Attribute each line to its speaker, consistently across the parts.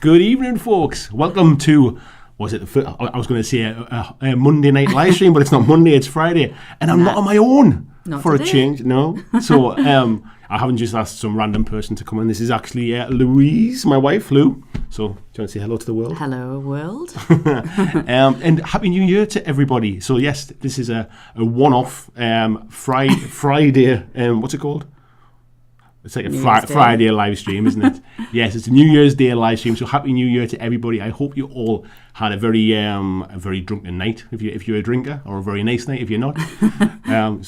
Speaker 1: Good evening, folks. Welcome to, I was going to say a Monday night live stream, but it's not Monday, it's Friday. And I'm not on my own for a change. No. So I haven't just asked some random person to come in. This is actually Louise, my wife, Lou. So do you want to say hello to the world?
Speaker 2: Hello, world.
Speaker 1: And Happy New Year to everybody. So yes, this is a one-off Friday, what's it called? It's like a Friday live stream, isn't it? Yes, it's a New Year's Day live stream. So Happy New Year to everybody. I hope you all had a very drunken night if you're a drinker, or a very nice night if you're not.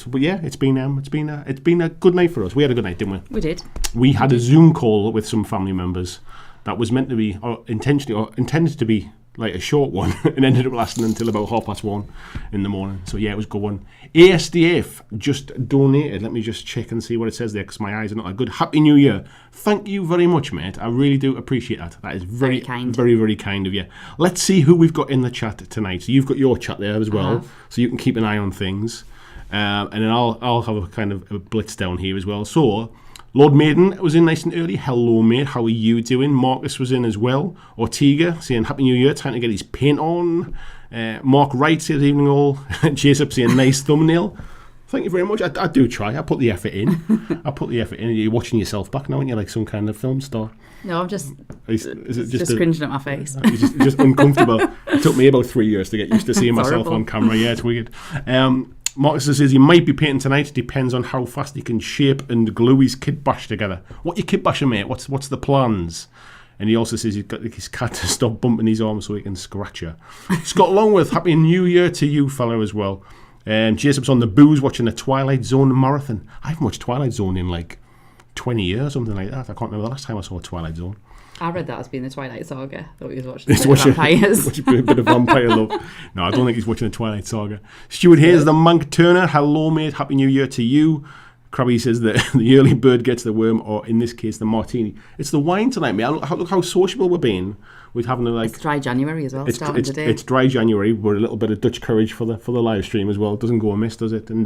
Speaker 1: But yeah, it's been a good night for us. We had a good night, didn't we?
Speaker 2: We did.
Speaker 1: We had a Zoom call with some family members that was meant to be, or intended to be, like a short one, and ended up lasting until about 1:30 in the morning. So yeah, it was a good one. ASDF just donated. Let me just check and see what it says there, because my eyes are not that good. Happy New Year. Thank you very much, mate. I really do appreciate that. That is very kind. Very, very kind of you. Let's see who we've got in the chat tonight. So you've got your chat there as well, so you can keep an eye on things. And then I'll have a kind of a blitz down here as well. So Lord Maiden was in nice and early. Hello, mate. How are you doing? Marcus was in as well. Ortega saying Happy New Year. Time to get his paint on. Mark Wright says evening all. Jacob saying nice thumbnail. Thank you very much. I do try. I put the effort in. You're watching yourself back now, aren't you, like some kind of film star?
Speaker 2: No, I'm just cringing at my face.
Speaker 1: It's just uncomfortable. It took me about 3 years to get used to seeing myself on camera. Yeah, it's weird. Marcus says he might be painting tonight. Depends on how fast he can shape and glue his kit bash together. What you kit bashing, mate? What's the plans? And he also says he's got his cat to stop bumping his arm so he can scratch her. Scott Longworth, Happy New Year to you, fella, as well. Jacob's on the booze watching the Twilight Zone marathon. I haven't watched Twilight Zone in like 20 years, something like that. I can't remember the last time I saw Twilight Zone.
Speaker 2: I read that as being the Twilight Saga. I thought he was watching vampires.
Speaker 1: A bit of vampire love. No, I don't think he's watching the Twilight Saga. Stuart Hayes, the Monk Turner. Hello, mate. Happy New Year to you. Krabby says that the early bird gets the worm, or in this case, the martini. It's the wine tonight, mate. Look how sociable we're being. We're having
Speaker 2: it's dry January as well. Starting today.
Speaker 1: It's dry January. We're a little bit of Dutch courage for the live stream as well. It doesn't go amiss, does it? And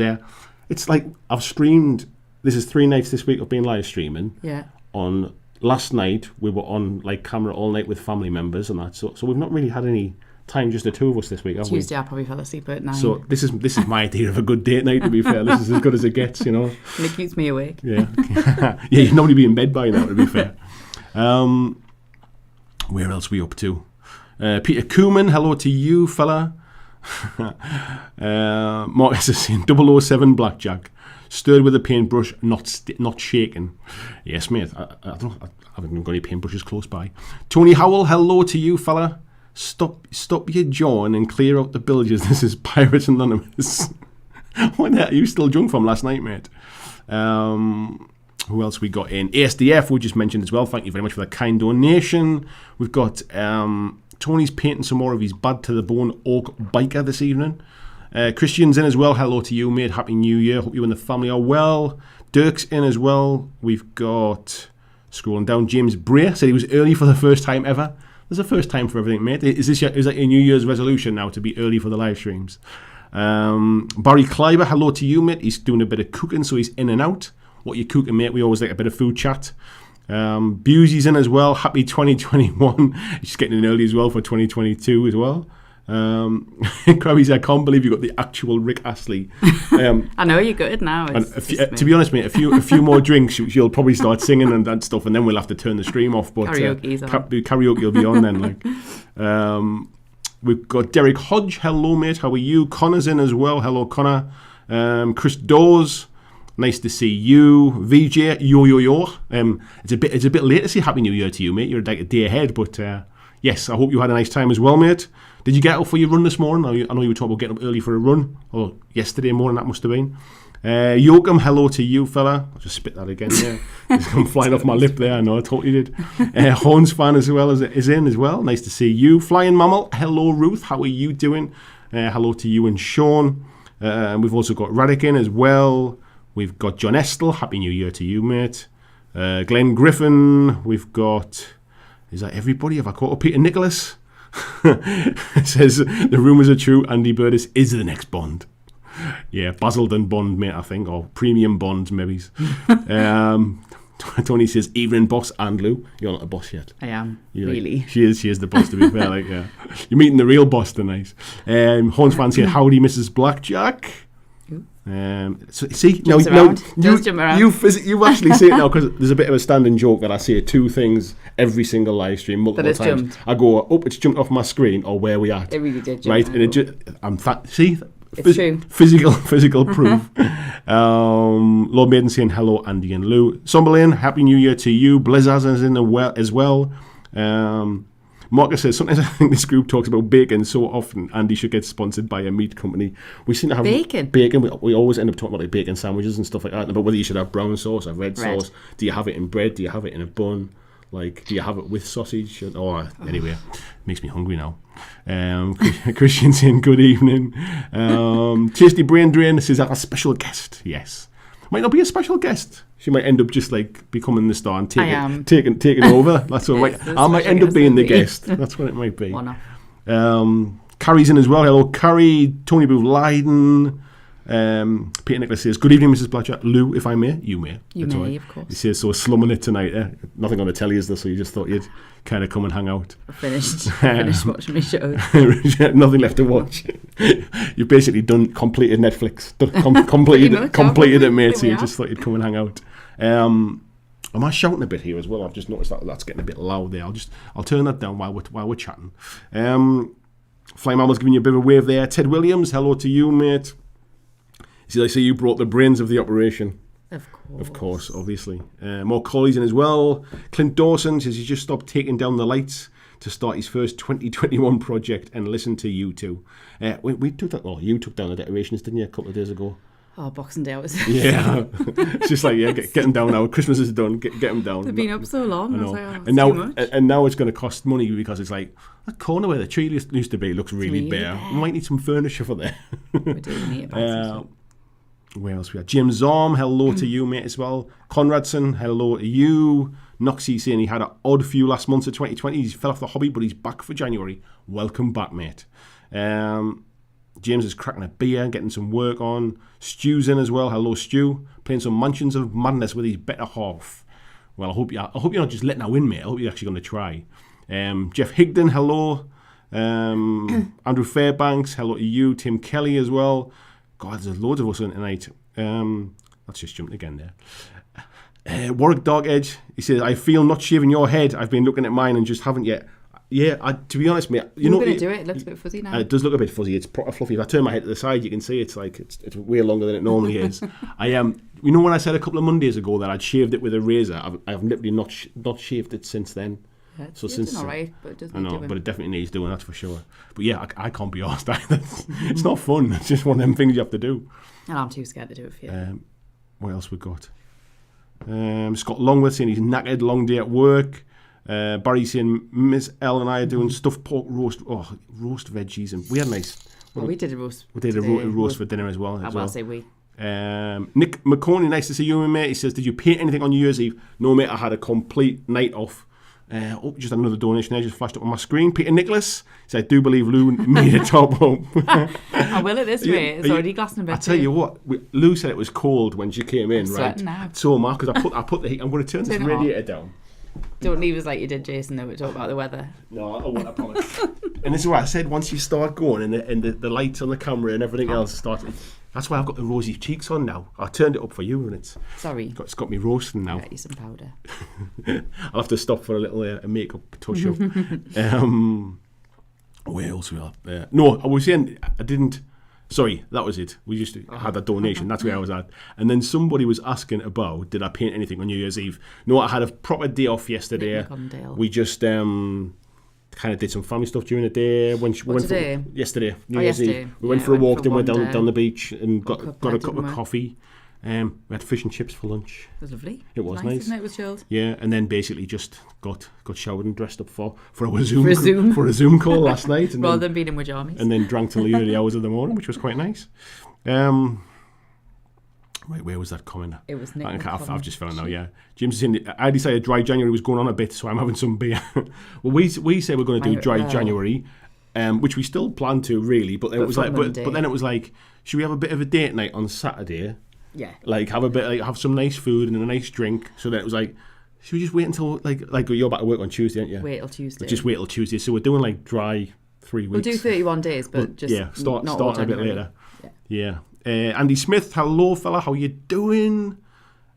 Speaker 1: it's like I've streamed. This is 3 nights this week of being live streaming.
Speaker 2: Yeah.
Speaker 1: On last night we were on like camera all night with family members and that. So we've not really had any time, just the two of us this week, have we?
Speaker 2: Tuesday I probably fell asleep at 9.
Speaker 1: So this is my idea of a good date night, to be fair. This is as good as it gets, you know.
Speaker 2: And it keeps me awake.
Speaker 1: Yeah. Yeah, you'd normally be in bed by now, to be fair. Where else are we up to? Peter Koeman, hello to you, fella. Marcus is saying 007 Blackjack. Stirred with a paintbrush, not shaken. Yes, mate. I haven't even got any paintbrushes close by. Tony Howell, hello to you, fella. Stop your jawing and clear out the bilges. This is Pirates Anonymous. What the hell are you still drunk from last night, mate? Who else we got in? ASDF, we just mentioned as well. Thank you very much for the kind donation. We've got Tony's painting some more of his Bad to the Bone Oak biker this evening. Christian's in as well. Hello to you, mate. Happy New Year. Hope you and the family are well. Dirk's in as well. We've got, scrolling down, James Bray said he was early for the first time ever. There's a first time for everything, mate. Is that a New Year's resolution now to be early for the live streams? Barry Kleiber, hello to you, mate. He's doing a bit of cooking, so he's in and out. What you cooking, mate? We always like a bit of food chat. Busey's in as well. Happy 2021. He's getting in early as well for 2022 as well. Krabby, I can't believe you got the actual Rick Astley.
Speaker 2: I know you're good now.
Speaker 1: To be honest, mate, a few more drinks, you'll probably start singing and that stuff, and then we'll have to turn the stream off. But karaoke will be on then. Like, we've got Derek Hodge. Hello, mate. How are you? Connor's in as well. Hello, Connor. Chris Dawes. Nice to see you. VJ. Yo. It's a bit late to say Happy New Year to you, mate. You're like a day ahead, but yes, I hope you had a nice time as well, mate. Did you get out for your run this morning? I know you were talking about getting up early for a run. Or yesterday morning, that must have been. Yoakum, hello to you, fella. I'll just spit that again there. It's come flying off my lip there. I know, I totally did. Horns fan as well is in as well. Nice to see you. Flying Mammal, hello, Ruth. How are you doing? Hello to you and Sean. We've also got Radic in as well. We've got John Estel. Happy New Year to you, mate. Glenn Griffin. We've got... Is that everybody? Have I caught up? Peter Nicholas? It says the rumours are true. Andy Burgess is the next Bond. Yeah, Basildon Bond, mate, I think, or Premium Bond, maybe. Tony says, evening boss and Lou. You're not a boss yet.
Speaker 2: I am,
Speaker 1: really. Like, she is the boss, to be fair. Like, yeah. You're meeting the real boss tonight. Horns fan saying, howdy, Mrs. Blackjack. So, see, you actually see it now, because there's a bit of a standing joke that I say two things every single live stream multiple times.
Speaker 2: Jumped.
Speaker 1: I go, it's jumped off my screen, or where we at.
Speaker 2: It really did jump.
Speaker 1: Right, and see,
Speaker 2: it's true.
Speaker 1: Physical proof. Lord Maiden saying hello, Andy and Lou. Somberlin, happy New Year to you. Blizzard is in as well. Marcus says, sometimes I think this group talks about bacon so often Andy should get sponsored by a meat company. We seem to have bacon. We always end up talking about like bacon sandwiches and stuff like that, but whether you should have brown sauce or red sauce. Do you have it in bread? Do you have it in a bun? Like, do you have it with sausage? Anyway, makes me hungry now. Christian saying good evening. Tasty Brain Drain says, I have a special guest. Yes. Might not be a special guest. She might end up just like becoming the star and taking over. That's all right. I might end up being the guest. That's what it might be. Carrie's in as well. Hello, Carrie. Tony Booth Leiden. Peter Nicholas says, good evening, Mrs. Blackjack. Lou, if I may. You may.
Speaker 2: You may, right. Of course.
Speaker 1: He says, so slumming it tonight. Nothing on the telly is there, so you just thought you'd kind of come and hang out.
Speaker 2: I finished watching my shows.
Speaker 1: Nothing left to watch. You've basically completed Netflix. Completed it, mate, so you just thought you'd come and hang out. Am I shouting a bit here as well? I've just noticed that's getting a bit loud there. I'll turn that down while we're chatting. Fly Mama's giving you a bit of a wave there. Ted Williams, hello to you, mate. See, I see you brought the brains of the operation. Of course, obviously. More colleagues in as well. Clint Dawson says he just stopped taking down the lights to start his first 2021 project and listen to you two. We took that. Well, you took down the decorations, didn't you, a couple of days ago?
Speaker 2: Oh, Boxing Day was.
Speaker 1: Yeah, it's just like get them down now. Christmas is done. Get them down.
Speaker 2: They've been up so long. I was like,
Speaker 1: and now it's going to cost money because it's like that corner where the tree used to be looks really bare. We might need some furniture for there.
Speaker 2: We do need it.
Speaker 1: Where else we have? Jim Zorm, hello to you, mate, as well. Conradson, hello to you. Noxie saying he had an odd few last months of 2020. He's fell off the hobby, but he's back for January. Welcome back, mate. James is cracking a beer, getting some work on. Stu's in as well. Hello, Stu. Playing some Mansions of Madness with his better half. Well, I hope you're not just letting that win, mate. I hope you're actually going to try. Jeff Higdon, hello. Andrew Fairbanks, hello to you. Tim Kelly as well. God, there's loads of us in tonight. That's just jumped again there. Warwick Dark Edge, he says, I feel not shaving your head. I've been looking at mine and just haven't yet. Yeah, to be honest, mate,
Speaker 2: you're going to do it. It looks a bit fuzzy now.
Speaker 1: It does look a bit fuzzy. It's proper fluffy. If I turn my head to the side, you can see it's like it's way longer than it normally is. I am. You know when I said a couple of Mondays ago that I'd shaved it with a razor, I've literally not shaved it since then.
Speaker 2: Yeah, so since all right, but it does need doing.
Speaker 1: But it definitely needs doing, that's for sure. But yeah, I can't be arsed either. It's not fun. It's just one of them things you have to do.
Speaker 2: And I'm too scared to do it for you.
Speaker 1: What else we got? Scott Longworth saying he's knackered, long day at work. Barry saying Miss L and I are doing stuffed pork roast veggies, and we had nice.
Speaker 2: We did a roast.
Speaker 1: We did a roast for dinner as well.
Speaker 2: I'll say we.
Speaker 1: Nick McConey, nice to see you, mate. He says, did you paint anything on New Year's Eve? No, mate, I had a complete night off. Just another donation there, just flashed up on my screen. Peter Nicholas says, I do believe Lou made a top up.
Speaker 2: I will at this rate. It's already glassing a bit.
Speaker 1: I tell you what, Lou said it was cold when she came in,
Speaker 2: I'm
Speaker 1: right?
Speaker 2: Now.
Speaker 1: So am I, because I put the heat. I'm going to turn this radiator down.
Speaker 2: Don't leave us like you did, Jason, though. We talk about the weather.
Speaker 1: No, I won't, I promise. And this is what I said, once you start going and the lights on the camera and everything else starts. That's why I've got the rosy cheeks on now. I turned it up for you, and it's got me roasting now.
Speaker 2: Get you some powder.
Speaker 1: I'll have to stop for a little makeup touch up. Where else we are? No, I was saying I didn't. Sorry, that was it. We just had a donation. That's where I was at. And then somebody was asking about, did I paint anything on New Year's Eve? No, I had a proper day off yesterday. We just kind of did some family stuff during the day. Yesterday, New Year's Eve. We went for a walk, then went down the beach and got a cup of coffee. We had fish and chips for lunch.
Speaker 2: It was lovely.
Speaker 1: It was nice.
Speaker 2: Isn't it? It was chilled.
Speaker 1: Yeah, and then basically just got showered and dressed up for a Zoom call last night. And
Speaker 2: rather than being in with armies.
Speaker 1: And then drank till the early hours of the morning, which was quite nice. Right, where was that coming?
Speaker 2: It was Nick.
Speaker 1: I've just found now, yeah. Jim's saying, I decided dry January was going on a bit, so I'm having some beer. Well, we say we're going to do dry January, which we still plan to, really. But then it was like, but then it was like, should we have a bit of a date night on Saturday?
Speaker 2: Yeah.
Speaker 1: Like have some nice food and a nice drink. So that it was like, should we just wait until like you're back to work on Tuesday, aren't you?
Speaker 2: Wait till Tuesday.
Speaker 1: Just wait till Tuesday. So we're doing like dry 3 weeks.
Speaker 2: We'll do 31 days, but
Speaker 1: start a bit later.
Speaker 2: Yeah.
Speaker 1: Andy Smith, hello fella, how you doing?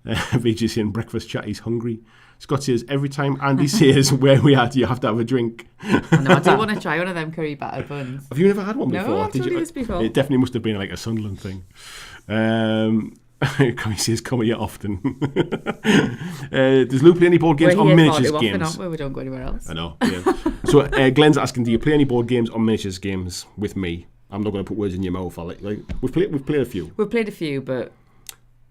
Speaker 1: VJ saying breakfast chat, he's hungry. Scott says every time Andy says where we are, you have to have a drink.
Speaker 2: I do want to try one of them curry battered buns.
Speaker 1: Have you never had one before?
Speaker 2: No, I've told you this before.
Speaker 1: It definitely must have been like a Sunderland thing. He says come here often. Does Lou play any board games or miniatures games?
Speaker 2: We don't go anywhere else.
Speaker 1: I know. Yeah. So Glenn's asking, do you play any board games or miniatures games with me? I'm not going to put words in your mouth. Like we've played a few.
Speaker 2: We've played a few, but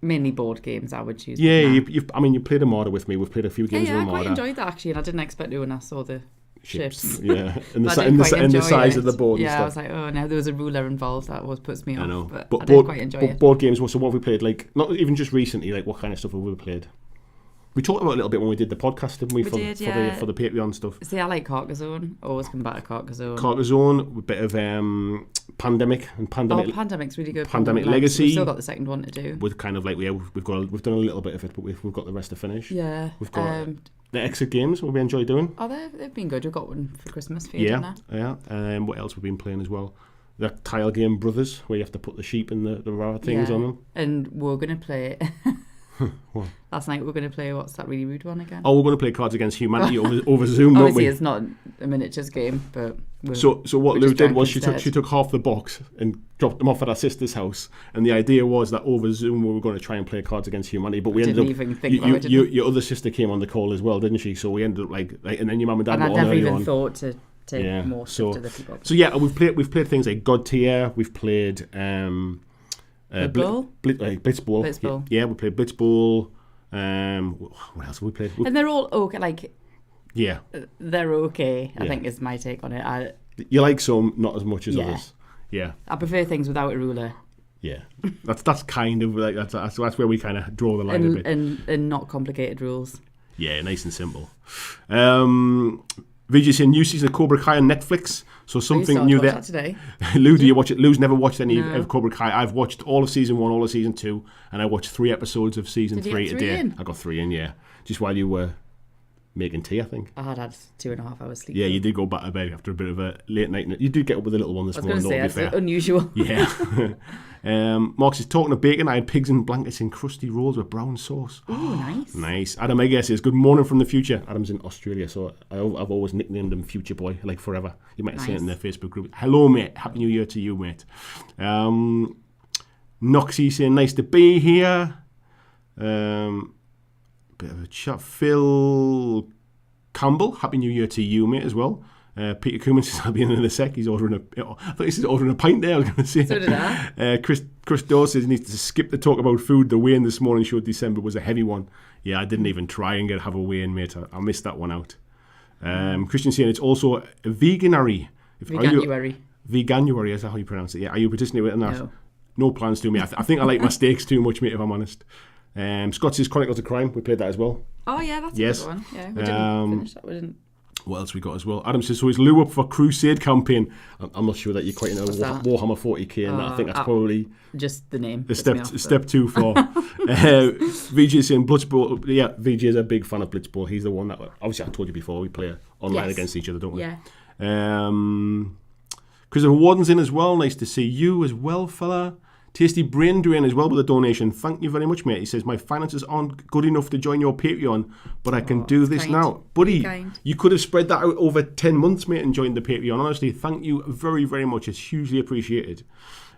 Speaker 2: mainly board games. I would choose.
Speaker 1: Yeah, you played Armada with me. We've played a few games of Armada.
Speaker 2: I quite enjoyed that actually, and I didn't expect to when I saw the ships.
Speaker 1: Yeah, and the size of the board.
Speaker 2: Yeah,
Speaker 1: and stuff.
Speaker 2: I was like, oh no, there was a ruler involved. That puts me off.
Speaker 1: I know,
Speaker 2: but I did quite enjoy it.
Speaker 1: Board games. So what have we played? Like not even just recently. Like what kind of stuff have we played? We talked about it a little bit when we did the podcast, didn't we? For the Patreon stuff.
Speaker 2: See, I like Carcassonne. Always come back to Carcassone.
Speaker 1: Carcassonne, a bit of Pandemic and Pandemic.
Speaker 2: Oh, Pandemic's really good.
Speaker 1: Pandemic Legacy.
Speaker 2: We've still got the second one to do.
Speaker 1: With kind of like we've done a little bit of it, but we've got the rest to finish.
Speaker 2: Yeah.
Speaker 1: We've got the exit games. What we enjoy doing.
Speaker 2: Oh, they've been good. We've got one for Christmas for you, didn't I?
Speaker 1: Yeah. What else we've been playing as well? That tile game Brothers, where you have to put the sheep and the rare things on them.
Speaker 2: And we're gonna play.
Speaker 1: What?
Speaker 2: Last night we were going to play, what's that really rude one again?
Speaker 1: Oh, we're going to play Cards Against Humanity over Zoom,
Speaker 2: Obviously,
Speaker 1: we?
Speaker 2: It's not a miniatures game, but...
Speaker 1: So what Lou did was she took half the box and dropped them off at our sister's house, and the idea was that over Zoom we were going to try and play Cards Against Humanity, but we ended up...
Speaker 2: Even think about it,
Speaker 1: your other sister came on the call as well, didn't she? So we ended up like and then your mum and dad
Speaker 2: got on early on. And I never even
Speaker 1: on.
Speaker 2: thought to take more stuff to the people.
Speaker 1: So yeah, we've played things like God Tier, we've played...
Speaker 2: Blitzball.
Speaker 1: Yeah, we played Blitzball. What else have we played?
Speaker 2: And they're all okay, like...
Speaker 1: Yeah.
Speaker 2: They're okay, I think is my take on it.
Speaker 1: You like some, not as much as others. Yeah.
Speaker 2: I prefer things without a ruler.
Speaker 1: Yeah. That's kind of like, that's where we kind of draw the line a bit.
Speaker 2: And not complicated rules.
Speaker 1: Yeah, nice and simple. VJ's saying new season of Cobra Kai on Netflix. So something new there.
Speaker 2: Today.
Speaker 1: Lou, do you watch it? Lou's never watched any of Cobra Kai. I've watched all of season 1, all of season 2, and I watched 3 episodes of season 3 today. I got 3 in, yeah. Just while you were making tea, I think.
Speaker 2: I had 2.5 hours sleep.
Speaker 1: Yeah, you did go back to bed after a bit of a late night. You did get up with a little one this morning.
Speaker 2: I was going to say, that's unusual.
Speaker 1: Yeah. Mark is talking of bacon. I had pigs in blankets in crusty rolls with brown sauce.
Speaker 2: Oh, nice.
Speaker 1: Nice. Adam Egger says, good morning from the future. Adam's in Australia, so I've always nicknamed him Future Boy, like forever. You might have seen it in their Facebook group. Hello, mate. Happy New Year to you, mate. Noxie saying, nice to be here. Bit of a chat. Phil Campbell, Happy New Year to you, mate, as well. Peter Cooman says, I'll be in a sec. He's ordering I thought he said ordering a pint there. I was going to say.
Speaker 2: So did I.
Speaker 1: Chris Dawes says he needs to skip the talk about food. The weigh-in this morning showed December was a heavy one. Yeah, I didn't even try and have a weigh-in, mate. I missed that one out. Christian saying it's also a veganuary. Veganuary, is that how you pronounce it? Yeah. Are you participating in that? No plans to, mate. I think I like my steaks too much, mate, if I'm honest. Scott says Chronicles of Crime. We played that as well.
Speaker 2: Oh, yeah, that's a good one. Yeah, we didn't finish that. We didn't.
Speaker 1: What else we got as well? Adam says, so is Lou up for Crusade campaign? I'm not sure that you quite know Warhammer 40k, and I think that's probably
Speaker 2: just the name.
Speaker 1: Step too far. VJ is saying Blitzball. Yeah, VJ is a big fan of Blitzball. He's the one that, obviously I told you before, we play online against each other, don't we?
Speaker 2: Yeah.
Speaker 1: Christopher Warden's in as well. Nice to see you as well, fella. Tasty Brain Drain as well with a donation. Thank you very much, mate. He says, my finances aren't good enough to join your Patreon, but I can do this now. Buddy, you could have spread that out over 10 months, mate, and joined the Patreon. Honestly, thank you very, very much. It's hugely appreciated.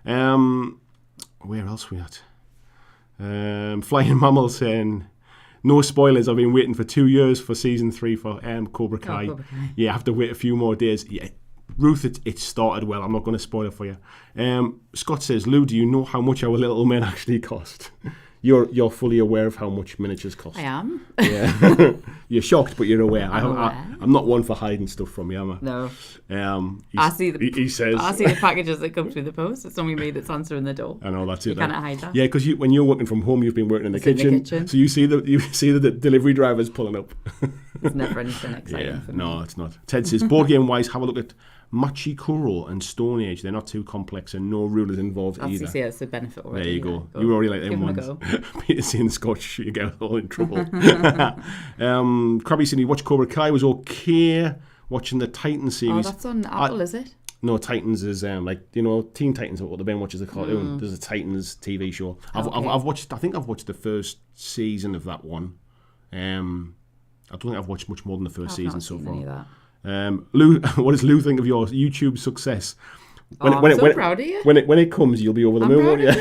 Speaker 1: Where else we at? Flying Mammal saying, no spoilers. I've been waiting for 2 years for season 3 for Cobra Kai.
Speaker 2: Cobra Kai.
Speaker 1: Yeah, I have to wait a few more days. Yeah. Ruth, it started well. I'm not going to spoil it for you. Scott says, Lou, do you know how much our little men actually cost? You're fully aware of how much miniatures cost.
Speaker 2: I am.
Speaker 1: Yeah. You're shocked, but you're aware. I'm not one for hiding stuff from you, am I?
Speaker 2: No. I see the packages that come through the post. It's only me that's answering the door.
Speaker 1: I know, that's it.
Speaker 2: You cannot hide that.
Speaker 1: Yeah, because when you're working from home, you've been working in the kitchen. So you see the delivery drivers pulling up.
Speaker 2: It's never anything exciting for me.
Speaker 1: No, it's not. Ted says, board game wise, have a look at Machikoro and Stone Age. They're not too complex and no rulers involved either.
Speaker 2: Obviously, that's the benefit already.
Speaker 1: There you go. You already like them ones. Peter saying Scotch, you get all in trouble. Krabby saying he watched Cobra Kai, was okay. Watching the Titans series.
Speaker 2: Oh, that's on Apple, is it?
Speaker 1: No, Titans is Teen Titans, what the Ben watches the cartoon. There's a Titans TV show. I've watched the first season of that one. I don't think I've watched much more than the first season so far. Lou, what does Lou think of your YouTube success?
Speaker 2: I'm so proud of you.
Speaker 1: When it comes, you'll be over the moon, won't you?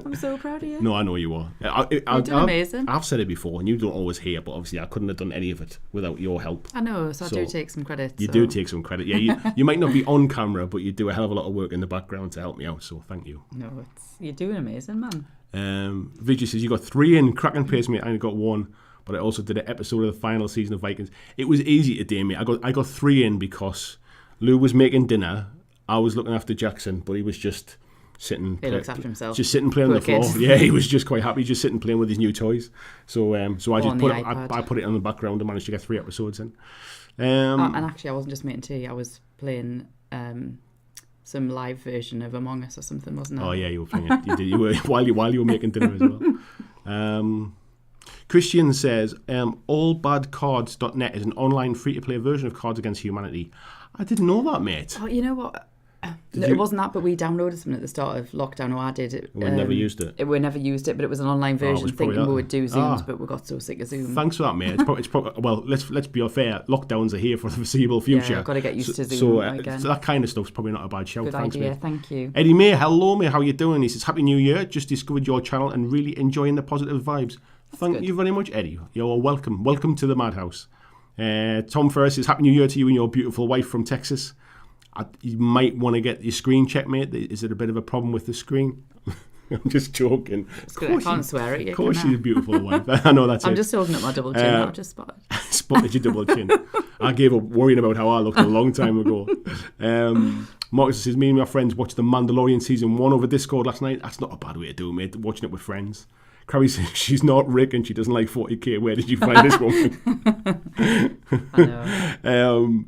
Speaker 2: I'm so proud of you.
Speaker 1: No, I know you are.
Speaker 2: You're doing amazing.
Speaker 1: I've said it before, and you don't always hear, but obviously I couldn't have done any of it without your help.
Speaker 2: I know, so I do take some credit.
Speaker 1: You do take some credit. Yeah, you might not be on camera, but you do a hell of a lot of work in the background to help me out, so thank you.
Speaker 2: No, you're doing amazing, man.
Speaker 1: Vijay says, you got 3 in, cracking pace, mate. I only got 1. But I also did an episode of the final season of Vikings. It was easy today, mate. I got 3 in because Lou was making dinner. I was looking after Jackson, but he was just sitting.
Speaker 2: He looks after himself.
Speaker 1: Just sitting playing on the floor. Yeah, he was just quite happy, just sitting playing with his new toys. So I put it on the background and managed to get 3 episodes in.
Speaker 2: And actually, I wasn't just making tea. I was playing some live version of Among Us or something, wasn't I?
Speaker 1: Oh yeah, you were playing it. You did. You were while you were making dinner as well. Christian says, allbadcards.net is an online free-to-play version of Cards Against Humanity. I didn't know that, mate.
Speaker 2: Oh, you know what? It wasn't that, but we downloaded something at the start of lockdown, or I did.
Speaker 1: We never used it.
Speaker 2: We never used it, but it was an online version, thinking we would do Zooms, but we got so sick of Zoom.
Speaker 1: Thanks for that, mate. It's probably well, let's be fair. Lockdowns are here for the foreseeable future.
Speaker 2: Yeah, I've got to get used to Zoom again.
Speaker 1: So that kind of stuff's probably not a bad shout.
Speaker 2: Good
Speaker 1: Thanks,
Speaker 2: idea,
Speaker 1: mate.
Speaker 2: thank you.
Speaker 1: Eddie May, hello, mate. How you doing? He says, Happy New Year. Just discovered your channel and really enjoying the positive vibes. Thank you very much, Eddie. You're welcome. Welcome to the madhouse. Tom Ferris says, Happy New Year to you and your beautiful wife from Texas. You might want to get your screen checked, mate. Is it a bit of a problem with the screen? I'm just joking.
Speaker 2: I can't swear at you.
Speaker 1: Of course she's a beautiful wife. I know that's
Speaker 2: I'm just holding up my double chin. I've just spotted.
Speaker 1: Spotted your double chin. I gave up worrying about how I looked a long time ago. Marcus says, me and my friends watched The Mandalorian Season 1 over Discord last night. That's not a bad way to do it, mate. Watching it with friends. Krabby says, she's not Rick and she doesn't like 40k. Where did you find this woman?
Speaker 2: I know.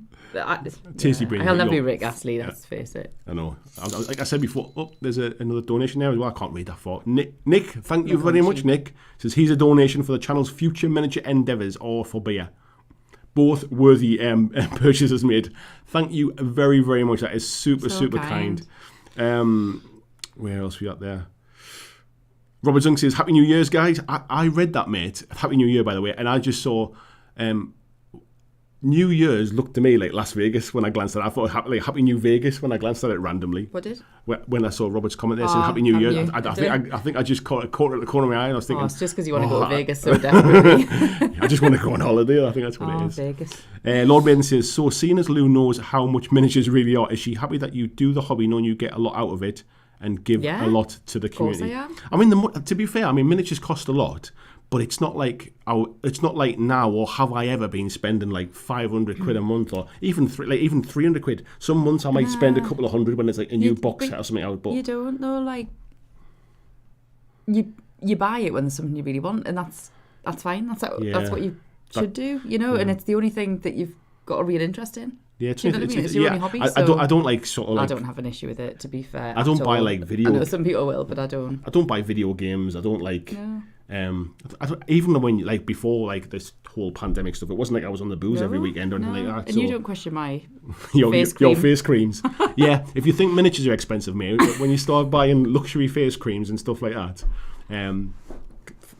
Speaker 1: Tasty brain.
Speaker 2: I'll never be Rick Astley, let's face it.
Speaker 1: I know. Like I said before, there's another donation there as well. I can't read that far. Nick, thank you very much, Nick. Says he's a donation for the channel's future miniature endeavours or for beer. Both worthy purchases made. Thank you very, very much. That is super kind. Where else we got there? Robert Zung says, Happy New Year's, guys. I read that, mate. Happy New Year, by the way. And I just saw New Year's looked to me like Las Vegas when I glanced at it. I thought Happy New Vegas when I glanced at it randomly.
Speaker 2: What did?
Speaker 1: When I saw Robert's comment there saying Happy New Year. I think I just caught it at the corner of my eye and I was thinking...
Speaker 2: it's just because you want to go to Vegas so desperately.
Speaker 1: I just want to go on holiday. I think that's what it is.
Speaker 2: Vegas.
Speaker 1: Lord Maiden says, so seeing as Lou knows how much miniatures really are, is she happy that you do the hobby knowing you get a lot out of it and give a lot to the community?
Speaker 2: Of course I am.
Speaker 1: I mean, to be fair, miniatures cost a lot. But it's not like now, or have I ever been spending like 500 quid a month, or even 300 quid. Some months I might spend a couple of hundred when it's like a new box set or something out. But
Speaker 2: you don't know, like you buy it when there's something you really want, and that's fine. That's what you should do, you know. And it's the only thing that you've got a real interest in.
Speaker 1: Yeah,
Speaker 2: it's your only hobby.
Speaker 1: I don't like sort of. Like,
Speaker 2: I don't have an issue with it, to be fair.
Speaker 1: I don't buy like video.
Speaker 2: I know some people will, but I don't.
Speaker 1: I don't buy video games. I don't like. No. Even when like before like this whole pandemic stuff, it wasn't like I was on the booze every weekend or anything like that.
Speaker 2: And you don't question my
Speaker 1: your face creams. Yeah, if you think miniatures are expensive, mate, when you start buying luxury face creams and stuff like that,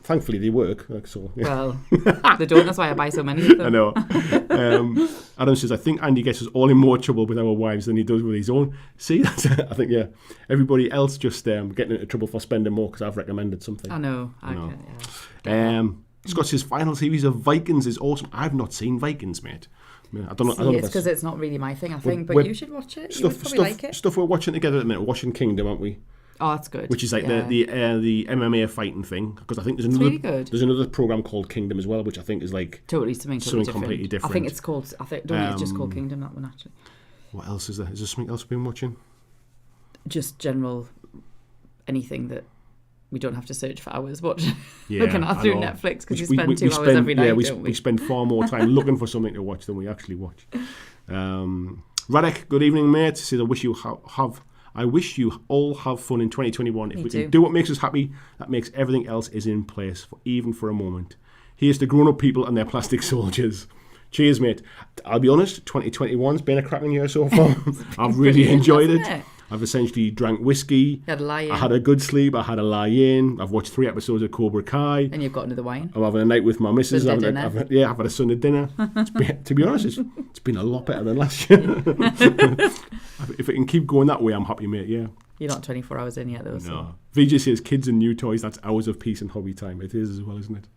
Speaker 1: thankfully they work. Like, so, yeah.
Speaker 2: Well, they don't. That's why I buy so many of them.
Speaker 1: I know. Adam says, I think Andy gets us all in more trouble with our wives than he does with his own. See, that's, I think, everybody else just getting into trouble for spending more because I've recommended something.
Speaker 2: I know.
Speaker 1: Scott says, final series of Vikings is awesome. I've not seen Vikings, mate. I don't know.
Speaker 2: It's because it's not really my thing, I think, but you should watch it. You would probably like it.
Speaker 1: Stuff we're watching together at the minute. We're watching Kingdom, aren't we?
Speaker 2: Oh, that's good.
Speaker 1: Which is like the MMA fighting thing, because I think there's another program called Kingdom as well, which I think is like
Speaker 2: something completely different. I think it's called. I think it's just called Kingdom, that one actually.
Speaker 1: What else is there? Is there something else we've been watching?
Speaker 2: Just general anything that we don't have to search for hours looking at through Netflix because you spend 2 hours every night, don't we?
Speaker 1: We spend far more time looking for something to watch than we actually watch. Radek, good evening, mate. Says, I wish you all have fun in 2021. If we can do what makes us happy, that makes everything else is in place, even for a moment. Here's to grown-up people and their plastic soldiers. Cheers, mate. I'll be honest, 2021's been a cracking year so far. I've really enjoyed it. I've essentially drank whiskey.
Speaker 2: You had a lie-in.
Speaker 1: I had a good sleep. I had a lie-in. I've watched 3 episodes of Cobra Kai.
Speaker 2: And you've got another wine.
Speaker 1: I'm having a night with my missus. I've had a Sunday dinner. To be honest, it's been a lot better than last year. If it can keep going that way, I'm happy, mate, yeah.
Speaker 2: You're not 24 hours in yet, though. So.
Speaker 1: No. VJ says, kids and new toys, that's hours of peace and hobby time. It is as well, isn't it?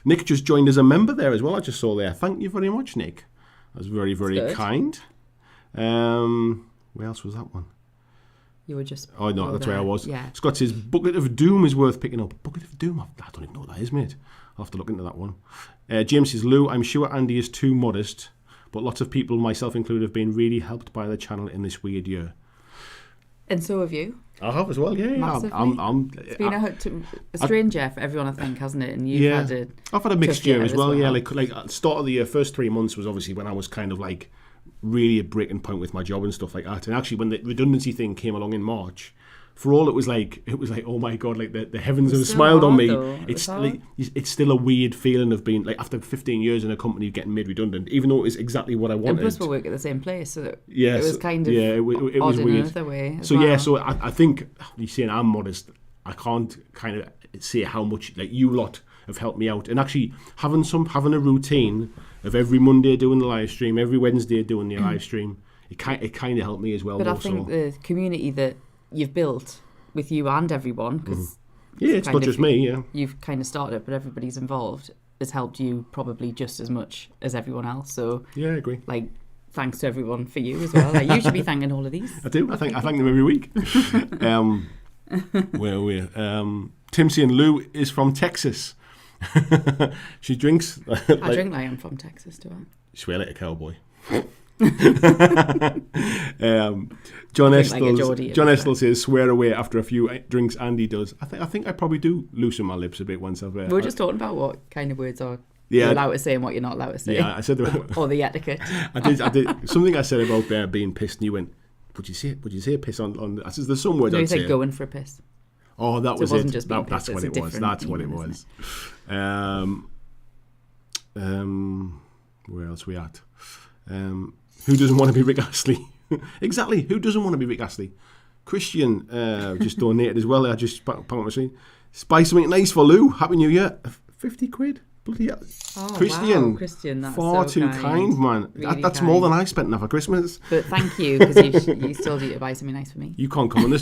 Speaker 1: Nick just joined as a member there as well. I just saw there. Thank you very much, Nick. That's very, very kind. Where else was that one?
Speaker 2: You were just...
Speaker 1: Oh, no, that's where I was.
Speaker 2: Yeah.
Speaker 1: Scott says, Bucket of Doom is worth picking up. Bucket of Doom? I don't even know what that is, mate. I'll have to look into that one. James says, Lou, I'm sure Andy is too modest, but lots of people, myself included, have been really helped by the channel in this weird year.
Speaker 2: And so have you.
Speaker 1: I have as well, yeah.
Speaker 2: It's been a strange year for everyone, I think, hasn't it? And you've
Speaker 1: I've had a mixed year as well, yeah. Like at the start of the year, first 3 months was obviously when I was kind of like really at breaking point with my job and stuff like that. And actually, when the redundancy thing came along in March, for all it was like, oh my God, like the heavens have smiled on me.
Speaker 2: Though.
Speaker 1: It's still a weird feeling of being like after 15 years in a company getting made redundant, even though it was exactly what I wanted.
Speaker 2: And plus we work at the same place, so it was kind of it
Speaker 1: was weird.
Speaker 2: In another way.
Speaker 1: So I think you're saying I'm modest. I can't kind of say how much like you lot have helped me out, and actually having a routine of every Monday doing the live stream, every Wednesday doing the live stream, it kind of helped me as well.
Speaker 2: But I think the community that you've built with you and everyone, because
Speaker 1: it's not just me. Yeah,
Speaker 2: you've kind of started it, but everybody's involved, has helped you probably just as much as everyone else. So
Speaker 1: yeah, I agree.
Speaker 2: Like, thanks to everyone for you as well. Like, you should be thanking all of these.
Speaker 1: I do. I thank them every week. Tim saying Lou is from Texas. She drinks.
Speaker 2: I drink like I'm from Texas, do I?
Speaker 1: Swear like a cowboy. John Estel says swear away after a few drinks. Andy does. I think I probably do loosen my lips a bit once I've
Speaker 2: we were just talking about what kind of words are you're allowed to say and what you're not allowed to say.
Speaker 1: Yeah, I said
Speaker 2: or the etiquette.
Speaker 1: I did something I said about being pissed, and you went, would you say piss on I said there's some words I'd say.
Speaker 2: You said going for a piss.
Speaker 1: Oh, that was
Speaker 2: it.
Speaker 1: Just that's what it was. That's what it was. Where else are we at? Who doesn't want to be Rick Astley? Exactly. Who doesn't want to be Rick Astley? Christian just donated as well. I just buy something nice for Lou. Happy New Year. 50 quid. Bloody hell.
Speaker 2: Oh,
Speaker 1: Christian.
Speaker 2: Wow, Christian, that's
Speaker 1: far
Speaker 2: so
Speaker 1: too kind, man.
Speaker 2: Really
Speaker 1: that's
Speaker 2: kind.
Speaker 1: More than I spent enough for Christmas.
Speaker 2: But thank you, because you still need to buy something nice for me.
Speaker 1: You can't come on the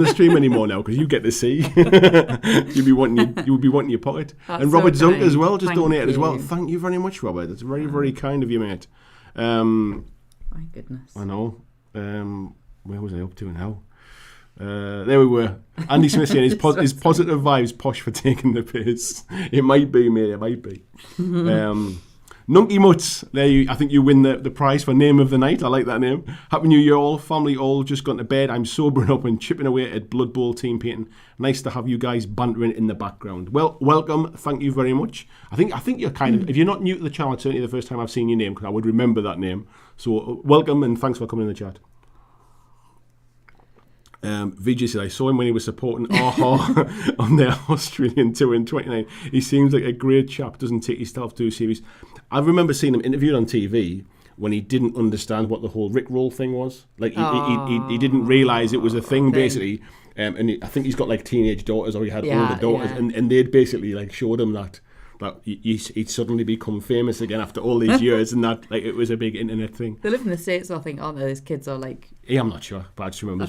Speaker 1: stream anymore now because you get to see. You'll be wanting your pocket.
Speaker 2: That's
Speaker 1: and Robert
Speaker 2: so
Speaker 1: Zunk as well just donated as well.
Speaker 2: you.
Speaker 1: Thank you very much, Robert. That's very, very kind of you, mate.
Speaker 2: My goodness.
Speaker 1: I know. Where was I up to now? There we were. Andy Smith saying his positive vibes posh for taking the piss. It might be, mate. It might be. Nunky Mutts. I think you win the prize for name of the night. I like that name. Happy New Year, all. Family all just gone to bed. I'm sobering up and chipping away at Blood Bowl team painting. Nice to have you guys bantering in the background. Well, welcome. Thank you very much. I think you're kind of, if you're not new to the channel, it's certainly the first time I've seen your name because I would remember that name. So welcome and thanks for coming in the chat. VJ said, I saw him when he was supporting AHA on their Australian tour in 29. He seems like a great chap, doesn't take himself too serious. I remember seeing him interviewed on TV when he didn't understand what the whole Rickroll thing was. Like, he didn't realise it was a thing, basically. And I think he's got, like, teenage daughters, or he had older daughters, and they'd basically, like, showed him that he'd suddenly become famous again after all these years, and that, like, it was a big internet thing.
Speaker 2: They live in the States, I think, aren't they? Those kids are, like...
Speaker 1: Yeah, I'm not sure, but I just remember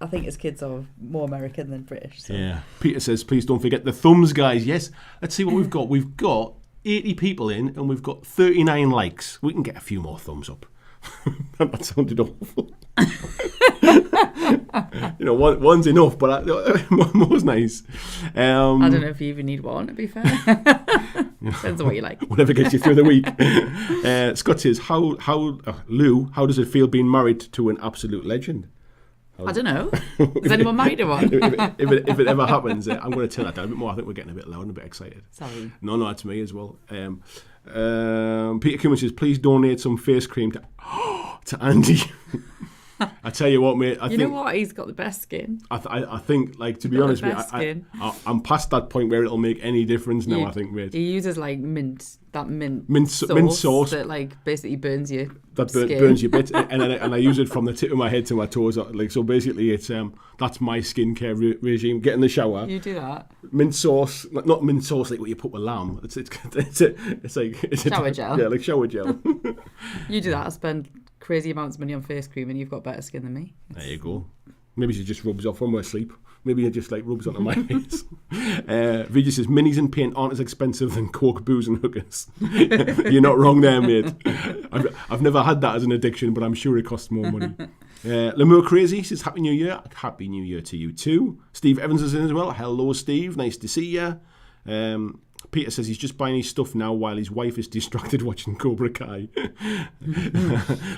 Speaker 2: I think his kids are more American than British. So.
Speaker 1: Yeah. Peter says, please don't forget the thumbs, guys. Yes. Let's see what we've got. We've got 80 people in and we've got 39 likes. We can get a few more thumbs up. That sounded awful. One's enough, but more's nice. I
Speaker 2: don't know if you even need one, to be fair. Depends on what you like.
Speaker 1: Whatever gets you through the week. Scott says, Lou, how does it feel being married to an absolute legend?
Speaker 2: I don't know. Is anyone married to one?
Speaker 1: if it ever happens, I'm going to turn that down a bit more. I think we're getting a bit loud and a bit excited.
Speaker 2: Sorry.
Speaker 1: No, that's me as well. Peter Cummins says, please donate some face cream to Andy. I tell you what, mate. I think,
Speaker 2: know what? He's got the best skin.
Speaker 1: I think, like, to be honest, mate, I'm past that point where it'll make any difference now. I think, mate.
Speaker 2: He uses like mint sauce that like basically burns you.
Speaker 1: That burns your bits, and I use it from the tip of my head to my toes. Like, so basically, it's that's my skincare regime. Get in the shower.
Speaker 2: You do that.
Speaker 1: Mint sauce, not mint sauce like what you put with lamb. It's like
Speaker 2: shower gel.
Speaker 1: Yeah, like shower gel.
Speaker 2: You do that. I spend crazy amounts of money on face cream, and you've got better skin than me.
Speaker 1: There you go. Maybe she just rubs off when we're asleep. Maybe it just like rubs onto my face. Vijay says, minis and paint aren't as expensive than Coke, booze and hookers. You're not wrong there, mate. I've never had that as an addiction, but I'm sure it costs more money. Lemur Crazy says, Happy New Year. Happy New Year to you too. Steve Evans is in as well. Hello, Steve. Nice to see you. Peter says he's just buying his stuff now while his wife is distracted watching Cobra Kai.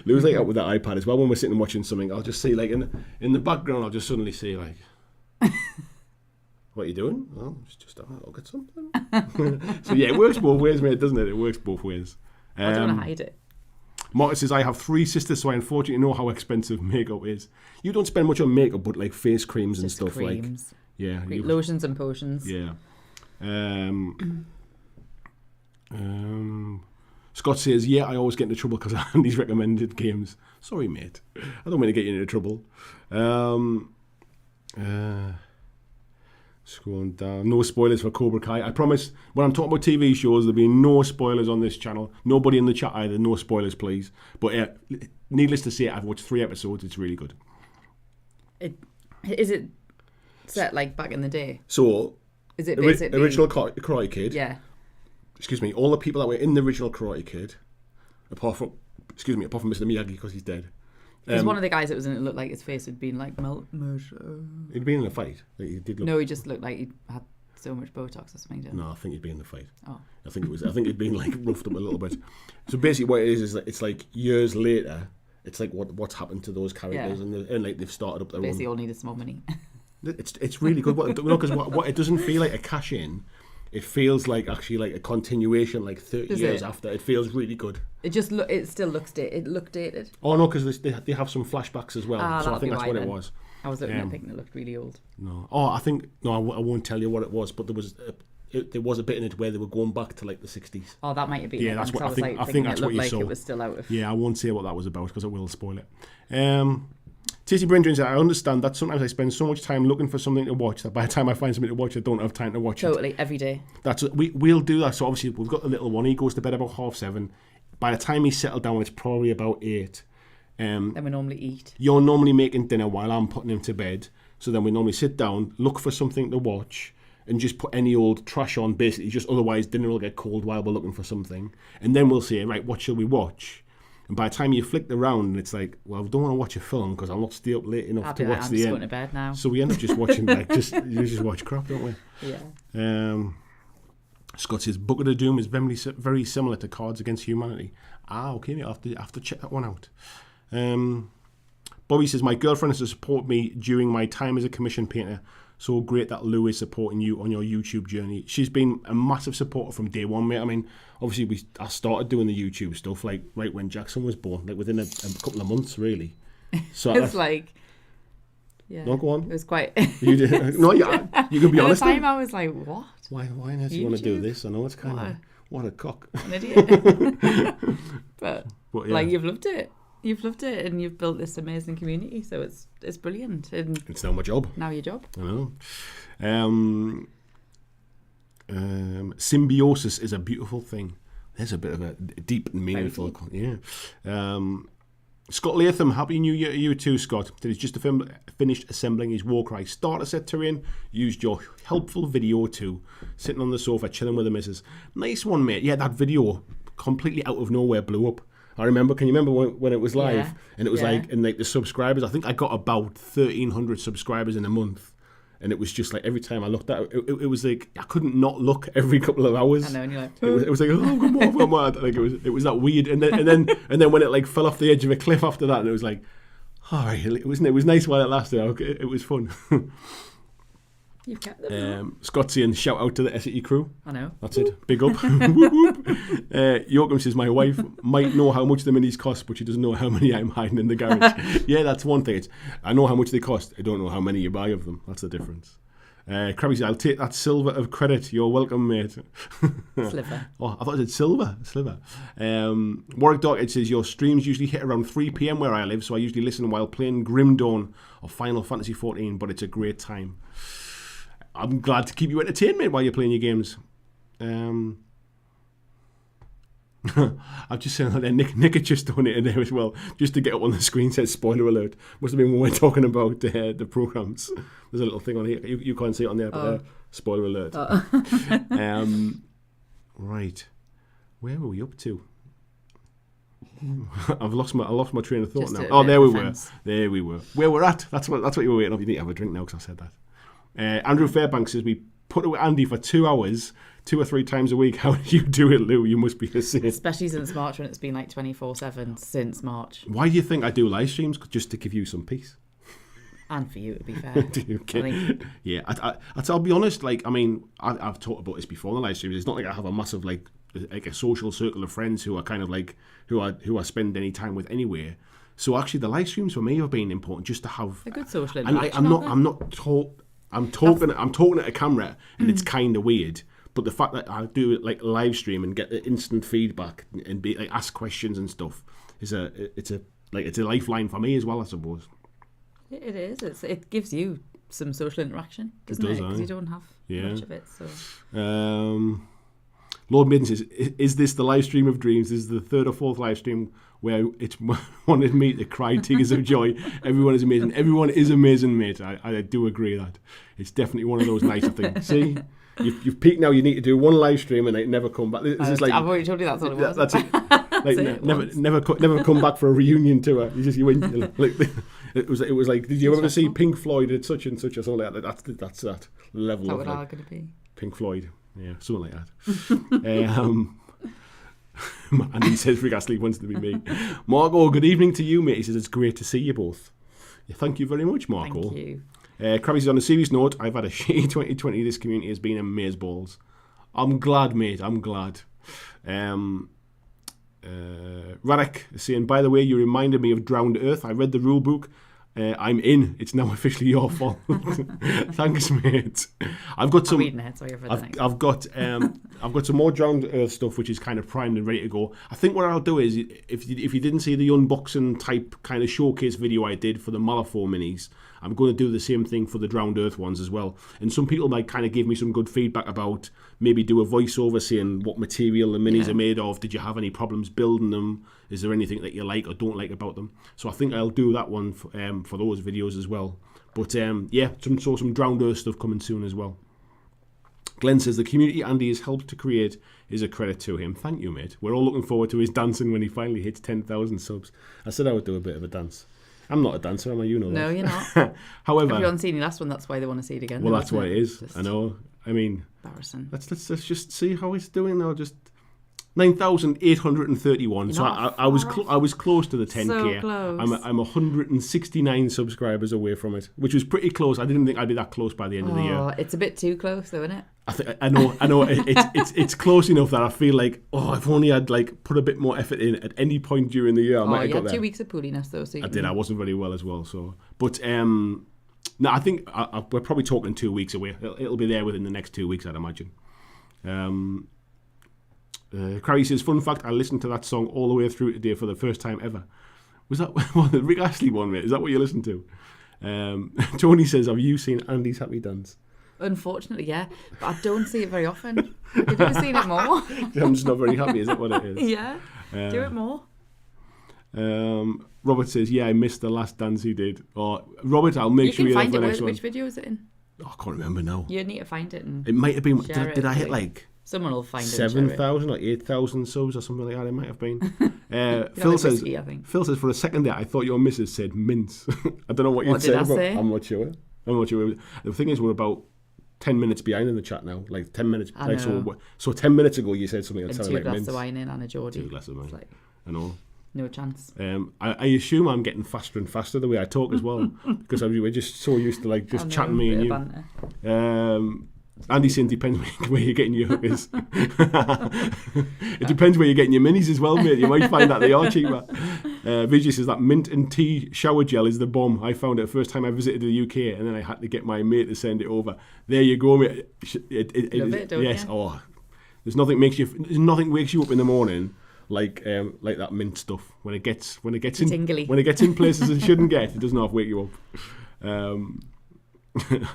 Speaker 1: Lou's like out with that iPad as well. When we're sitting watching something, I'll just see like in the background, I'll just suddenly see like, what are you doing? Well, just having a look at something. So yeah, it works both ways, mate, doesn't it? It works both ways.
Speaker 2: I don't want to hide it.
Speaker 1: Martin says, I have 3 sisters, so I unfortunately know how expensive makeup is. You don't spend much on makeup, but like face creams and stuff.
Speaker 2: Creams.
Speaker 1: Like, yeah.
Speaker 2: Lotions and potions.
Speaker 1: Yeah. Scott says, yeah, I always get into trouble because Andy's recommended games. Sorry, mate. I don't mean to get you into trouble. Scrolling down. No spoilers for Cobra Kai. I promise, when I'm talking about TV shows, there'll be no spoilers on this channel. Nobody in the chat either. No spoilers, please. But needless to say, I've watched 3 episodes. It's really good.
Speaker 2: Is it set like back in the day?
Speaker 1: So,
Speaker 2: is it basically
Speaker 1: original Karate Kid?
Speaker 2: Yeah.
Speaker 1: Excuse me. All the people that were in the original Karate Kid, apart from Mr. Miyagi because he's dead.
Speaker 2: Because one of the guys that was in it looked like his face had been like
Speaker 1: He'd been in a fight. Like, he did look...
Speaker 2: No, he just looked like he had so much Botox or something.
Speaker 1: No, I think he'd been in the fight.
Speaker 2: Oh.
Speaker 1: I think he'd been like roughed up a little bit. So basically, what it is that it's like years later. It's like what's happened to those characters, and like they've started up their
Speaker 2: basically
Speaker 1: own.
Speaker 2: all needed some more money.
Speaker 1: It's really good. Because what it doesn't feel like a cash in. It feels like actually like a continuation, like 30 years after. It feels really good. It
Speaker 2: still looks dated. It looked dated.
Speaker 1: Oh no, because they have some flashbacks as well. So I think that's what it was.
Speaker 2: I was looking at thinking it looked really old.
Speaker 1: No. Oh, I won't tell you what it was, but there was a bit in it where they were going back to like the 60s.
Speaker 2: Oh, that might have been.
Speaker 1: Yeah, that's what I think. I think that's what you saw.
Speaker 2: It was still out of.
Speaker 1: Yeah, I won't say what that was about because it will spoil it. T.C. Brindrin said, I understand that sometimes I spend so much time looking for something to watch that by the time I find something to watch, I don't have time to watch it.
Speaker 2: Totally, every day.
Speaker 1: We'll do that. So obviously, we've got the little one. He goes to bed about 7:30. By the time he's settled down, it's probably about 8.
Speaker 2: Then we normally eat.
Speaker 1: You're normally making dinner while I'm putting him to bed. So then we normally sit down, look for something to watch, and just put any old trash on, basically. Just otherwise, dinner will get cold while we're looking for something. And then we'll say, right, what shall we watch? And by the time you flick around, it's like, well, I don't want to watch a film because I'll not stay up late enough to watch the end. I'm
Speaker 2: just going to bed now.
Speaker 1: So we end up just watching, you just watch crap, don't we?
Speaker 2: Yeah.
Speaker 1: Scott says, Book of the Doom is very similar to Cards Against Humanity. Okay, I'll have to check that one out. Bobby says, my girlfriend has to support me during my time as a commission painter. So great that Lou is supporting you on your YouTube journey. She's been a massive supporter from day one, mate. I mean, obviously, I started doing the YouTube stuff like right when Jackson was born, like within a couple of months, really. So
Speaker 2: it's like, yeah.
Speaker 1: No, go on.
Speaker 2: It was quite.
Speaker 1: You did. No, you can be honest.
Speaker 2: At the time, I was like, what?
Speaker 1: Why on earth do you want to do this? I know it's kind of what a cock.
Speaker 2: An idiot. but yeah. Like you've loved it. You've loved it, and you've built this amazing community. So it's brilliant. And
Speaker 1: it's now my job.
Speaker 2: Now your job.
Speaker 1: I know. Symbiosis is a beautiful thing. There's a bit of a deep and meaningful. Yeah. Scott Latham, Happy New Year to you too, Scott. He's just finished assembling his Warcry starter set terrain. Used your helpful video too. Sitting on the sofa, chilling with the missus. Nice one, mate. Yeah, that video completely out of nowhere blew up. I remember. Can you remember when it was live? Yeah. And it was like the subscribers. I think I got about 1,300 subscribers in a month. And it was just like every time I looked at it, it was like I couldn't not look every couple of hours.
Speaker 2: I know, and you're like,
Speaker 1: it was like, oh, come on. Like it was that weird. And then when it like fell off the edge of a cliff after that, and it was like, All right, it was nice while it lasted. It was fun.
Speaker 2: You've kept them.
Speaker 1: Scott's saying, shout out to the SAE crew.
Speaker 2: I know.
Speaker 1: That's it. Big up. Whoop, whoop. Joachim says, my wife might know how much the minis cost, but she doesn't know how many I'm hiding in the garage. Yeah, that's one thing. I know how much they cost. I don't know how many you buy of them. That's the difference. Krabby says, I'll take that silver of credit. You're welcome, mate.
Speaker 2: Sliver.
Speaker 1: Oh, I thought it said silver. Sliver. Warwick Darkhead says, your streams usually hit around 3 p.m. where I live, so I usually listen while playing Grim Dawn or Final Fantasy XIV, but it's a great time. I'm glad to keep you entertained, mate, while you're playing your games. I'm just saying that Nick had just done it in there as well, just to get up on the screen, says spoiler alert. Must have been when we're talking about the programs. There's a little thing on here. You can't see it on there, but spoiler alert. Right. Where were we up to? I lost my train of thought now. There we were. Where we're at. That's what you were waiting on. You need to have a drink now because I said that. Andrew Fairbanks says, we put it with Andy for 2 hours, 2 or 3 times a week. How do you do it, Lou? You must be a saint.
Speaker 2: Especially since March, when it's been like 24/7 since March.
Speaker 1: Why do you think I do live streams? Just to give you some peace.
Speaker 2: And for you, to be fair.
Speaker 1: Okay. Yeah, I'll be honest. Like, I mean, I've talked about this before on the live streams. It's not like I have a massive like a social circle of friends who are kind of like who I spend any time with anywhere. So actually, the live streams for me have been important just to have
Speaker 2: a good social interaction.
Speaker 1: I'm talking at a camera, and it's kind of weird. But the fact that I do it like live stream and get the instant feedback and be like ask questions and stuff it's a lifeline for me as well, I suppose.
Speaker 2: It is. It gives you some social interaction, doesn't it? Because you don't have much of it. So.
Speaker 1: Lord Midden says, is this the live stream of dreams? This is the 3rd or 4th live stream where it's wanted me to cry tears of joy. Everyone is amazing. Everyone is amazing, mate. I do agree that. It's definitely one of those nicer things. See? You've peaked now. You need to do one live stream and it never come back. This is like,
Speaker 2: I've already told you that's what it was.
Speaker 1: That's it. Like never come back for a reunion tour. You went like it was like, did you ever see Pink Floyd at such and such or something like that? That's that level of.
Speaker 2: What are going to be?
Speaker 1: Pink Floyd. Yeah, something like that. And he says Rick Astley wants to be me. Margot, good evening to you, mate. He says it's great to see you both. Yeah, thank you very much, Margot.
Speaker 2: Thank you.
Speaker 1: Krabby, on a serious note, I've had a shitty 2020. This community has been amazeballs. I'm glad, mate. I'm glad. Radek is saying, by the way, you reminded me of Drowned Earth. I read the rule book. I'm in. It's now officially your fault. Thanks, mate. I've got some. I've got some more Drowned Earth stuff, which is kind of primed and ready to go. I think what I'll do is, if you didn't see the unboxing type kind of showcase video I did for the Malifaux minis, I'm going to do the same thing for the Drowned Earth ones as well. And some people might kind of give me some good feedback about maybe do a voiceover saying what material the minis are made of. Did you have any problems building them? Is there anything that you like or don't like about them? So I think I'll do that one for those videos as well. But some Drowned Earth stuff coming soon as well. Glenn says the community Andy has helped to create is a credit to him. Thank you, mate. We're all looking forward to his dancing when he finally hits 10,000 subs. I said I would do a bit of a dance. I'm not a dancer, am I? You know that.
Speaker 2: No, you're not.
Speaker 1: However,
Speaker 2: if you haven't seen your last one, that's why they want to see it again.
Speaker 1: Well, that's why it is. I know. I mean,
Speaker 2: embarrassing.
Speaker 1: Let's just see how it's doing now. Just 9,831. So I was close to the 10k.
Speaker 2: So close.
Speaker 1: I'm 169 subscribers away from it, which was pretty close. I didn't think I'd be that close by the end of the year.
Speaker 2: It's a bit too close, though, isn't it?
Speaker 1: I know. It's close enough that I feel like, if only I'd like put a bit more effort in at any point during the year, I might have got there. 2
Speaker 2: weeks of pooliness though. So
Speaker 1: I did. I wasn't very well as well. So, but no, I think we're probably talking 2 weeks away. It'll be there within the next 2 weeks, I'd imagine. Crowley says, fun fact, I listened to that song all the way through today for the first time ever. Was that the Rick Astley one, mate? Is that what you listened to? Tony says, have you seen Andy's Happy Dance?
Speaker 2: Unfortunately, yeah. But I don't see it very often. Have you ever seen it more?
Speaker 1: I'm just not very happy, is that what it is?
Speaker 2: Yeah. Do it more.
Speaker 1: Robert says, yeah, I missed the last dance he did. Robert, I'll make sure you're there for the next one.
Speaker 2: Which video is it in?
Speaker 1: I can't remember now.
Speaker 2: You need to find it.
Speaker 1: It might have been, did I hit like...
Speaker 2: Someone will find
Speaker 1: 7,000 or 8,000 subs or something like that. It might have been. Phil says, for a second there, I thought your missus said mince. I don't know what you'd say. I'm not sure. The thing is, we're about 10 minutes behind in the chat now. Like 10 minutes. So 10 minutes ago, you said something that sounded like mince.
Speaker 2: 2 glasses of wine in and a Geordie.
Speaker 1: 2 glasses of wine. I know.
Speaker 2: No chance.
Speaker 1: I assume I'm getting faster and faster the way I talk as well, because we're just so used to like just chatting me and you. Andy saying depends where you're getting your hookers. It depends where you're getting your minis as well, mate. You might find that they are cheaper. Vijay says that mint and tea shower gel is the bomb. I found it the first time I visited the UK, and then I had to get my mate to send it over. There you go, mate.
Speaker 2: Love it, don't
Speaker 1: yes.
Speaker 2: you?
Speaker 1: Oh, there's nothing wakes you up in the morning like that mint stuff when it gets in places it shouldn't get. It doesn't half wake you up.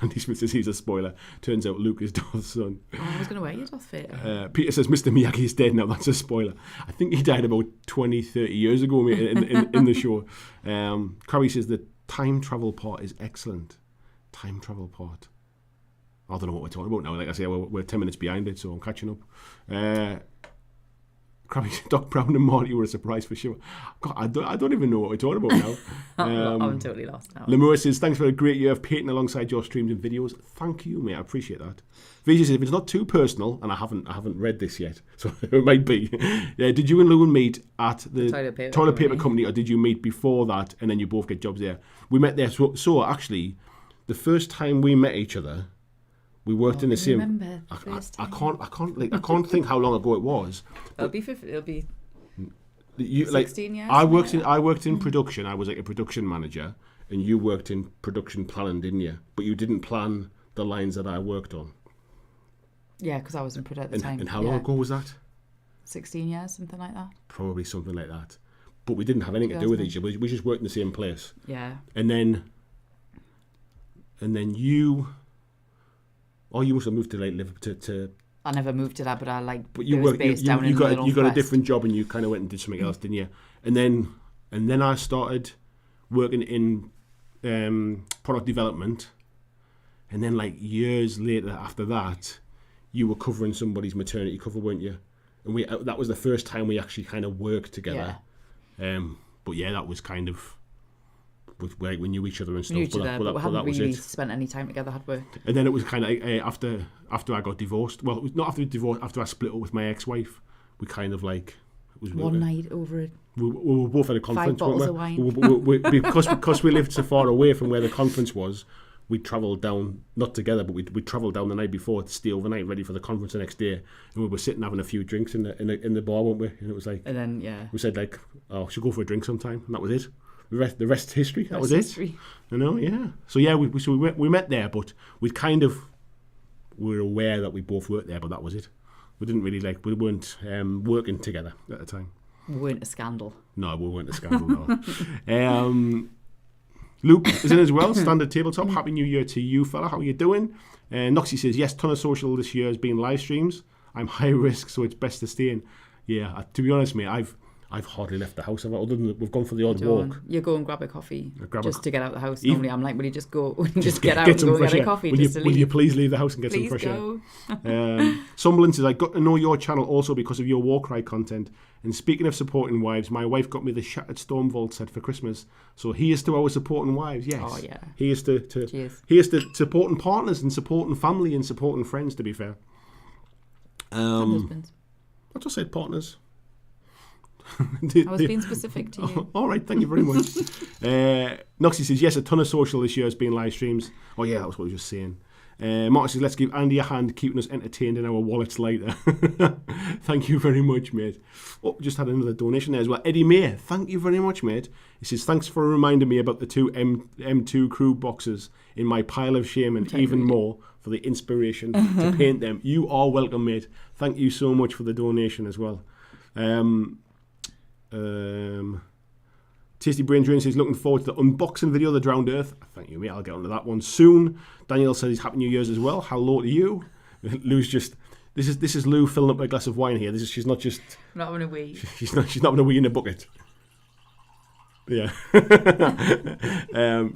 Speaker 1: Andy Smith says he's a spoiler. Turns out Luke is Darth's son.
Speaker 2: I was going to wear your Darth Vader.
Speaker 1: Peter says Mr. Miyagi is dead now. That's a spoiler. I think he died about 20, 30 years ago in the show. Crowley says the time travel part is excellent. Time travel part. I don't know what we're talking about now. Like I say, we're 10 minutes behind it, so I'm catching up. Doc Brown and Marty were a surprise for sure. God, I don't even know what we're talking about now.
Speaker 2: I'm totally lost now.
Speaker 1: Lemur says, thanks for a great year of painting alongside your streams and videos. Thank you, mate. I appreciate that. Vijay says, if it's not too personal, and I haven't read this yet, so it might be. Did you and Lou meet at the toilet paper company, or did you meet before that and then you both get jobs there? We met there. So actually, the first time we met each other, we worked in the same. I can't think how long ago it was.
Speaker 2: It'll be 16 years.
Speaker 1: I worked in production. I was like a production manager, and you worked in production planning, didn't you? But you didn't plan the lines that I worked on.
Speaker 2: Yeah, because I was in production at the time.
Speaker 1: And how long ago was that?
Speaker 2: 16 years, something like that.
Speaker 1: Probably something like that. But we didn't have anything to do with each other. We just worked in the same place.
Speaker 2: Yeah.
Speaker 1: And then you. Oh, you must have moved to like live to.
Speaker 2: I never moved to that, but I like.
Speaker 1: But you got a different job, and you kind of went and did something else, didn't you? And then I started working in product development, and then like years later after that, you were covering somebody's maternity cover, weren't you? And that was the first time we actually kind of worked together. Yeah. But yeah, that was kind of. We knew each other and stuff.
Speaker 2: But we hadn't really spent any time together, had we?
Speaker 1: And then it was kind of after I got divorced. Well, it was not after divorce. After I split up with my ex-wife, we kind of like it was
Speaker 2: one night over it.
Speaker 1: We were both at a conference.
Speaker 2: 5 bottles of wine.
Speaker 1: Because we lived so far away from where the conference was. We travelled down, not together, but we travelled down the night before to stay overnight, ready for the conference the next day. And we were sitting having a few drinks in the bar, weren't we? And it was like,
Speaker 2: and then
Speaker 1: we said like, oh, should go for a drink sometime, and that was it. The rest is history. That was it. You know, yeah. So yeah, we met there, but we were aware that we both worked there, but that was it. We didn't really we weren't working together at the time.
Speaker 2: We weren't a scandal.
Speaker 1: No, we weren't a scandal. No. Luke is in as well. Standard Tabletop. Happy New Year to you, fella. How are you doing? Noxie says yes. Ton of social this year has been live streams. I'm high risk, so it's best to stay in. Yeah. To be honest, mate, I've hardly left the house. Other than we've gone for the odd walk.
Speaker 2: You go and grab a coffee to get out of the house. Normally, I'm like, will you just go and get out and go and get a coffee?
Speaker 1: Will you please leave the house and get some fresh air? Somebody says, I got to know your channel also because of your Warcry content. And speaking of supporting wives, my wife got me the Shattered Stormvault set for Christmas. So here's to our supporting wives. Yes.
Speaker 2: Oh yeah.
Speaker 1: Here's to supporting partners and supporting family and supporting friends. To be fair.
Speaker 2: And husbands.
Speaker 1: I just said partners.
Speaker 2: I was being specific to you.
Speaker 1: All right, thank you very much. Noxie says, yes, a ton of social this year has been live streams. Oh yeah, that was what I was just saying. Mark says, let's give Andy a hand keeping us entertained and our wallets lighter. Thank you very much, mate. Oh, just had another donation there as well. Eddie May, thank you very much, mate. He says, thanks for reminding me about the 2 M2 crew boxes in my pile of shame and even more for the inspiration to paint them. You are welcome, mate. Thank you so much for the donation as well. Tasty Brain Drain says, looking forward to the unboxing video of the Drowned Earth. Thank you, mate. I'll get onto that one soon. Daniel says Happy New Year's as well. Hello to you. Lou's just this is Lou filling up a glass of wine here. She's not just
Speaker 2: not having a wee.
Speaker 1: She's not having a wee in a bucket. Yeah.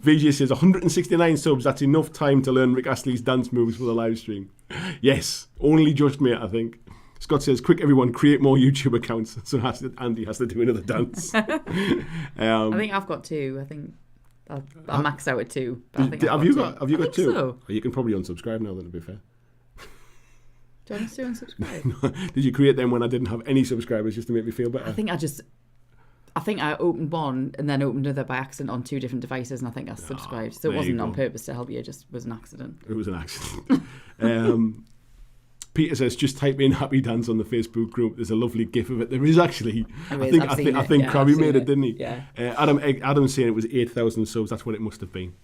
Speaker 1: VJ says 169 subs. That's enough time to learn Rick Astley's dance moves for the live stream. Yes, only just, mate. I think. Scott says, quick everyone, create more YouTube accounts. So Andy has to do another dance.
Speaker 2: I think I've got 2. I think I'll max out at 2. But
Speaker 1: have you got 2?
Speaker 2: So.
Speaker 1: Oh, you can probably unsubscribe now then, to be fair.
Speaker 2: Do I need to unsubscribe?
Speaker 1: Did you create them when I didn't have any subscribers just to make me feel better?
Speaker 2: I think I think I opened one and then opened another by accident on 2 different devices, and I think I subscribed. So it wasn't on purpose to help you; it just was an accident.
Speaker 1: It was an accident. Peter says, just type in Happy Dance on the Facebook group. There's a lovely gif of it. There is actually. I think Krabby made it, didn't he?
Speaker 2: Yeah.
Speaker 1: Adam's saying it was 8,000 subs. That's what it must have been.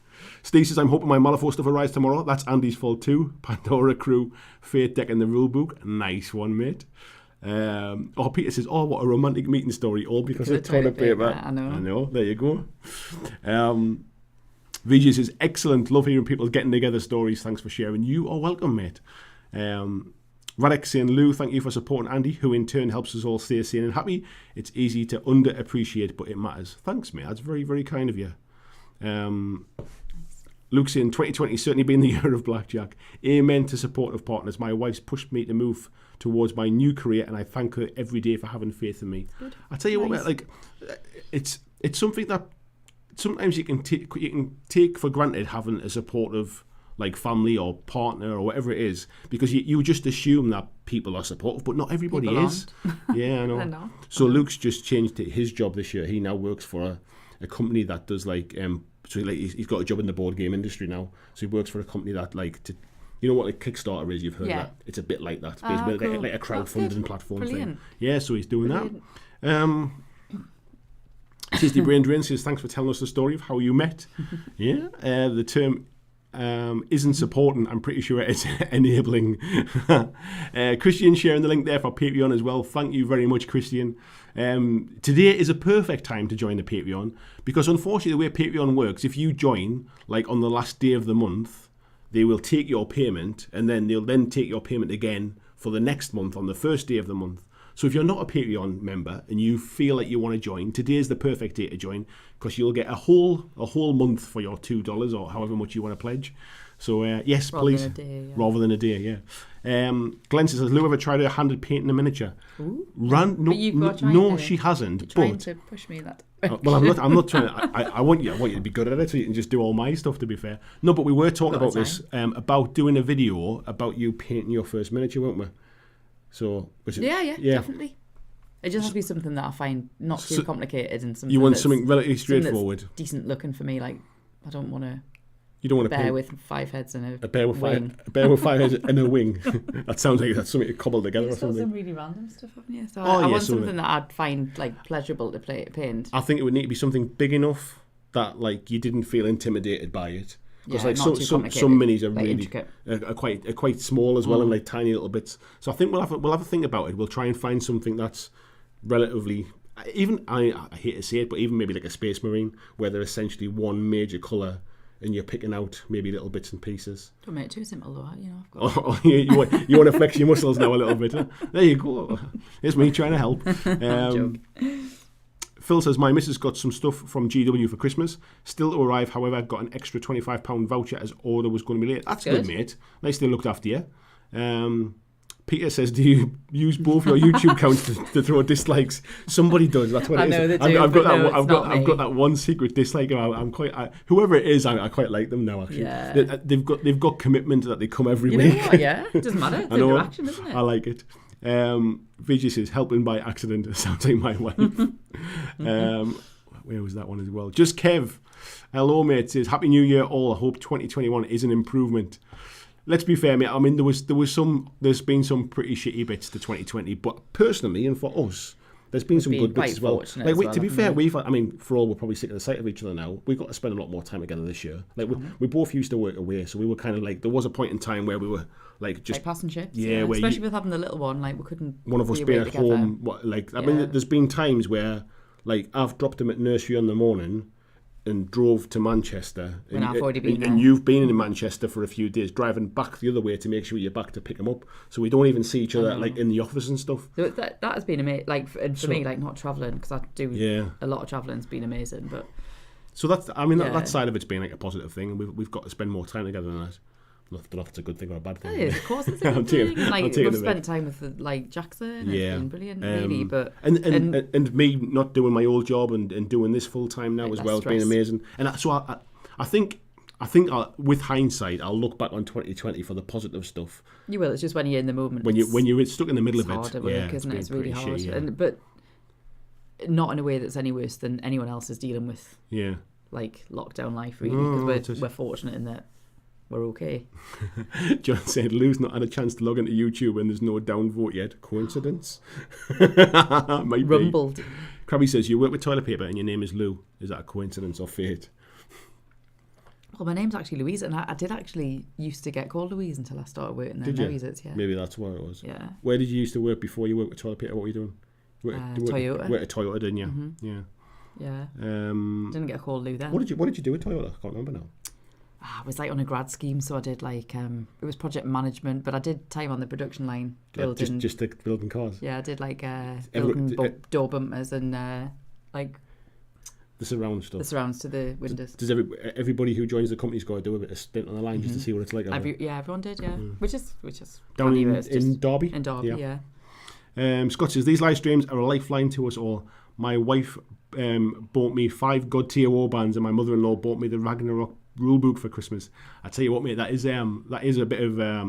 Speaker 1: Steve says, I'm hoping my Malifaux stuff arrives tomorrow. That's Andy's fault too. Pandora Crew, Fate Deck and the Rulebook. Nice one, mate. Peter says, what a romantic meeting story. All because of toilet paper.
Speaker 2: I know.
Speaker 1: There you go. VJ says, excellent. Love hearing people getting together stories. Thanks for sharing. You are welcome, mate. Radek saying, Lou, thank you for supporting Andy, who in turn helps us all stay sane and happy. It's easy to underappreciate, but it matters. Thanks, mate. That's very, very kind of you. Luke saying, 2020 has certainly been the year of BlackJack. Amen to supportive partners. My wife's pushed me to move towards my new career, and I thank her every day for having faith in me. Good. I tell you what, mate, like, it's something that sometimes you can take for granted, having a supportive like family or partner or whatever it is, because you just assume that people are supportive, but not everybody is. Yeah, I know. So Luke's just changed his job this year. He now works for a company that does he's got a job in the board game industry now. So he works for a company that you know what like Kickstarter is? You've heard that. It's a bit like that. Basically, cool. like a crowdfunding platform thing. Yeah, so he's doing that. Tisty Brain Drain says, thanks for telling us the story of how you met. Yeah, the term isn't supporting, I'm pretty sure it's enabling. Christian sharing the link there for Patreon as well. Thank you very much, Christian. Today is a perfect time to join the Patreon, because unfortunately the way Patreon works, if you join like on the last day of the month, they will take your payment, and then they'll then take your payment again for the next month on the first day of the month. So if you're not a Patreon member and you feel like you want to join, today is the perfect day to join, because you'll get a whole month for your $2 or however much you want to pledge. So yes, please. Rather than a day, yeah. Glenn says, has Lou ever tried a handed painting a miniature? No, she hasn't.
Speaker 2: Trying to push me that.
Speaker 1: Well, I'm not trying to. I want you to be good at it, so you can just do all my stuff. To be fair, no, but we were talking about this, about doing a video about you painting your first miniature, weren't we? So
Speaker 2: yeah, definitely. It just has to be something that I find not too complicated, and something
Speaker 1: you want something relatively straightforward,
Speaker 2: that's decent looking for me. Like, I don't want to.
Speaker 1: You don't want to
Speaker 2: bear with 5 heads and
Speaker 1: a bear with wing. A bear with 5 heads and a wing. That sounds like that's something to cobble together or something.
Speaker 2: Some really random stuff, haven't you? So I want something that I'd find like pleasurable to paint.
Speaker 1: I think it would need to be something big enough that like you didn't feel intimidated by it. Because some minis are really are quite small as well, and like tiny little bits. So I think we'll have a think about it. We'll try and find something that's relatively, even I hate to say it, but even maybe like a Space Marine, where they're essentially one major colour, and you're picking out maybe little bits and pieces.
Speaker 2: Don't make it too simple though, you know.
Speaker 1: You want to flex your muscles now a little bit. Huh? There you go. Here's me trying to help. Phil says, my missus got some stuff from GW for Christmas. Still to arrive, however, got an extra £25 voucher as order was going to be late. That's good, mate. Nice they looked after you. Peter says, do you use both your YouTube accounts to throw dislikes? Somebody does. That's what it is.
Speaker 2: I know they do.
Speaker 1: I've got that one secret dislike. Whoever it is, I quite like them now. Actually, yeah. They've got commitment that they come every week.
Speaker 2: Yeah, it doesn't matter. It's interaction, isn't it?
Speaker 1: I like it. Vijay says, helping by accident. Sounds like my wife. Where was that one as well? Just Kev. Hello, mate. Says, Happy New Year all. I hope 2021 is an improvement. Let's be fair, mate. I mean, there's been some pretty shitty bits to 2020, but personally and for us, there's been some good bits as well. Like, to be fair, for all we're probably sick of the sight of each other now. We've got to spend a lot more time together this year. Like, we both used to work away, so we were kind of like, there was a point in time where we were like just
Speaker 2: like passing ships.
Speaker 1: Yeah, where
Speaker 2: especially with having the little one, like we couldn't.
Speaker 1: One of us being at home, there's been times where like I've dropped him at nursery in the morning and drove to Manchester,
Speaker 2: when I've already been there.
Speaker 1: And you've been in Manchester for a few days, driving back the other way to make sure you're back to pick him up. So we don't even see each other like in the office and stuff.
Speaker 2: So that has been amazing. Like for me, like not travelling, because I do a lot of travelling, has been amazing. But
Speaker 1: so that side of it's been like a positive thing, and we've got to spend more time together than that. I don't know if it's a good thing or a bad thing.
Speaker 2: It is, of course it's a good thing. Like, we've spent time with like Jackson. It's been brilliant, really. But
Speaker 1: and me not doing my old job and doing this full time now as well has been amazing. And so I think with hindsight, I'll look back on 2020 for the positive stuff.
Speaker 2: You will. It's just when you're in the moment.
Speaker 1: When you're stuck in the middle of it,
Speaker 2: it's harder work, isn't it? It's really hard.
Speaker 1: Shitty,
Speaker 2: but not in a way that's any worse than anyone else is dealing with.
Speaker 1: Yeah.
Speaker 2: Like lockdown life, really, because we're fortunate in that we're okay.
Speaker 1: John said, Lou's not had a chance to log into YouTube and there's no downvote yet. Coincidence? Might
Speaker 2: Rumbled.
Speaker 1: Be. Krabby says, you work with toilet paper and your name is Lou. Is that a coincidence or fate?
Speaker 2: Well, my name's actually Louise, and I did actually used to get called Louise until I started working there.
Speaker 1: Did you?
Speaker 2: Yeah.
Speaker 1: Maybe that's what it was.
Speaker 2: Yeah.
Speaker 1: Where did you used to work before you worked with toilet paper? What were you doing?
Speaker 2: Toyota.
Speaker 1: Worked at Toyota, didn't you?
Speaker 2: Mm-hmm.
Speaker 1: Yeah.
Speaker 2: Yeah. Didn't get called Lou then.
Speaker 1: What did you do at Toyota? I can't remember now.
Speaker 2: I was like on a grad scheme, so I did like it was project management, but I did time on the production line building.
Speaker 1: Just building cars.
Speaker 2: Yeah, I did like building door bumpers and like
Speaker 1: the surround stuff.
Speaker 2: The surrounds to the windows.
Speaker 1: Does everybody who joins the company's got to do a bit of stint on the line just to see what it's like?
Speaker 2: Everyone did. Yeah, which is
Speaker 1: down in Derby.
Speaker 2: In Derby, yeah.
Speaker 1: Scott says these live streams are a lifeline to us all. My wife bought me 5 God tier war bands, and my mother-in-law bought me the Ragnarok rulebook for Christmas. I tell you what, mate, that is a bit of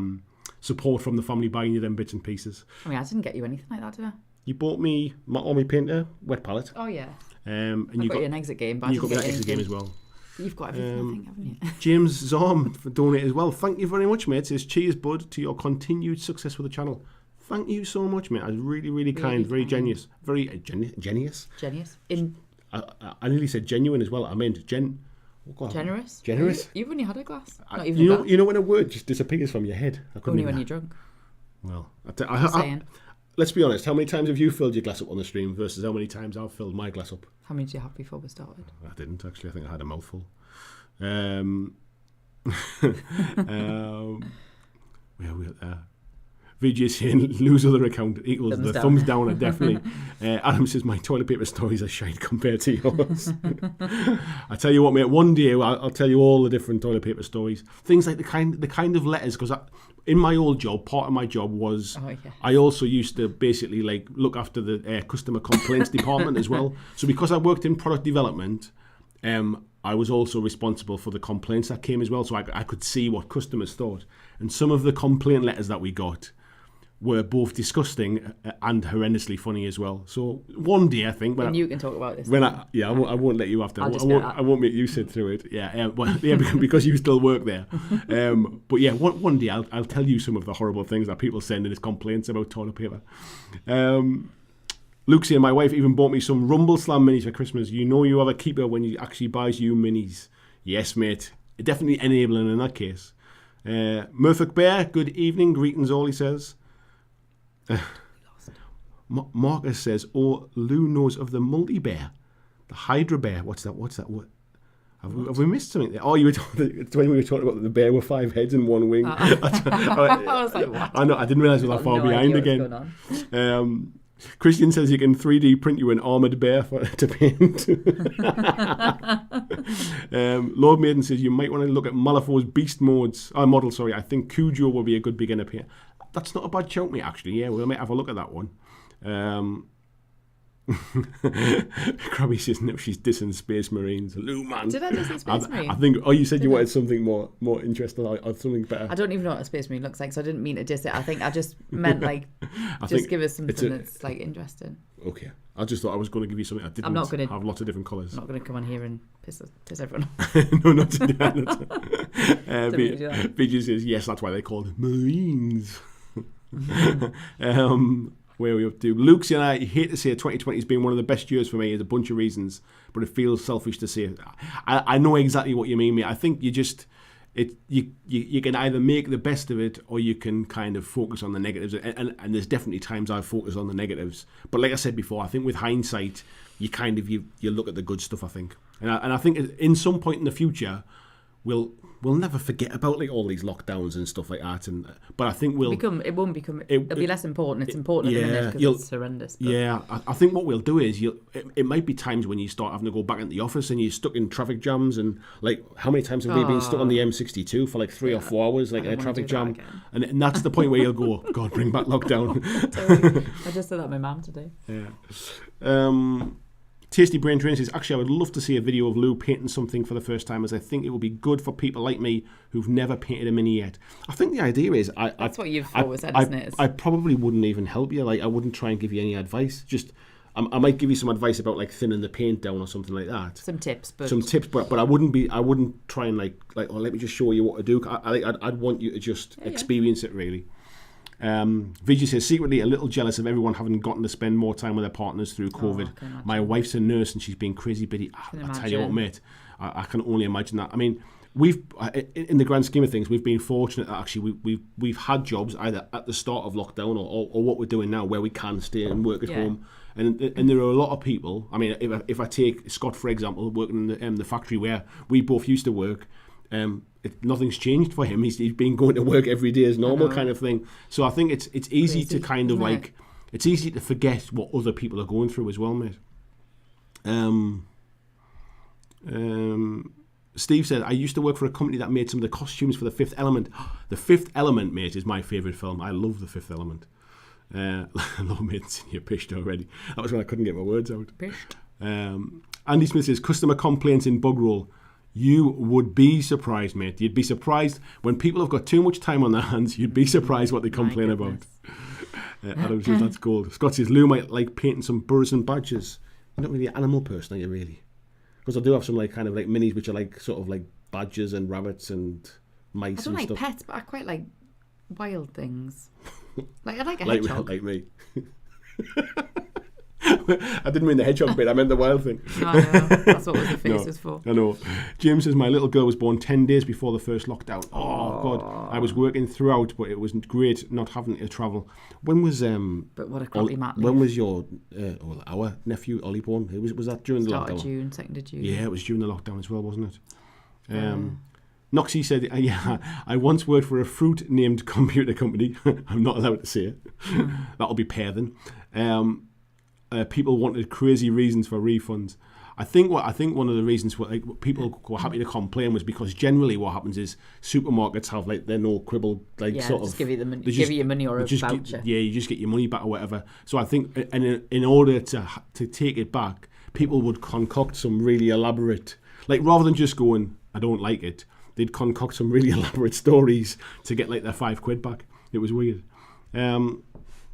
Speaker 1: support from the family buying you them bits and pieces.
Speaker 2: I mean, I didn't get you anything like that, did I?
Speaker 1: You bought me my Army Painter wet palette.
Speaker 2: Oh yeah.
Speaker 1: And
Speaker 2: you got an exit game, but
Speaker 1: you got me that exit game as well.
Speaker 2: You've got everything, I think, haven't you?
Speaker 1: James Zorm for donating as well. Thank you very much, mate. It says, cheers, bud, to your continued success with the channel. Thank you so much, mate. I was really kind, very genius. Very genius?
Speaker 2: Genius.
Speaker 1: I nearly said genuine as well. I meant
Speaker 2: generous?
Speaker 1: Generous?
Speaker 2: You've only had a glass. Not
Speaker 1: even you know when a word just disappears from your head?
Speaker 2: Only when you're drunk.
Speaker 1: Well, let's be honest. How many times have you filled your glass up on the stream versus how many times I've filled my glass up?
Speaker 2: How many did you have before we started?
Speaker 1: I didn't, actually. I think I had a mouthful. Where we at there? VJ saying lose other account equals thumbs down definitely. Adam says my toilet paper stories are shite compared to yours. I tell you what, mate, one day I'll tell you all the different toilet paper stories. Things like the kind of letters, because in my old job, part of my job was I also used to basically like look after the customer complaints department as well. So because I worked in product development, I was also responsible for the complaints that came as well. So I could see what customers thought. And some of the complaint letters that we got were both disgusting and horrendously funny as well. So one day, I think, when
Speaker 2: you can talk about this.
Speaker 1: I won't let you have to. I won't make you sit through it. Because you still work there. But yeah, one day I'll tell you some of the horrible things that people send in as complaints about toilet paper. Luke saying my wife even bought me some Rumble Slam minis for Christmas. You know you have a keeper when you actually buys you minis. Yes, mate. Definitely enabling in that case. Murphic Bear, good evening. Greetings, all he says. Marcus says, oh, Lou knows of the multi-bear. The Hydra bear. What's that? What? Have we missed something there? Oh, you were when we were talking about the bear with 5 heads and 1 wing.
Speaker 2: I was like, what?
Speaker 1: I know. I didn't realise we were that far behind again. Christian says you can 3D print you an armoured bear to paint. Lord Maiden says you might want to look at Malifaux's beast model. I think Cujo will be a good beginner pair. That's not a bad shout, mate, actually. Yeah, we might have a look at that one. Krabby says no, she's dissing Space Marines. Lou, man.
Speaker 2: Did I diss Space Marine?
Speaker 1: I think. Oh, you said you wanted something more interesting or something better.
Speaker 2: I don't even know what a Space Marine looks like, so I didn't mean to diss it. I think I just meant like give us something that's like interesting.
Speaker 1: Okay, I just thought I was going to give you something. I didn't. I'm not going to have lots of different colours.
Speaker 2: I'm not going to come on here and piss everyone off.
Speaker 1: No, not to do that. BG says yes. That's why they called it Marines. Where are we up to? Luke's and I hate to say 2020 has been one of the best years for me. There's a bunch of reasons, but it feels selfish to say it. I know exactly what you mean, mate. I think you can either make the best of it or you can kind of focus on the negatives. And there's definitely times I've focused on the negatives. But like I said before, I think with hindsight, you look at the good stuff, I think. And I think in some point in the future, we'll never forget about like all these lockdowns and stuff like that. But I think it'll
Speaker 2: be less important. It's important at the minute because it's horrendous. But.
Speaker 1: Yeah, I think what we'll do is it might be times when you start having to go back into the office and you're stuck in traffic jams and like how many times have we been stuck on the M62 for like 3 or 4 hours like in a traffic jam? And that's the point where you'll go, God, bring back lockdown.
Speaker 2: I just said that to my mum today.
Speaker 1: Yeah. Tasty Brain Train says, actually, I would love to see a video of Lou painting something for the first time, as I think it would be good for people like me who've never painted a mini yet. I think the idea is...
Speaker 2: That's what you've always said, isn't it?
Speaker 1: I probably wouldn't even help you. Like, I wouldn't try and give you any advice. Just, I might give you some advice about like thinning the paint down or something like that.
Speaker 2: Some tips, but
Speaker 1: I wouldn't try and like oh, let me just show you what to do. I'd want you to just experience it really. Vijay says, secretly a little jealous of everyone having gotten to spend more time with their partners through COVID. My wife's a nurse and she's been crazy busy. I tell you what, mate, I can only imagine that. I mean, we've in the grand scheme of things, we've been fortunate that actually we've had jobs either at the start of lockdown or what we're doing now, where we can stay and work at home. And there are a lot of people. I mean, if I take Scott for example, working in the factory where we both used to work, nothing's changed for him. He's been going to work every day as normal kind of thing. So I think it's easy to kind of like it's easy to forget what other people are going through as well, mate. Steve said, I used to work for a company that made some of the costumes for The Fifth Element. The Fifth Element, mate, is my favourite film. I love The Fifth Element. Lord Maid's in your pished already. That was when I couldn't get my words out.
Speaker 2: Pished.
Speaker 1: Andy Smith says, customer complaints in bug roll. You would be surprised, mate. You'd be surprised when people have got too much time on their hands. You'd be surprised what they complain about. Adam says, that's gold. Scott says, Lou might like painting some birds and badgers. You're not really an animal person, are you really? Because I do have some like kind of like minis which are like sort of like badgers and rabbits and mice and stuff. I don't like
Speaker 2: pets, but I quite like wild things. Like I like a hedgehog.
Speaker 1: Like me. I didn't mean the hedgehog bit, I meant the wild thing.
Speaker 2: No, I know. That's what the face was for.
Speaker 1: I know. James says, my little girl was born 10 days before the first lockdown. Oh, God. I was working throughout, but it was great not having to travel. When was...
Speaker 2: but what a crappy mat leave.
Speaker 1: When was your... our nephew, Ollie, born? Was that during the lockdown?
Speaker 2: June, 2nd of June.
Speaker 1: Yeah, it was during the lockdown as well, wasn't it? Noxie said, I once worked for a fruit-named computer company. I'm not allowed to say it. That'll be Pear then. People wanted crazy reasons for refunds. I think one of the reasons people were happy to complain was because generally what happens is supermarkets have like their no quibble
Speaker 2: just give you the money, give you your money or a voucher.
Speaker 1: You just get your money back or whatever. So I think in order to take it back, people would concoct some really elaborate, like rather than just going, I don't like it, they'd concoct some really elaborate stories to get like their £5 back. It was weird.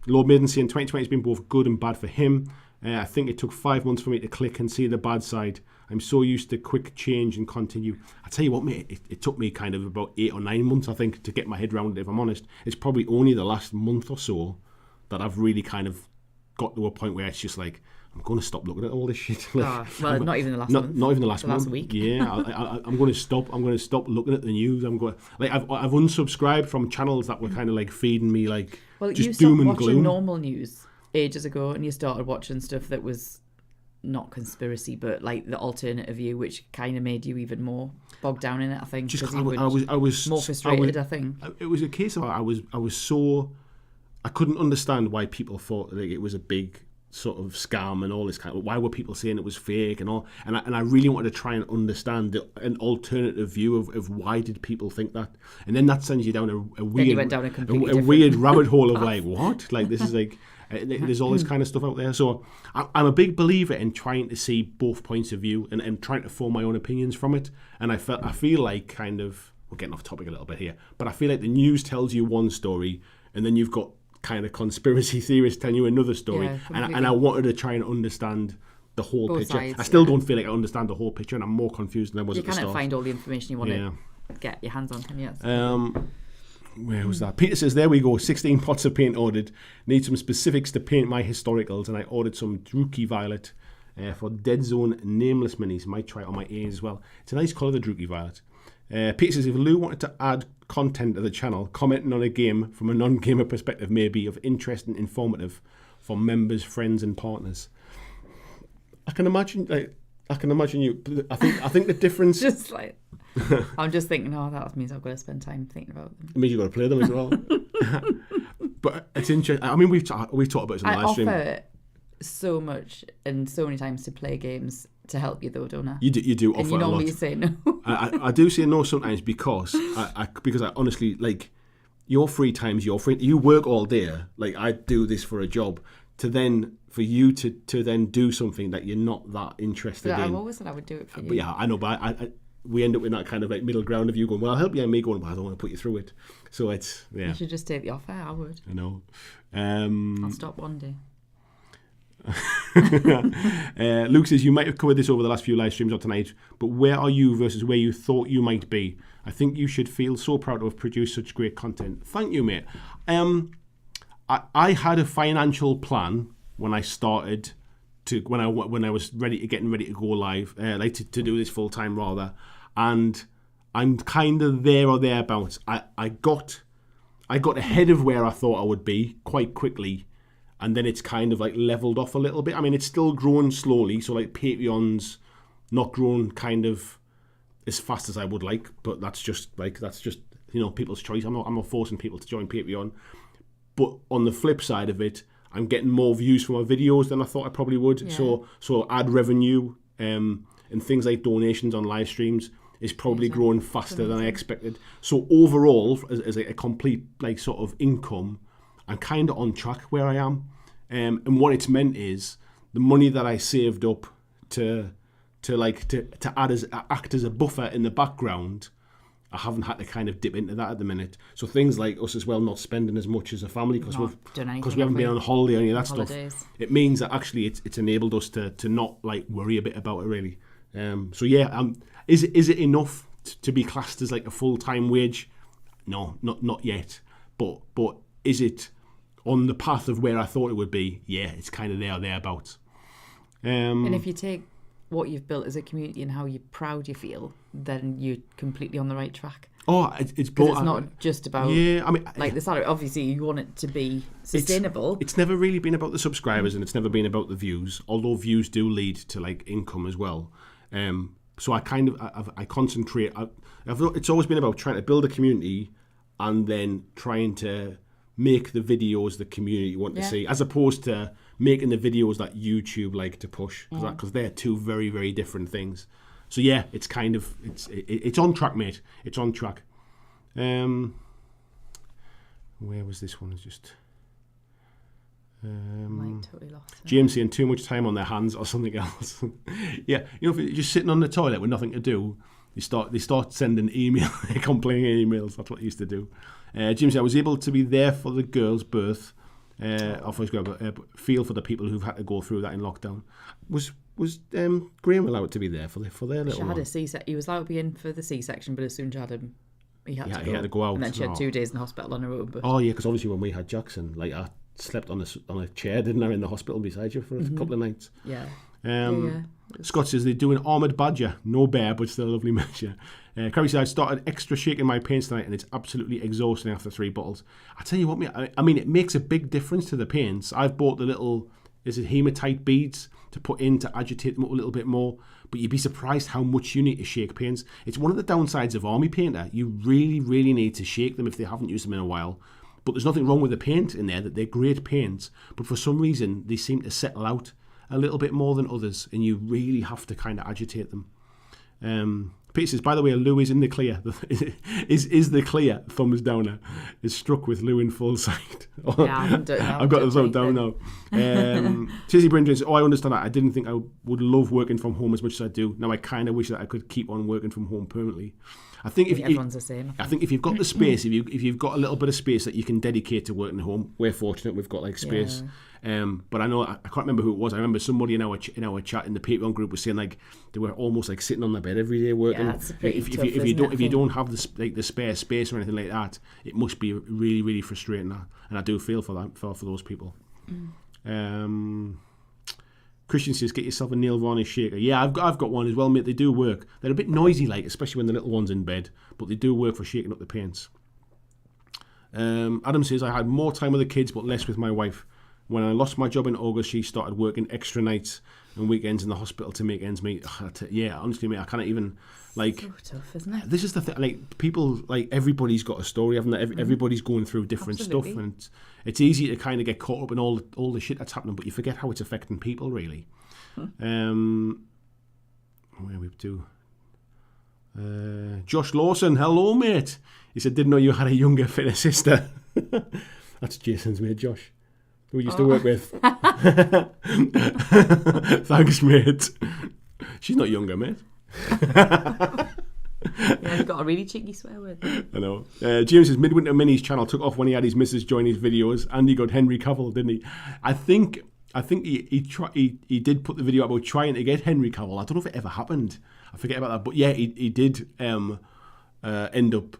Speaker 1: Lord Maiden saying 2020 has been both good and bad for him. I think it took 5 months for me to click and see the bad side. I'm so used to quick change and continue. I tell you what, mate, it took me kind of about 8 or 9 months, I think, to get my head around it, if I'm honest. It's probably only the last month or so that I've really kind of got to a point where it's just like, I'm going to stop looking at all this shit.
Speaker 2: Not even the last month.
Speaker 1: Not even the last month.
Speaker 2: Week.
Speaker 1: Yeah, I'm going to stop. I'm going to stop looking at the news. I've unsubscribed from channels that were kind of like feeding me like just doom and gloom.
Speaker 2: You stopped watching normal news ages ago, and you started watching stuff that was not conspiracy, but like the alternative view, which kind of made you even more bogged down in it. I think
Speaker 1: just I was
Speaker 2: more frustrated. I think
Speaker 1: it was a case of I was so I couldn't understand why people thought like it was a big sort of scam and all this kind of, why were people saying it was fake and all, and I really wanted to try and understand an alternative view of why did people think that, and then that sends you down a weird,
Speaker 2: you went down a
Speaker 1: weird rabbit hole of like what, like this is like there's all this kind of stuff out there. So I'm a big believer in trying to see both points of view and trying to form my own opinions from it, and I feel like kind of, we're getting off topic a little bit here, but I feel like the news tells you one story and then you've got kind of conspiracy theorists telling you another story, and I wanted to try and understand the whole
Speaker 2: both
Speaker 1: picture.
Speaker 2: Sides,
Speaker 1: I still don't feel like I understand the whole picture, and I'm more confused than I was at the start.
Speaker 2: You can't find all the information you want to get your hands on, can you?
Speaker 1: Where was that? Peter says, there we go, 16 pots of paint ordered. Need some specifics to paint my historicals, and I ordered some Druki Violet for Dead Zone Nameless Minis. Might try it on my ears as well. It's a nice colour, the Druki Violet. Peter says, if Lou wanted to add content to the channel, commenting on a game from a non-gamer perspective may be of interest and informative for members, friends and partners. I can imagine you. I think the difference...
Speaker 2: just like... I'm just thinking, that means I've got to spend time thinking about them.
Speaker 1: It means you've got to play them as well. But it's interesting. I mean, we've talked about it on the live stream.
Speaker 2: I offer so much and so many times to play games to help you though, don't I?
Speaker 1: You do offer a lot. And
Speaker 2: you normally say no.
Speaker 1: I do say no sometimes because I honestly, like, your free time's your free. You work all day. Like, I do this for a job. For you to then do something that you're not that interested in.
Speaker 2: I've always said I would do it for you.
Speaker 1: But yeah, I know, but we end up in that kind of like middle ground of you going, well, I'll help you, and me going, well, I don't want to put you through it. So it's, yeah.
Speaker 2: You should just take the offer. I would.
Speaker 1: I know.
Speaker 2: I'll stop one day.
Speaker 1: Luke says, you might have covered this over the last few live streams or tonight, but where are you versus where you thought you might be? I think you should feel so proud to have produced such great content. Thank you, mate. I had a financial plan when I started when I was getting ready to go live, to do this full time rather, and I'm kind of there or thereabouts. I got ahead of where I thought I would be quite quickly, and then it's kind of like leveled off a little bit. I mean, it's still growing slowly, so like Patreon's not growing kind of as fast as I would like, but that's just people's choice. I'm not forcing people to join Patreon. But on the flip side of it, I'm getting more views from my videos than I thought I probably would. Yeah. So ad revenue and things like donations on live streams is probably growing faster than I expected. So overall, as a complete sort of income, I'm kind of on track where I am. And what it's meant is the money that I saved up to act as a buffer in the background, I haven't had to kind of dip into that at the minute. So things like us as well, not spending as much as a family because we haven't been on holiday or any of that stuff. It means that actually it's enabled us to not worry a bit about it really. So yeah, is it enough to be classed as like a full-time wage? No, not yet. But is it on the path of where I thought it would be? Yeah, it's kind of there or thereabouts.
Speaker 2: And if you take what you've built as a community and how proud you feel, then you're completely on the right track.
Speaker 1: Oh, it's
Speaker 2: not just about the salary. Obviously, you want it to be sustainable.
Speaker 1: It's never really been about the subscribers, and it's never been about the views. Although views do lead to income as well. So I concentrate. It's always been about trying to build a community, and then trying to make the videos the community want to see, as opposed to making the videos that YouTube like to push, because they're two very, very different things. So yeah, it's kind of it's on track, mate. It's on track. Where was this one? It's just
Speaker 2: totally lost.
Speaker 1: James saying too much time on their hands or something else. Yeah, if you're just sitting on the toilet with nothing to do, they start sending complaining emails. That's what I used to do. Jim said, I was able to be there for the girl's birth. Feel for the people who've had to go through that in lockdown. Was Graham allowed to be there for their little one?
Speaker 2: He was allowed to be in for the C-section, but as soon as you had him, he had to go
Speaker 1: out.
Speaker 2: And then she had 2 days in the hospital on her own.
Speaker 1: But... Oh yeah, because obviously when we had Jackson, I slept on a chair, didn't I, in the hospital beside you for a couple of nights.
Speaker 2: Yeah.
Speaker 1: Scott says they do an armoured badger, no bear, but still a lovely measure. Carrie says I started extra shaking my paints tonight, and it's absolutely exhausting after 3 bottles. I tell you what, mate, I mean, it makes a big difference to the paints. I've bought the little, hematite beads to put in to agitate them up a little bit more. But you'd be surprised how much you need to shake paints. It's one of the downsides of Army Painter. You really, really need to shake them if they haven't used them in a while. But there's nothing wrong with the paint in there, that they're great paints. But for some reason, they seem to settle out a little bit more than others, and you really have to kind of agitate them. Peter says, by the way, Lou is in the clear. is the clear, thumbs downer, is struck with Lou in full sight. I've got the thumb down now. Tizzy Brindley says, I understand that. I didn't think I would love working from home as much as I do. Now I kind of wish that I could keep on working from home permanently. I think
Speaker 2: everyone's the same.
Speaker 1: I think if you've got the space, if you've got a little bit of space that you can dedicate to working at home, we're fortunate we've got space. Yeah. But I know I can't remember who it was. I remember somebody in our chat in the Patreon group was saying they were almost sitting on their bed every day working. Yeah, that's pretty tough, if you don't have the spare space or anything like that, it must be really, really frustrating. And I do feel for that for those people. Christian says, get yourself a nail varnish shaker. Yeah, I've got one as well, mate. They do work. They're a bit noisy, especially when the little one's in bed, but they do work for shaking up the paints. Adam says, I had more time with the kids, but less with my wife. When I lost my job in August, she started working extra nights and weekends in the hospital to make ends meet. Yeah, honestly, mate, I can't even,
Speaker 2: so tough, isn't it?
Speaker 1: This is the thing, people, everybody's got a story, haven't they? Everybody's going through different stuff, and it's easy to kind of get caught up in all the shit that's happening, but you forget how it's affecting people, really. Where we do? Josh Lawson, hello, mate. He said, didn't know you had a younger, fitter sister. That's Jason's mate, Josh, who we used to work with. Thanks, mate. She's not younger, mate.
Speaker 2: Yeah, you've got a really cheeky swear word.
Speaker 1: I know. James says, Midwinter Mini's channel took off when he had his missus join his videos, and he got Henry Cavill, didn't he? I think I think he did put the video about trying to get Henry Cavill. I don't know if it ever happened. I forget about that. But yeah, he did end up.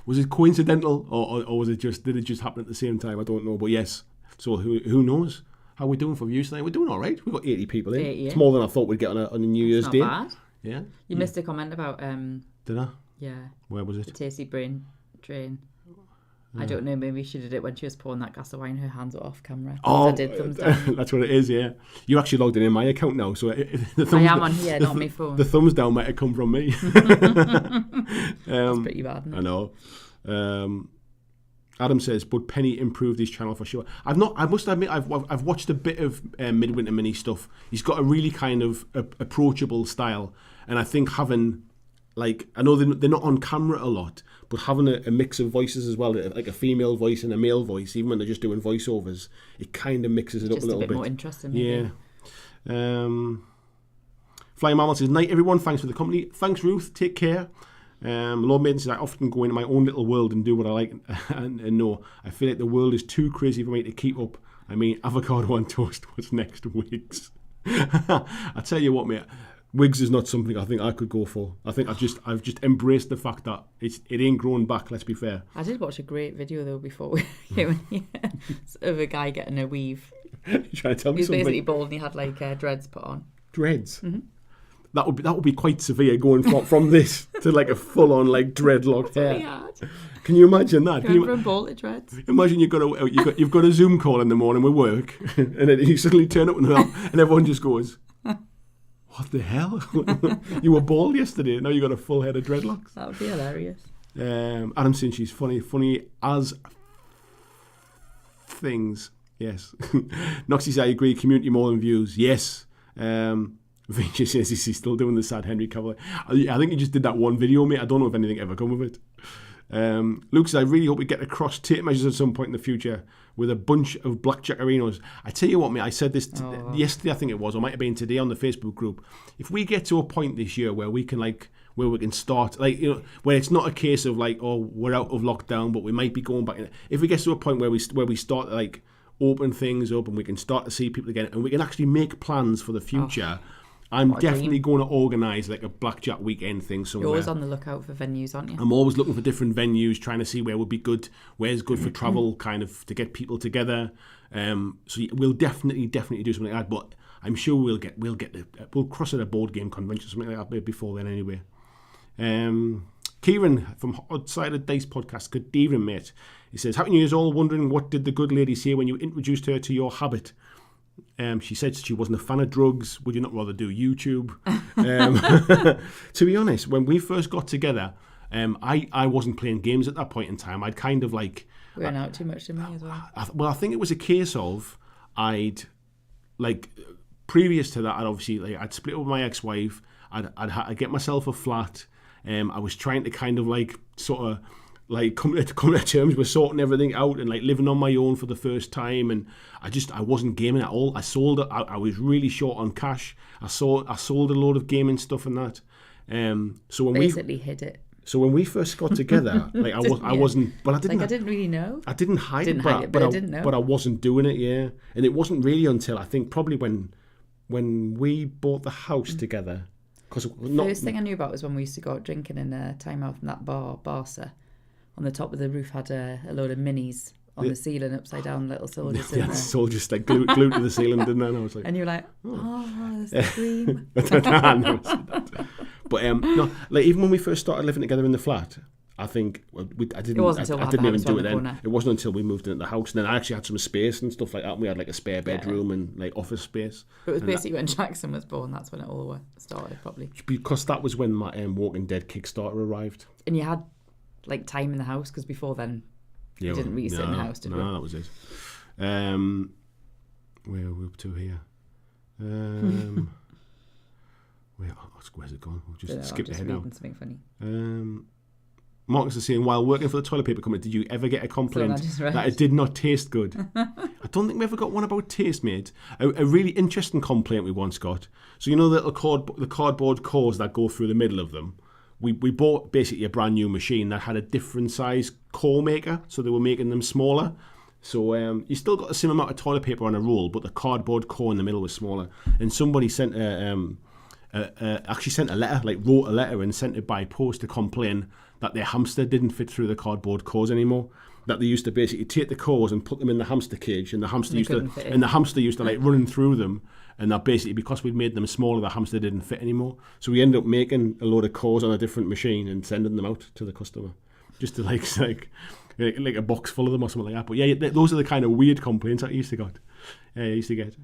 Speaker 1: Was it coincidental, or was it just, did it just happen at the same time? I don't know. But yes. So who knows how we're doing for views tonight? We're doing all right. We've got 80 people in. 80, yeah. It's more than I thought we'd get on a New Year's Day.
Speaker 2: Not bad.
Speaker 1: Yeah.
Speaker 2: You missed a comment about.
Speaker 1: Did I?
Speaker 2: Yeah.
Speaker 1: Where was it?
Speaker 2: The tasty brain drain. I don't know, maybe she did it when she was pouring that glass of wine, her hands were off camera.
Speaker 1: Oh,
Speaker 2: I did thumbs down.
Speaker 1: That's what it is, yeah. You actually logged in my account now, so
Speaker 2: I am on here, not my phone.
Speaker 1: The thumbs down might have come from me.
Speaker 2: That's pretty bad, isn't it?
Speaker 1: I know. Adam says, but Penny improved his channel for sure. I must admit, I've watched a bit of Midwinter Mini stuff. He's got a really kind of approachable style, and I think having, like, I know they're not on camera a lot, but having a mix of voices as well, like a female voice and a male voice, even when they're just doing voiceovers, it kind of mixes it up a little bit.
Speaker 2: Just a bit more interesting, maybe.
Speaker 1: Yeah. Flying Mammal says, night everyone, thanks for the company. Thanks Ruth, take care. Lord Maiden says, I often go into my own little world and do what I like and no, I feel like the world is too crazy for me to keep up. I mean, avocado on toast, what's next? Wigs. I tell you what, mate, wigs is not something I think I could go for. I think I've just embraced the fact that it ain't grown back, let's be fair.
Speaker 2: I did watch a great video though before we came in here of a guy getting a weave.
Speaker 1: You trying to tell me something?
Speaker 2: He was basically bald and he had like dreads put on.
Speaker 1: Dreads?
Speaker 2: Mm-hmm.
Speaker 1: That would be quite severe going from this to like a full on like dreadlock hair. Can you imagine that?
Speaker 2: Going from bald to dreads.
Speaker 1: Imagine you've got a Zoom call in the morning with work, and then you suddenly turn up and everyone just goes, "What the hell? You were bald yesterday, and now you got a full head of dreadlocks."
Speaker 2: That would be hilarious.
Speaker 1: Adam saying she's funny as things. Yes. Noxie says, I agree. Community more than views. Yes. Vinci says, is he still doing the sad Henry Cavill? I think he just did that one video, mate. I don't know if anything ever come of it. Luke says, I really hope we get across tape measures at some point in the future with a bunch of BlackJack arenas. I tell you what, mate, I said this yesterday, I think it was, or might have been today on the Facebook group. If we get to a point this year where we can start, like, you know, where it's not a case of like, oh, we're out of lockdown, but we might be going back. If we get to a point where we start like open things up and we can start to see people again and we can actually make plans for the future. I'm definitely going to organise like a BlackJack weekend thing somewhere.
Speaker 2: You're always on the lookout for venues, aren't you?
Speaker 1: I'm always looking for different venues, trying to see where would be good, where's good for travel, kind of to get people together. So we'll definitely do something like that. But I'm sure we'll cross at a board game convention, something like that before then anyway. Kieran from Outside of Dice podcast, good evening, mate. He says, Happy New Year's all. Wondering what did the good lady say when you introduced her to your habit? She said she wasn't a fan of drugs. Would you not rather do YouTube? To be honest, when we first got together, I wasn't playing games at that point in time. I'd kind of like...
Speaker 2: We went out too much to me as well.
Speaker 1: I think it was a case of previous to that, I'd split up with my ex-wife. I'd get myself a flat. I was trying to kind of come to terms with sorting everything out and like living on my own for the first time, and I wasn't gaming at all. I sold it. I was really short on cash. I sold a load of gaming stuff and that. So when
Speaker 2: basically hid it.
Speaker 1: So when we first got together, like I wasn't, but I didn't.
Speaker 2: I didn't really know.
Speaker 1: I didn't hide it, but I didn't know. But I wasn't doing it, yeah. And it wasn't really until I think probably when we bought the house together.
Speaker 2: First thing I knew about was when we used to go out drinking in a time out in that Barca. On the top of the roof had a load of minis on the ceiling, upside down, little soldiers.
Speaker 1: Yeah, soldiers like glued to the ceiling, didn't I? And I was like,
Speaker 2: and you're like, that's the dream.
Speaker 1: I never said that. But no, like even when we first started living together in the flat, I think I didn't even do it then. It wasn't until we moved into the house, and then I actually had some space and stuff like that. And we had like a spare bedroom and like office space.
Speaker 2: It was basically when Jackson was born. That's when it all started, probably.
Speaker 1: Because that was when my Walking Dead Kickstarter arrived.
Speaker 2: And you had like time in the house, because before then you didn't really sit in the house, did we?
Speaker 1: No, that was it. Where are we up to here? Where's it gone? We'll just skip ahead now.
Speaker 2: Something funny.
Speaker 1: Marcus is saying, while working for the toilet paper company, did you ever get a complaint that it did not taste good? I don't think we ever got one about taste, mate. A really interesting complaint we once got. So you know the cardboard cores that go through the middle of them? We bought basically a brand new machine that had a different size core maker, so they were making them smaller. So you still got the same amount of toilet paper on a roll, but the cardboard core in the middle was smaller. And somebody sent actually sent a letter, like wrote a letter and sent it by post to complain that their hamster didn't fit through the cardboard cores anymore. That they used to basically take the cores and put them in the hamster cage, and the hamster used to like running through them. And that basically, because we'd made them smaller, the hamster didn't fit anymore. So we ended up making a load of cores on a different machine and sending them out to the customer, just to like a box full of them or something like that. But yeah, those are the kind of weird complaints I used to get.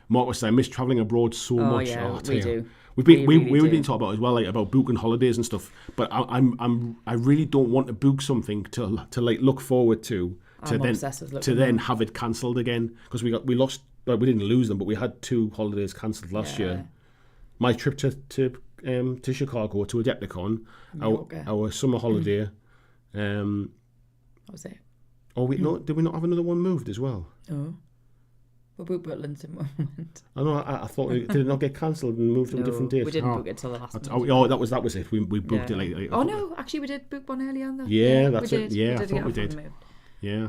Speaker 1: Marcus said, I miss travelling abroad so much.
Speaker 2: Yeah, we do.
Speaker 1: We've been talking about as well, like about booking holidays and stuff. But I really don't want to book something to like look forward to then have it cancelled again, because we lost. Well, we didn't lose them, but we had 2 holidays cancelled last year. My trip to Chicago, to Adepticon, our summer holiday.
Speaker 2: What was it?
Speaker 1: Oh, did we not have another one moved as well?
Speaker 2: Oh. We booked Butlands in moment.
Speaker 1: I know. I thought did it not get cancelled and moved to a different date?
Speaker 2: We didn't book it till the last minute.
Speaker 1: Oh, that was it. We booked it like.
Speaker 2: Oh no, actually we did book one earlier on.
Speaker 1: Yeah, that's it. Yeah, I thought we did. Yeah.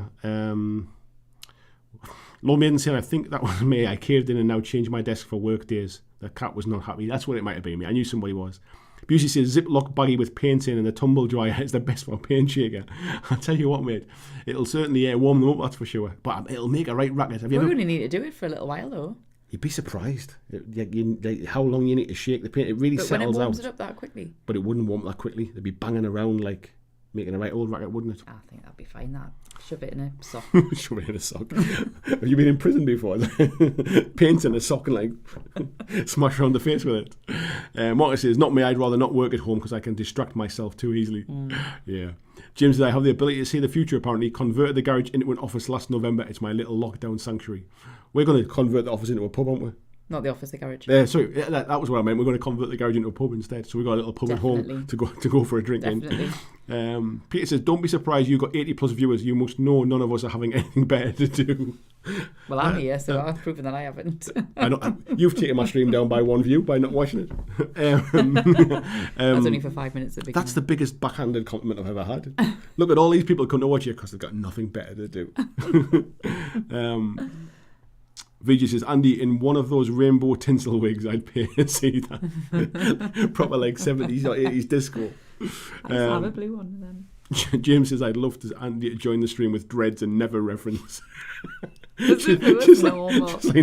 Speaker 1: Lord Maiden saying, I think that was me. I caved in and now changed my desk for work days. The cat was not happy. That's what it might have been me. I knew somebody was. Busey says, Ziploc baggy with paint in and the tumble dryer is the best for paint shaker. I'll tell you what, mate. It'll certainly warm them up, that's for sure. But it'll make a right racket.
Speaker 2: We only need to do it for a little while, though.
Speaker 1: You'd be surprised how long you need to shake the paint. It really settles out. But when it
Speaker 2: warms it up that quickly.
Speaker 1: But it wouldn't warm that quickly. They'd be banging around like making a right old racket, wouldn't it?
Speaker 2: I think that'd be fine, that. Shove it in a sock.
Speaker 1: Shove it in a sock. Have you been in prison before? Paint in a sock and like smash around the face with it. Marcus says, not me, I'd rather not work at home because I can distract myself too easily. Yeah. Jim says, I have the ability to see the future apparently. Converted the garage into an office last November. It's my little lockdown sanctuary. We're going to convert the office into a pub, aren't we?
Speaker 2: Not the office, the garage.
Speaker 1: Sorry, that was what I meant. We're going to convert the garage into a pub instead. So we've got a little pub at home to go for a drink in. Peter says, don't be surprised you got 80 plus viewers. You must know none of us are having anything better to do.
Speaker 2: Well, I'm here, so I've proven that I haven't.
Speaker 1: I know, you've taken my stream down by 1 view by not watching it.
Speaker 2: That's only for 5 minutes at the beginning.
Speaker 1: That's the biggest backhanded compliment I've ever had. Look at all these people come to watch you because they've got nothing better to do. Vijay says, Andy, in one of those rainbow tinsel wigs, I'd pay to see that. Proper like 70s or 80s disco.
Speaker 2: I have a blue one then.
Speaker 1: James says, I'd love to Andy to join the stream with dreads and never reference.
Speaker 2: just like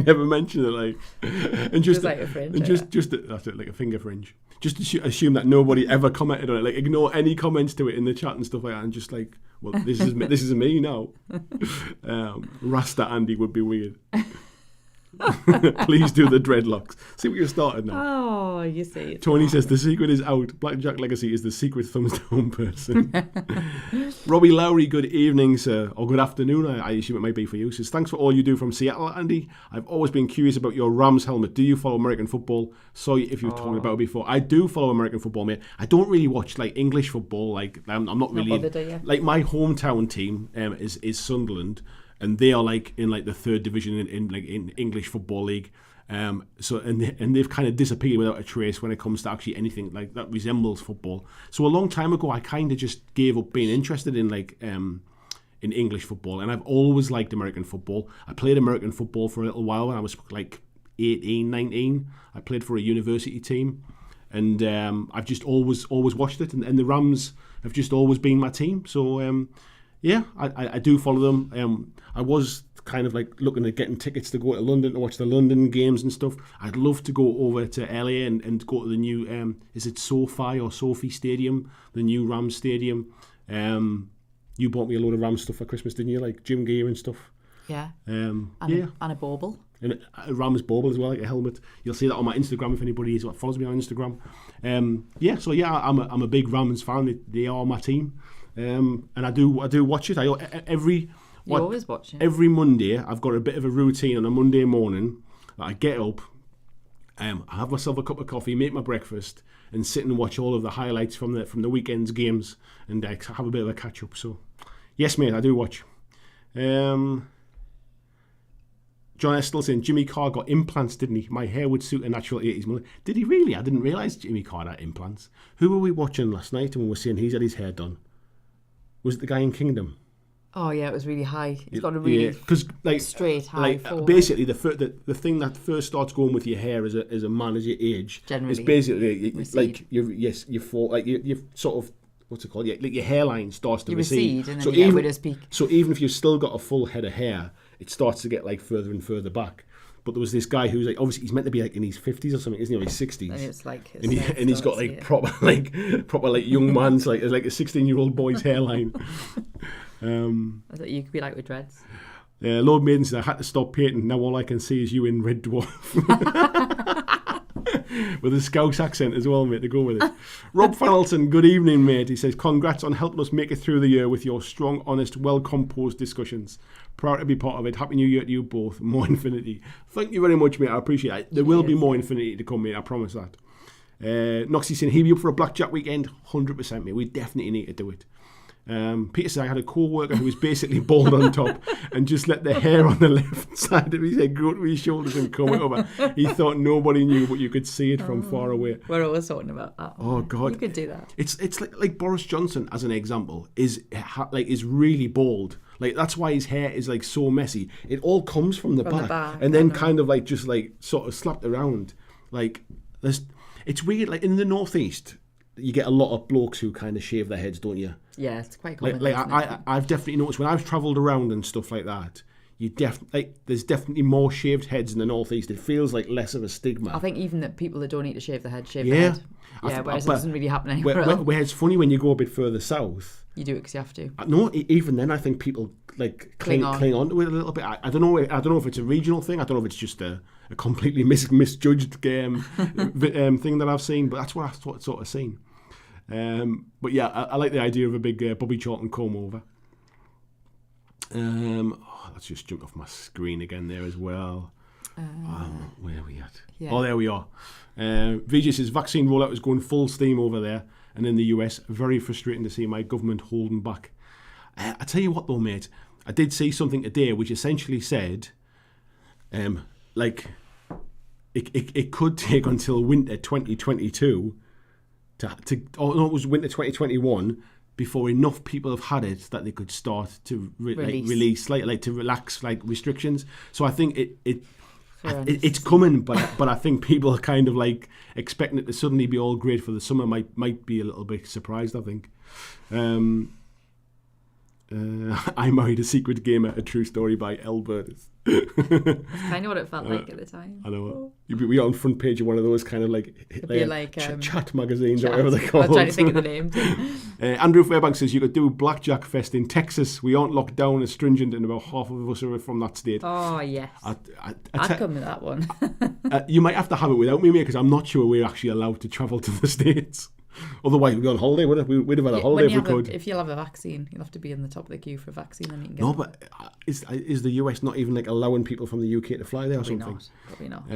Speaker 1: never mention it, like, and just
Speaker 2: like a fringe,
Speaker 1: and just that's it, like a finger fringe. Just to assume that nobody ever commented on it, like ignore any comments to it in the chat and stuff like that, and just like, well, this is me now. Rasta Andy would be weird. Please do the dreadlocks. See what you're starting now.
Speaker 2: Oh, you see.
Speaker 1: Tony says the secret is out. BlackJack Legacy is the secret thumbs down person. Robbie Lowry, good evening, sir, or good afternoon. I assume it might be for you. Says thanks for all you do from Seattle, Andy. I've always been curious about your Rams helmet. Do you follow American football? Sorry if you've talked about it before. I do follow American football, mate. I don't really watch like English football. Like I'm not really like my hometown team is Sunderland. And they are like in like the 3rd division in English Football League, so they've kind of disappeared without a trace when it comes to actually anything like that resembles football. So a long time ago, I kind of just gave up being interested in like in English football, and I've always liked American football. I played American football for a little while when I was like 18, 19. I played for a university team, and I've just always watched it, and the Rams have just always been my team. So. Yeah, I do follow them. I was kind of like looking at getting tickets to go to London to watch the London games and stuff. I'd love to go over to LA and go to the new, is it SoFi or Sophie Stadium, the new Rams Stadium. You bought me a load of Rams stuff for Christmas, didn't you? Like gym gear and stuff.
Speaker 2: Yeah.
Speaker 1: And
Speaker 2: a bauble.
Speaker 1: And a Rams bauble as well, like a helmet. You'll see that on my Instagram if anybody follows me on Instagram. I'm a big Rams fan. They are my team. And I do watch it. You
Speaker 2: always watch it.
Speaker 1: Every Monday, I've got a bit of a routine on a Monday morning. I get up, I have myself a cup of coffee, make my breakfast, and sit and watch all of the highlights from the weekend's games, and have a bit of a catch up. So, yes, mate, I do watch. John S. still saying Jimmy Carr got implants, didn't he? My hair would suit a natural 80s mother. Did he really? I didn't realise Jimmy Carr had implants. Who were we watching last night when we were saying he's had his hair done? Was it the guy in Kingdom?
Speaker 2: Oh yeah, it was really high. It's got a really straight high forehead.
Speaker 1: Basically, the thing that first starts going with your hair as a man as you age
Speaker 2: generally
Speaker 1: is basically like you fall like you sort of what's it called? Like your hairline starts to recede
Speaker 2: and then you get widow's peak.
Speaker 1: So even if you've still got a full head of hair, it starts to get like further and further back. But there was this guy who's like, obviously he's meant to be like in his 50s or something, isn't he? Or his 60s.
Speaker 2: And it's like,
Speaker 1: and he's got like proper young man's like a 16-year-old boy's hairline.
Speaker 2: I thought you could be like with dreads.
Speaker 1: Lord Maiden said, I had to stop painting. Now all I can see is you in Red Dwarf. With a Scouse accent as well, mate, to go with it. Rob Fannelton, good evening, mate. He says, congrats on helping us make it through the year with your strong, honest, well-composed discussions. Proud to be part of it. Happy New Year to you both. More Infinity. Thank you very much, mate. I appreciate it. There will be more Infinity to come, mate. I promise that. Noxie saying, he'll be up for a BlackJack weekend. 100%, mate. We definitely need to do it. Peter said, I had a co-worker who was basically bald on top and just let the hair on the left side of his head grow to his shoulders and come over. He thought nobody knew, but you could see it from far away.
Speaker 2: We're always talking about that.
Speaker 1: Oh God,
Speaker 2: you could do that.
Speaker 1: It's like Boris Johnson as an example is really bald. Like that's why his hair is like so messy. It all comes from the back and then kind of like just like sort of slapped around. Like it's weird. Like in the northeast, you get a lot of blokes who kind of shave their heads, don't you?
Speaker 2: Yeah, it's quite common.
Speaker 1: I've definitely noticed when I've travelled around and stuff like that, there's definitely more shaved heads in the northeast. It feels like less of a stigma.
Speaker 2: I think even that people that don't need to shave their head shave their head. Yeah, whereas it doesn't really happen anywhere else.
Speaker 1: Where it's funny when you go a bit further south.
Speaker 2: You do it because you have to.
Speaker 1: No, even then I think people like cling on to it a little bit. I don't know. I don't know if it's a regional thing. I don't know if it's just a completely misjudged thing that I've seen. But that's what I've sort of seen. But yeah, I like the idea of a big Bobby Charlton comb over. Let's just jump off my screen again there as well. Where are we at? Yeah. Oh, there we are. VJ says, vaccine rollout is going full steam over there and in the US. Very frustrating to see my government holding back. I tell you what though, mate, I did see something today which essentially said, it could take until winter 2022 it was winter 2021 before enough people have had it that they could start to release to relax restrictions. So I think it's coming, but I think people are kind of like expecting it to suddenly be all great for the summer. Might be a little bit surprised, I think. I Married a Secret Gamer, a true story by Elbert.
Speaker 2: That's kind of what it felt like at the time.
Speaker 1: I know. We got on front page of one of those kind of chat magazines or whatever they're called.
Speaker 2: I was trying to think of the name.
Speaker 1: Andrew Fairbanks says you could do BlackJack Fest in Texas. We aren't locked down as stringent, and about half of us are from that state.
Speaker 2: Oh yes, I'd come to that one.
Speaker 1: You might have to have it without me, mate, because I'm not sure we're actually allowed to travel to the States. Otherwise, we'd be on holiday. We'd have had a holiday if we could.
Speaker 2: If you'll have a vaccine, you'll have to be in the top of the queue for a vaccine, then you can get
Speaker 1: No, but is the US not even allowing people from the UK to fly there or something?
Speaker 2: Probably not.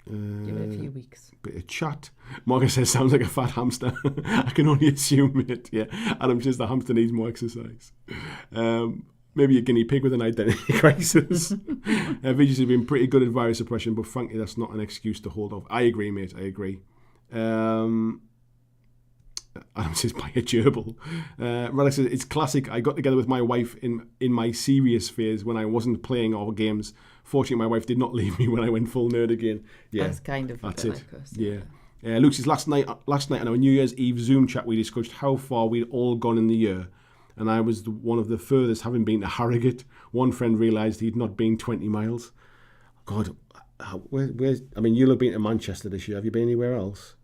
Speaker 1: Give
Speaker 2: it a few weeks.
Speaker 1: Bit of chat. Morgan says, sounds like a fat hamster. I can only assume it. Yeah, Adam says the hamster needs more exercise. Maybe a guinea pig with an identity crisis. Vijay has been pretty good at virus suppression, but frankly, that's not an excuse to hold off. I agree, mate. I agree. Adam says buy a gerbil. Relic says it's classic. I got together with my wife in my serious phase when I wasn't playing all games. Fortunately, my wife did not leave me when I went full nerd again. Yeah,
Speaker 2: that's kind of
Speaker 1: that's it.
Speaker 2: Like us,
Speaker 1: yeah. Luke says last night on our New Year's Eve Zoom chat we discussed how far we'd all gone in the year, and I was one of the furthest, having been to Harrogate. One friend realised he'd not been 20 miles. God, where's? I mean, you'll have been to Manchester this year. Have you been anywhere else?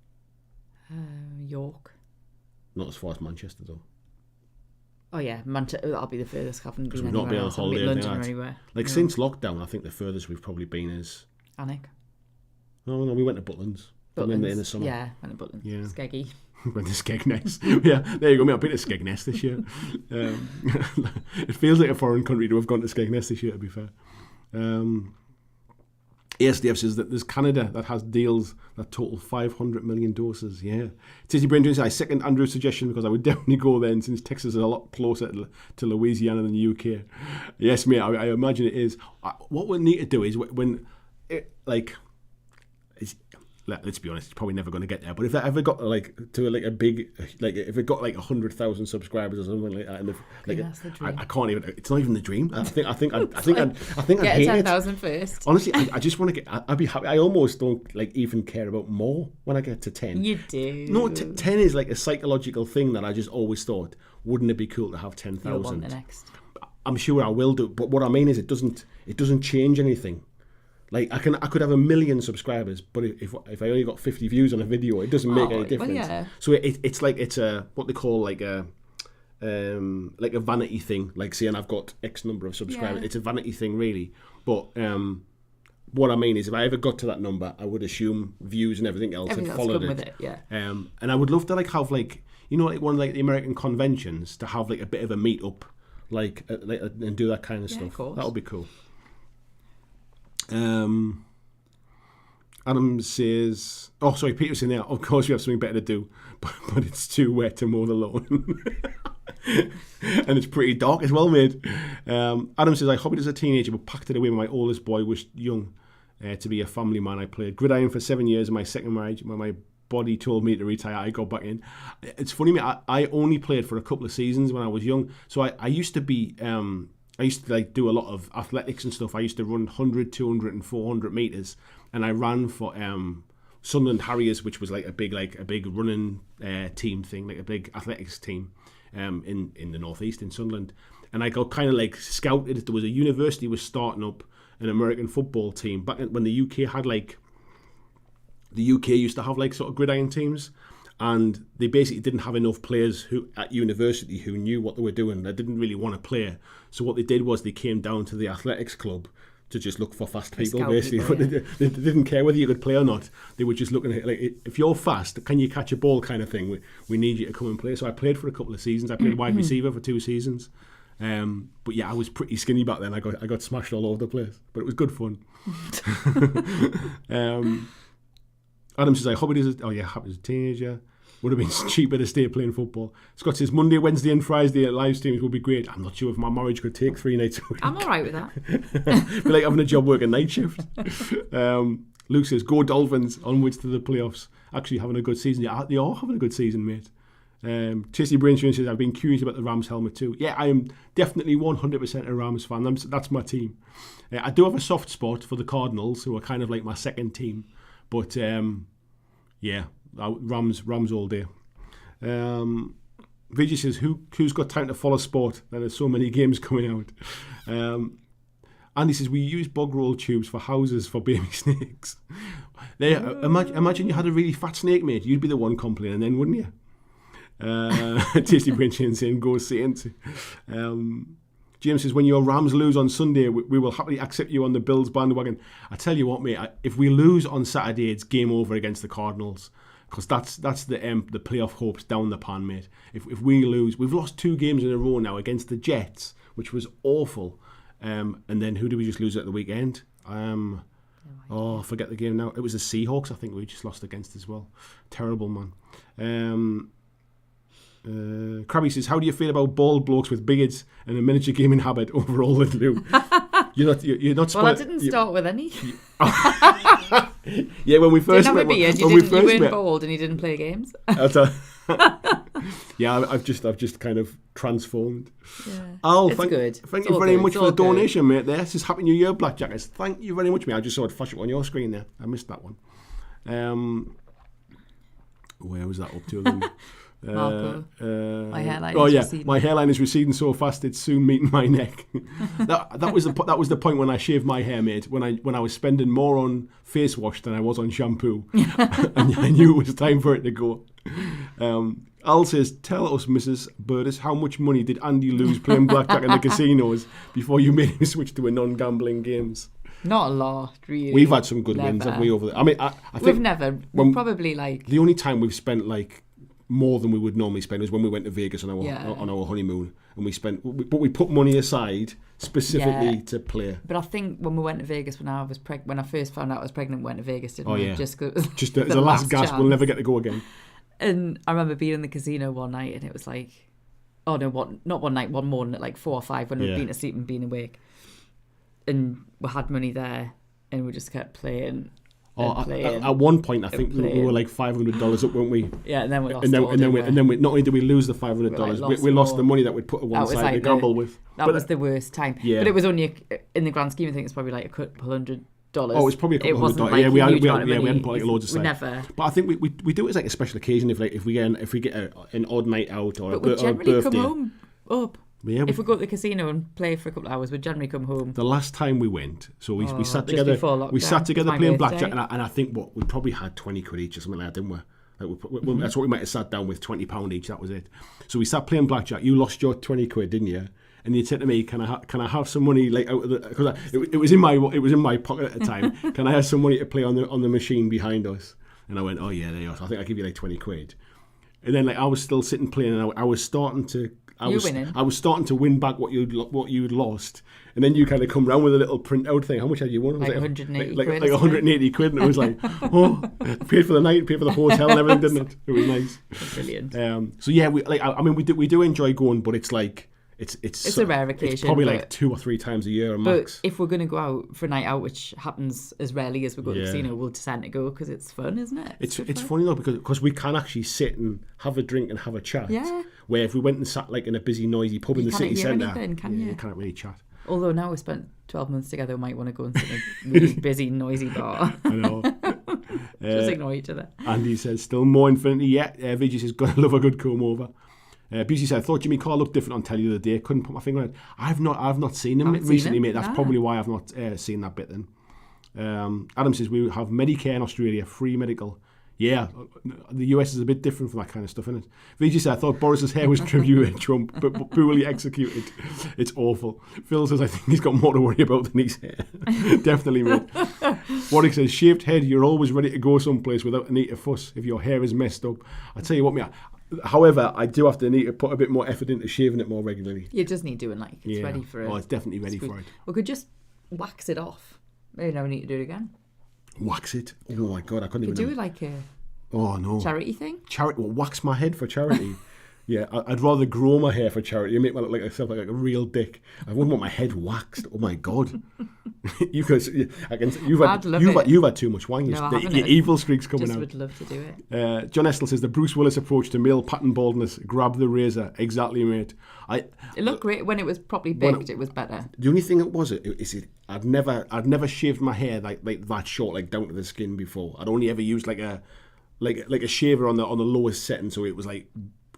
Speaker 2: York.
Speaker 1: Not as far as Manchester, though.
Speaker 2: Oh yeah, Manchester. That'll be the furthest. I haven't been
Speaker 1: anywhere else. Not been on holiday
Speaker 2: London or anywhere.
Speaker 1: Like since lockdown, I think the furthest we've probably been is
Speaker 2: Alnwick.
Speaker 1: Oh no, we went to Butlins. In the summer.
Speaker 2: Yeah, went to Butlins. Yeah, Skeggy.
Speaker 1: Went to Skegness. Yeah, there you go. Mate, I've been to Skegness this year. It feels like a foreign country to have gone to Skegness this year. To be fair. ASDF says that there's Canada that has deals that total 500 million doses. Yeah. Tizzy Brain says, I second Andrew's suggestion because I would definitely go there, and since Texas is a lot closer to Louisiana than the UK. Yes, mate, I imagine it is. What we need to do is when let's be honest, it's probably never going to get there. But if that ever got to a big, if it got 100,000 subscribers or something like that, and
Speaker 2: that's the dream.
Speaker 1: I can't even. It's not even the dream. I think I'd hate
Speaker 2: 10,000 first.
Speaker 1: Honestly, I just want to get. I'd be happy. I almost don't even care about more when I get to 10.
Speaker 2: You do.
Speaker 1: No, 10 is a psychological thing that I just always thought. Wouldn't it be cool to have 10,000?
Speaker 2: You'll want the next.
Speaker 1: I'm sure I will do, but what I mean is it doesn't change anything. I could have 1 million subscribers, but if I only got 50 views on a video, it doesn't make any difference.
Speaker 2: Well, yeah.
Speaker 1: So it's a what they call a vanity thing. Saying I've got X number of subscribers, it's a vanity thing really. But what I mean is, if I ever got to that number, I would assume views and everything else had followed it.
Speaker 2: With it. Yeah.
Speaker 1: And I would love to have one of the American conventions to have a bit of a meet-up, and do that kind of stuff.
Speaker 2: Of course.
Speaker 1: That would be cool. Adam says, Peter's in there. Of course, we have something better to do, but it's too wet to mow the lawn. And it's pretty dark as well, mate. Adam says, I hobbied as a teenager, but packed it away when my oldest boy was young to be a family man. I played gridiron for 7 years in my second marriage. When my body told me to retire, I got back in. It's funny, mate, I only played for a couple of seasons when I was young. So I used to be... I used to do a lot of athletics and stuff. I used to run 100, 200 and 400 metres. And I ran for Sunderland Harriers, which was a big running team thing, a big athletics team in the northeast in Sunderland. And I got kind of scouted. There was a university was starting up an American football team back when the UK had the UK used to have sort of gridiron teams. And they basically didn't have enough players at university who knew what they were doing. They didn't really want to play. So what they did was they came down to the athletics club to just look for fast people, basically. People, yeah. They didn't care whether you could play or not. They were just looking at if you're fast, can you catch a ball kind of thing? We need you to come and play. So I played for a couple of seasons. I played wide receiver for 2 seasons. But yeah, I was pretty skinny back then. I got smashed all over the place. But it was good fun. Adam says, I hobbied as a teenager. Would have been cheaper to stay playing football. Scott says, Monday, Wednesday and Friday live streams would be great. I'm not sure if my marriage could take 3 nights a week.
Speaker 2: I'm all right with that.
Speaker 1: Be like having a job working night shift. Luke says, go Dolphins, onwards to the playoffs. Actually having a good season. Yeah, they are having a good season, mate. Tasty Brainstream says, I've been curious about the Rams helmet too. Yeah, I am definitely 100% a Rams fan. That's my team. I do have a soft spot for the Cardinals, who are kind of like my second team. But, yeah, Rams all day. Vijay says, who's got time to follow sport? There's so many games coming out. Andy says, we use bog roll tubes for houses for baby snakes. Imagine you had a really fat snake, mate. You'd be the one complaining then, wouldn't you? Tasty Brain saying, go Saints. James says, when your Rams lose on Sunday, we will happily accept you on the Bills bandwagon. I tell you what, mate, if we lose on Saturday, it's game over against the Cardinals. Because that's the playoff hopes down the pan, mate. If we lose, we've lost 2 games in a row now against the Jets, which was awful. And then who did we just lose at the weekend? I forget the game now. It was the Seahawks, I think we just lost against as well. Terrible, man. Krabby says, how do you feel about bald blokes with beards and a miniature gaming habit overall in Lou? You're not.
Speaker 2: Well, I didn't start with any.
Speaker 1: Yeah, when we first met,
Speaker 2: you weren't bald and you didn't play games.
Speaker 1: Yeah, I've just kind of transformed.
Speaker 2: Yeah.
Speaker 1: Thank you very much for the donation, mate. There, this is Happy New Year, BlackJack. Thank you very much, mate. I just saw it flash up on your screen there. I missed that one. Where was that up to then?
Speaker 2: Marco, my hairline.
Speaker 1: Oh yeah, my hairline is receding so fast it's soon meeting my neck. that was the point when I shaved my hair, mate. When I was spending more on face wash than I was on shampoo, and I knew it was time for it to go. Al says, tell us, Mrs. Burtis, how much money did Andy lose playing blackjack in the casinos before you made him switch to a non-gambling games?
Speaker 2: Not a lot, really.
Speaker 1: We've had some good wins, have we, over there? I mean, I think
Speaker 2: we've probably
Speaker 1: the only time we've spent more than we would normally spend was when we went to Vegas on our honeymoon, and we put money aside specifically to play.
Speaker 2: But I think when we went to Vegas when I first found out I was pregnant, we went to Vegas, didn't we?
Speaker 1: Yeah.
Speaker 2: Just because
Speaker 1: just the last gasp, chance. We'll never get to go again.
Speaker 2: And I remember being in the casino one night, and it was like, oh no, not one night, one morning at 4 or 5 when we'd been asleep and been awake, and we had money there, and we just kept playing.
Speaker 1: At one point, I think we were like $500 up, weren't we?
Speaker 2: Yeah, and then we lost.
Speaker 1: And then we not only did we lose the $500, we lost the money that we'd put to one side to gamble with.
Speaker 2: That was the worst time.
Speaker 1: Yeah.
Speaker 2: But it was only in the grand scheme of things, it's probably like a couple $100.
Speaker 1: Oh, it's probably a couple $100.
Speaker 2: Like
Speaker 1: we hadn't put like loads aside.
Speaker 2: Never.
Speaker 1: But I think we do it as like a special occasion if we get an odd night out or a birthday.
Speaker 2: But we generally come home up.
Speaker 1: Yeah,
Speaker 2: if we go to the casino and play for a couple of hours, we generally come home.
Speaker 1: The last time we went, so we sat together. We sat together playing blackjack, and I think we probably had 20 quid each or something like that, didn't we? Like that's what we might have sat down with, £20 each. That was it. So we sat playing blackjack. You lost your 20 quid, didn't you? And you said to me, "Can I have some money like out of the?" Because it was in my pocket at the time. Can I have some money to play on the machine behind us? And I went, "Oh yeah, there you are." So I think I give you like 20 quid. And then like I was still sitting playing, and I was starting to. I was starting to win back what you'd lost, and then you kind of come round with a little printout thing. How much had you won?
Speaker 2: Like 180
Speaker 1: quid. Like 180 quid, and it was like, oh, paid for the night, paid for the hotel and everything, didn't it? It was nice.
Speaker 2: Brilliant.
Speaker 1: So yeah, we do enjoy going, but it's like it's
Speaker 2: a rare occasion.
Speaker 1: It's probably like 2 or 3 times a year max.
Speaker 2: But if we're going to go out for a night out, which happens as rarely as we go to the casino, we'll tend to go because it's fun, isn't it?
Speaker 1: It's funny though because we can actually sit and have a drink and have a chat.
Speaker 2: Yeah.
Speaker 1: Where if we went and sat like in a busy, noisy pub in the city centre,
Speaker 2: you
Speaker 1: can't really chat.
Speaker 2: Although now we spent 12 months together, we might want to go and sit in a really busy, noisy bar.
Speaker 1: I know.
Speaker 2: Just ignore each other.
Speaker 1: Andy says, still more Infinity. Yeah. VG says, gotta love a good comb over. Busey said, I thought Jimmy Carr looked different on telly the other day. Couldn't put my finger on it. I've not seen him recently, mate. That's probably why I've not seen that bit then. Adam says, we have Medicare in Australia, free medical. Yeah, the US is a bit different from that kind of stuff, isn't it? VG said, I thought Boris's hair was tribute Trump, but poorly executed. It's awful. Phil says, I think he's got more to worry about than his hair. Definitely, mate. Warwick says, shaved head, you're always ready to go someplace without a need to fuss if your hair is messed up. I tell you what, mate. However, I do have to need to put a bit more effort into shaving it more regularly.
Speaker 2: You just need doing like it's ready for it.
Speaker 1: Oh, it's definitely ready for it.
Speaker 2: We could just wax it off. Maybe now we need to do it again.
Speaker 1: Wax it? Oh my god, I couldn't even
Speaker 2: do it like a charity thing.
Speaker 1: Wax my head for charity. Yeah, I'd rather grow my hair for charity and make myself look like a real dick. I wouldn't want my head waxed. Oh my god! You've had too much wine. Your evil streak's coming out.
Speaker 2: Would love to do
Speaker 1: it. John Estel says the Bruce Willis approach to male pattern baldness: grab the razor. Exactly, mate.
Speaker 2: It looked great when it was properly baked. It was better.
Speaker 1: The only thing I'd never shaved my hair like that short, like down to the skin before. I'd only ever used like a shaver on the lowest setting, so it was like.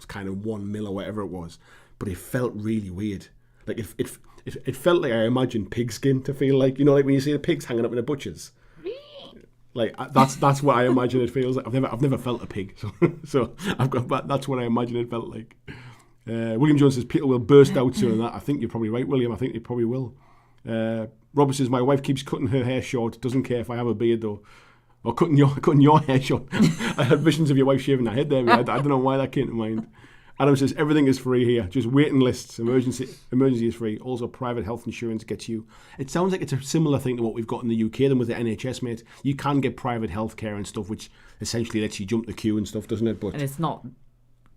Speaker 1: Kind of 1 mil or whatever it was, but it felt really weird. Like it felt like I imagined pigskin to feel like, like when you see the pigs hanging up in the butchers. Like that's what I imagine it feels like. I've never felt a pig, so that's what I imagine it felt like. William Jones says Peter will burst out soon, and that I think you're probably right, William. I think you probably will. Robert says my wife keeps cutting her hair short. Doesn't care if I have a beard though. Or cutting your hair short. I had visions of your wife shaving her head there. I don't know why that came to mind. Adam says, everything is free here. Just waiting lists. Emergency is free. Also, private health insurance gets you. It sounds like it's a similar thing to what we've got in the UK than with the NHS, mate. You can get private health care and stuff, which essentially lets you jump the queue and stuff, doesn't it?
Speaker 2: And it's not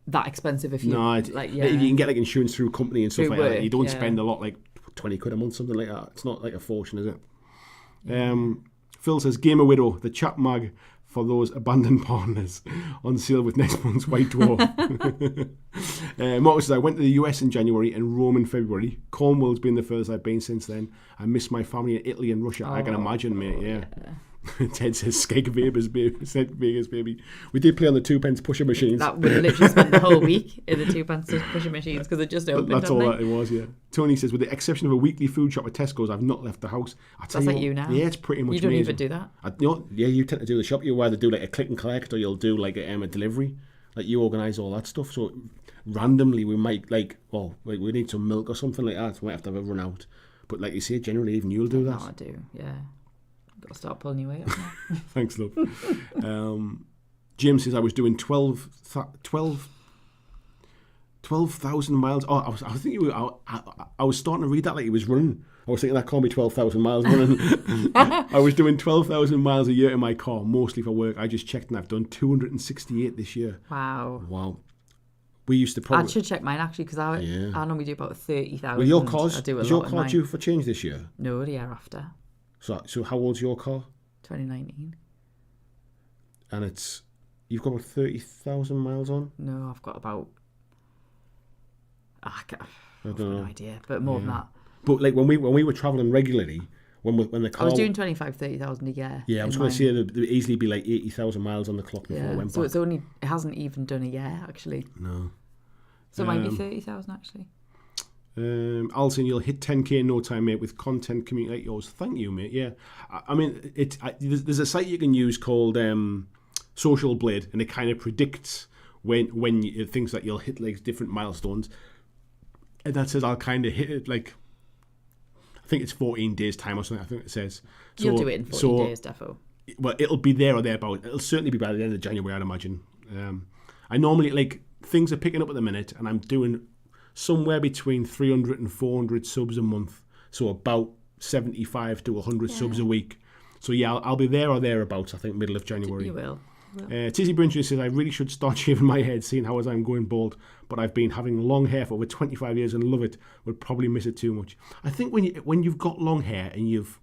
Speaker 2: that expensive if you...
Speaker 1: No, you can get like insurance through a company and stuff like that. You don't spend a lot, like 20 quid a month, something like that. It's not like a fortune, is it? Yeah. Phil says, Gamer Widow, the chap mag for those abandoned partners, on sale with next month's White Dwarf. Mark says, I went to the US in January and Rome in February. Cornwall's been the furthest I've been since then. I miss my family in Italy and Russia. I can imagine, mate, yeah. Ted says, Skeg Vegas baby. We did play on the 2p pusher machines.
Speaker 2: That would literally spend the whole week in the 2p pusher machines because it just opened.
Speaker 1: That's all that it was, yeah. Tony says, with the exception of a weekly food shop at Tesco's, I've not left the house.
Speaker 2: That's like you now.
Speaker 1: Yeah, it's pretty much.
Speaker 2: You don't
Speaker 1: amazing.
Speaker 2: even do that.
Speaker 1: You tend to do the shop. You either do like a click and collect or you'll do like a delivery. Like you organise all that stuff. So randomly we might we need some milk or something like that. We might have to have a run out. But like you say, generally even you'll do that.
Speaker 2: I do, yeah. Got to start pulling your weight up now.
Speaker 1: Thanks, love. Jim says I was doing 12,000 miles. Oh, I was starting to read that like he was running. I was thinking that can't be 12,000 miles running. I was doing 12,000 miles a year in my car, mostly for work. I just checked and I've done 268 this year.
Speaker 2: Wow.
Speaker 1: We used to probably...
Speaker 2: I should check mine actually because I normally do about 30,000.
Speaker 1: Well, your car's... Is your car due for change this year?
Speaker 2: No, the year after.
Speaker 1: So how old's your car?
Speaker 2: 2019.
Speaker 1: and you've got about 30,000 miles on.
Speaker 2: No, I've got about. I
Speaker 1: don't know.
Speaker 2: No idea, but more than that.
Speaker 1: But like when we were travelling regularly, when the car,
Speaker 2: I was doing 30,000 a year.
Speaker 1: Yeah, I was going to say there would easily be like 80,000 miles on the clock before I went back.
Speaker 2: So it hasn't even done a year actually.
Speaker 1: No.
Speaker 2: So it might be 30,000 actually.
Speaker 1: Alison, you'll hit 10k in no time, mate, with content community like yours. Thank you, mate. Yeah, I mean, there's a site you can use called Social Blade, and it kind of predicts when it thinks that you'll hit like different milestones, and that says I'll kind of hit it like, I think it's 14 days time or something. I think it says. So,
Speaker 2: you'll do it in 14 days, defo.
Speaker 1: Well, it'll be there or thereabouts. It'll certainly be by the end of January, I'd imagine. I normally, like, things are picking up at the minute, and I'm doing somewhere between 300 and 400 subs a month, so about 75 to 100 subs a week. So yeah, I'll be there or thereabouts, I think, middle of January.
Speaker 2: You will.
Speaker 1: Tizzy Brinchard says, I really should start shaving my head, seeing how as I'm going bald, but I've been having long hair for over 25 years and love it. Would probably miss it too much. I think when you've got long hair and you've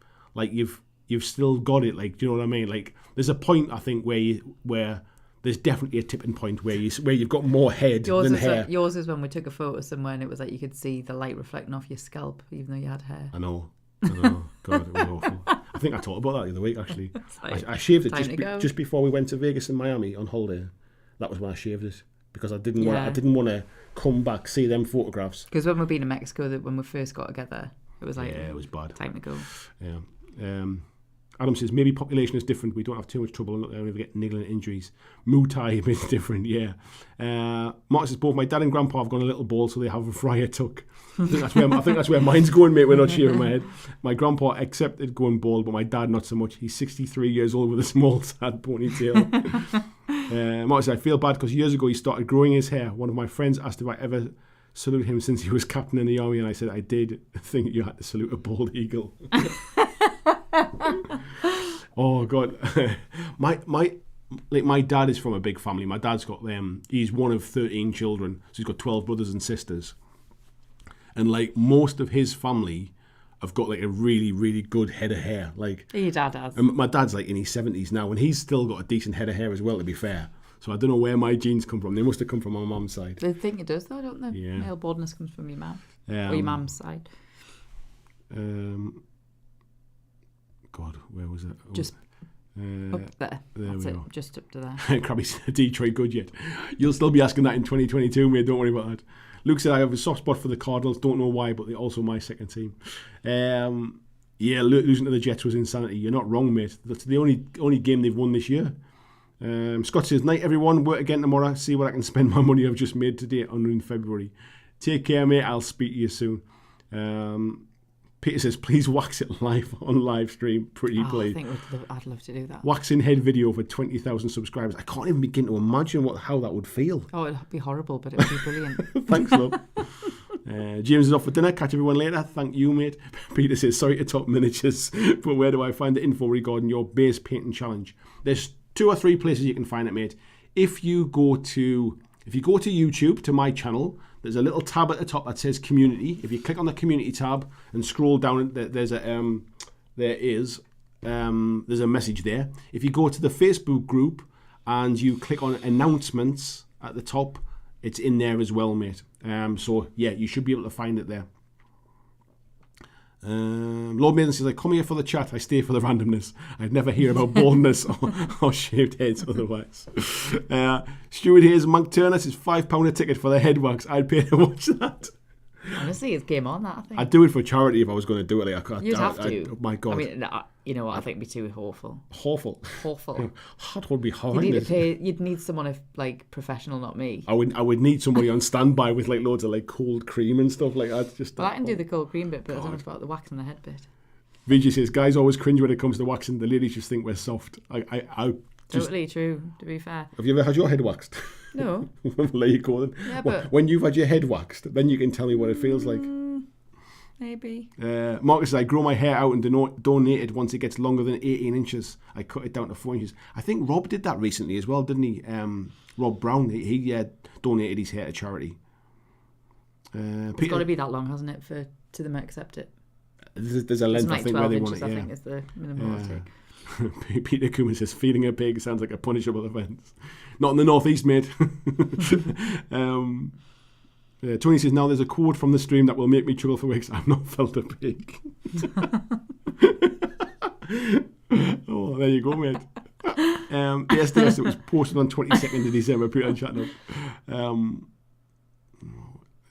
Speaker 1: still got it, like, do you know what I mean? Like, there's a point, I think, where there's definitely a tipping point where you've got more head than hair.
Speaker 2: Yours is when we took a photo somewhere and it was like you could see the light reflecting off your scalp even though you had hair.
Speaker 1: I know. God, it was awful. I think I talked about that the other week, actually. Like, I shaved it just before we went to Vegas and Miami on holiday. That was when I shaved it because I didn't want to come back, see them photographs.
Speaker 2: Because when we've been in Mexico, when we first got together, it was like,
Speaker 1: it was bad.
Speaker 2: Time to go.
Speaker 1: Yeah. Adam says, maybe population is different. We don't have too much trouble and we get niggling injuries. Muay Thai a bit different, yeah. Mark says, both my dad and grandpa have gone a little bald, so they have a friar tuck. I think that's where mine's going, mate. We're not shaving my head. My grandpa accepted going bald, but my dad not so much. He's 63 years old with a small, sad ponytail. Mark says, I feel bad because years ago he started growing his hair. One of my friends asked if I ever saluted him since he was captain in the army, and I said I did. Think you had to salute a bald eagle. Oh God, my dad is from a big family. My dad's got he's one of 13 children, so he's got 12 brothers and sisters, and like most of his family have got like a really, really good head of hair. Like
Speaker 2: your dad has.
Speaker 1: And my dad's like in his 70s now, and he's still got a decent head of hair as well, to be fair. So I don't know where my genes come from. They must have come from my mum's side.
Speaker 2: They think it does though, don't they?
Speaker 1: Yeah.
Speaker 2: Male baldness comes from your mum or your mum's side.
Speaker 1: God, where was it?
Speaker 2: Just up there. That's it. Just up to there.
Speaker 1: Crabby's Detroit good yet. You'll still be asking that in 2022, mate. Don't worry about that. Luke said, I have a soft spot for the Cardinals. Don't know why, but they're also my second team. Losing to the Jets was insanity. You're not wrong, mate. That's the only game they've won this year. Scott says, night everyone. Work again tomorrow. See what I can spend my money I've just made today in February. Take care, mate. I'll speak to you soon. Peter says, please wax it live on live stream. Pretty please.
Speaker 2: I think I'd love to do that.
Speaker 1: Waxing head video for 20,000 subscribers. I can't even begin to imagine how that would feel.
Speaker 2: Oh, it'd be horrible, but it would be brilliant.
Speaker 1: Thanks, love. James is off for dinner. Catch everyone later. Thank you, mate. Peter says, sorry to talk miniatures, but where do I find the info regarding your base painting challenge? There's 2 or 3 places you can find it, mate. If you go to YouTube, to my channel, there's a little tab at the top that says community. If you click on the community tab and scroll down, there's a message there. If you go to the Facebook group and you click on announcements at the top, it's in there as well, mate. So yeah, you should be able to find it there. Lord Maiden says, I come here for the chat, I stay for the randomness. I'd never hear about baldness or shaved heads otherwise. Stuart here's Monk Turner says £5 a ticket for the head wax. I'd pay to watch that.
Speaker 2: Honestly, it's game on that, I think.
Speaker 1: I'd do it for charity if I was going to do it.
Speaker 2: You'd have to.
Speaker 1: Oh my God.
Speaker 2: I mean, you know what, I think it'd be too awful.
Speaker 1: Awful. That would be horrendous.
Speaker 2: You'd need someone professional, not me.
Speaker 1: I would need somebody on standby with like loads of like cold cream and stuff like that.
Speaker 2: Well, I can do the cold cream bit, but I don't know about the waxing the head bit.
Speaker 1: VG says, guys always cringe when it comes to waxing. The ladies just think we're soft.
Speaker 2: Totally true, to be fair.
Speaker 1: Have you ever had your head waxed?
Speaker 2: No.
Speaker 1: There you go then.
Speaker 2: Yeah, but
Speaker 1: when you've had your head waxed, then you can tell me what it feels like.
Speaker 2: Maybe.
Speaker 1: Marcus says, I grow my hair out and donate it once it gets longer than 18 inches. I cut it down to 4 inches. I think Rob did that recently as well, didn't he? Rob Brown, he donated his hair to charity.
Speaker 2: It's got to be that long, hasn't it, to them accept it?
Speaker 1: There's a length, I think, where they want it.
Speaker 2: I think is the minimum I'll take.
Speaker 1: Peter Cooman says, feeding a pig sounds like a punishable offence. Not in the northeast, mate. Tony says, now there's a quote from the stream that will make me chuckle for weeks. I've not felt a pig. Oh, there you go, mate. Yes, it was posted on 22nd of December. Peter and chatting up.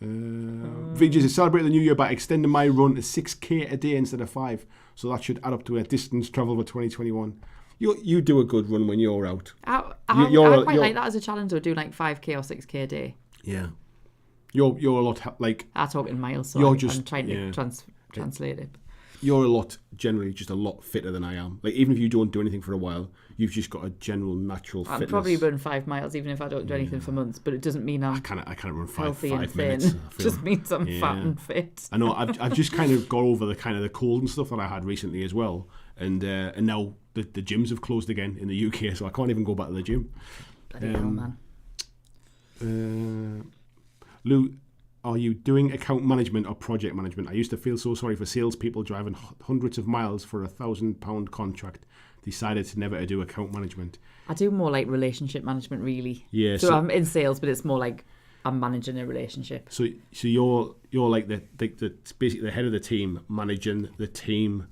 Speaker 1: VJ says, celebrate the new year by extending my run to 6k a day instead of 5. So that should add up to a distance travel for 2021. You do a good run when you're out.
Speaker 2: I quite like that as a challenge, or do like 5k or 6k a day.
Speaker 1: Yeah. You're a lot like...
Speaker 2: I talk in miles, so I'm trying to translate it.
Speaker 1: You're generally just a lot fitter than I am. Like, even if you don't do anything for a while, you've just got a general natural fitness.
Speaker 2: I'd probably run 5 miles even if I don't do anything for months, but it doesn't mean I
Speaker 1: can't run
Speaker 2: healthy
Speaker 1: 5
Speaker 2: and thin.
Speaker 1: minutes.
Speaker 2: It just means I'm fat and fit.
Speaker 1: I know. I've just kind of got over the cold and stuff that I had recently as well, and now the gyms have closed again in the UK, so I can't even go back to the gym.
Speaker 2: Bloody hell,
Speaker 1: man. Lou, are you doing account management or project management? I used to feel so sorry for salespeople driving hundreds of miles for £1,000 contract. Decided to never do account management.
Speaker 2: I do more like relationship management, really.
Speaker 1: Yeah.
Speaker 2: So I'm in sales, but it's more like I'm managing a relationship.
Speaker 1: So you're like the basically the head of the team, managing the team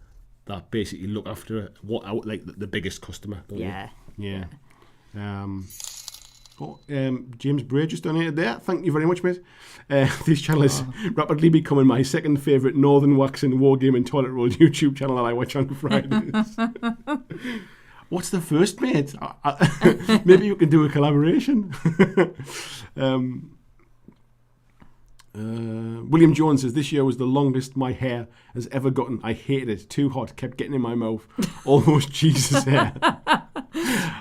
Speaker 1: that basically look after the biggest customer.
Speaker 2: Yeah.
Speaker 1: Yeah. James Bray just donated there. Thank you very much, mate. This channel is rapidly becoming my second favourite Northern Waxing Wargaming Toilet Roll YouTube channel that I watch on Fridays. What's the first, mate? Maybe you can do a collaboration. William Jones says, this year was the longest my hair has ever gotten. I hated it. Too hot. Kept getting in my mouth. Almost Jesus hair.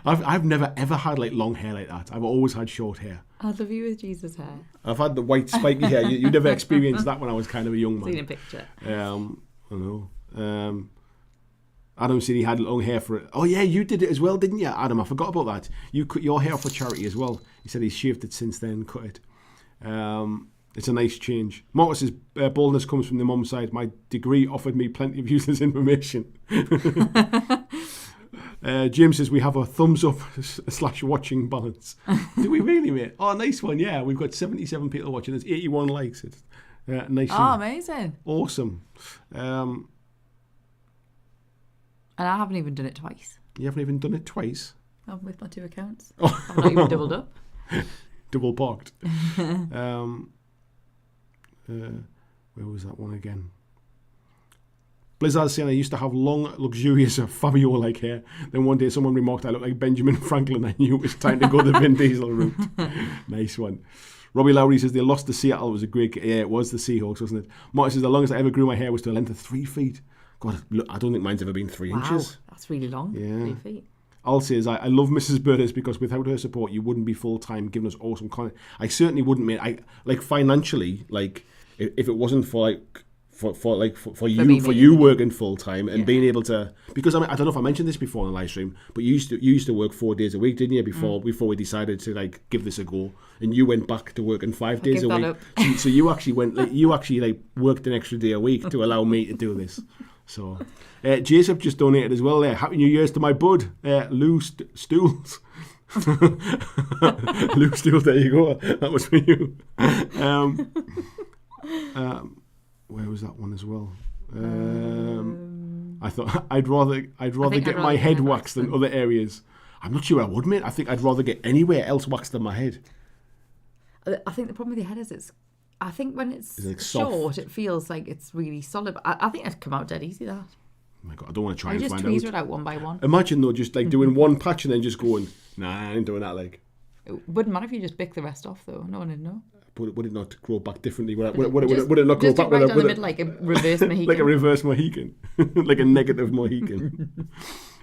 Speaker 1: I've never ever had like long hair like that. I've always had short hair.
Speaker 2: I love you with Jesus hair.
Speaker 1: I've had the white spiky hair. You never experienced that when I was kind of a young man.
Speaker 2: Seen a picture.
Speaker 1: I know. Adam said he had long hair for it. Oh yeah, you did it as well, didn't you, Adam? I forgot about that. You cut your hair for charity as well. He said he's shaved it since then, cut it. It's a nice change. Marcus says, baldness comes from the mum's side. My degree offered me plenty of useless information. James says, we have a thumbs up / watching balance. Do we really, mate? Oh, nice one. Yeah, we've got 77 people watching. There's 81 likes. It's nice.
Speaker 2: Oh, amazing.
Speaker 1: Awesome.
Speaker 2: And I haven't even done it twice.
Speaker 1: You haven't even done it twice?
Speaker 2: I'm with my 2 accounts. I've not even doubled up.
Speaker 1: Double parked. Where was that one again? Blizzard saying I used to have long, luxurious Fabio-like hair. Then one day someone remarked I looked like Benjamin Franklin. I knew it was time to go the Vin Diesel route. Nice one. Robbie Lowry says they lost to Seattle. It was a great... Yeah, it was the Seahawks, wasn't it? Martin says the longest I ever grew my hair was to a length of 3 feet. God, look, I don't think mine's ever been 3 inches.
Speaker 2: That's really long.
Speaker 1: Yeah.
Speaker 2: 3 feet.
Speaker 1: Al says, I love Mrs. Burtis because without her support, you wouldn't be full-time giving us awesome content. I certainly wouldn't, mate. Financially, if it wasn't for you working full time and being able to, because I don't know if I mentioned this before in the live stream, but you used to work 4 days a week, didn't you? Before we decided to give this a go, and you went back to working 5 days a week. So you actually worked an extra day a week to allow me to do this. So Jacob just donated as well. Happy New Year's to my bud Lou Stools. Lou Stools, there you go. That was for you. Where was that one as well? I thought I'd rather get my head waxed than other areas. I'm not sure I would, mate. I think I'd rather get anywhere else waxed than my head.
Speaker 2: I think the problem with your head is I think when it's short, it feels like it's really solid. But I think it'd come out dead easy, that.
Speaker 1: Oh my God, I don't want to try and find out.
Speaker 2: You just tweezer it out one by one.
Speaker 1: Imagine though, just doing one patch and then just going, nah, I ain't doing that.
Speaker 2: It wouldn't matter if you just pick the rest off though. No one would know.
Speaker 1: Would it not grow back differently? Would it not grow back?
Speaker 2: Right down the middle, like a reverse Mohican.
Speaker 1: Like a reverse Mohican. Like a negative Mohican.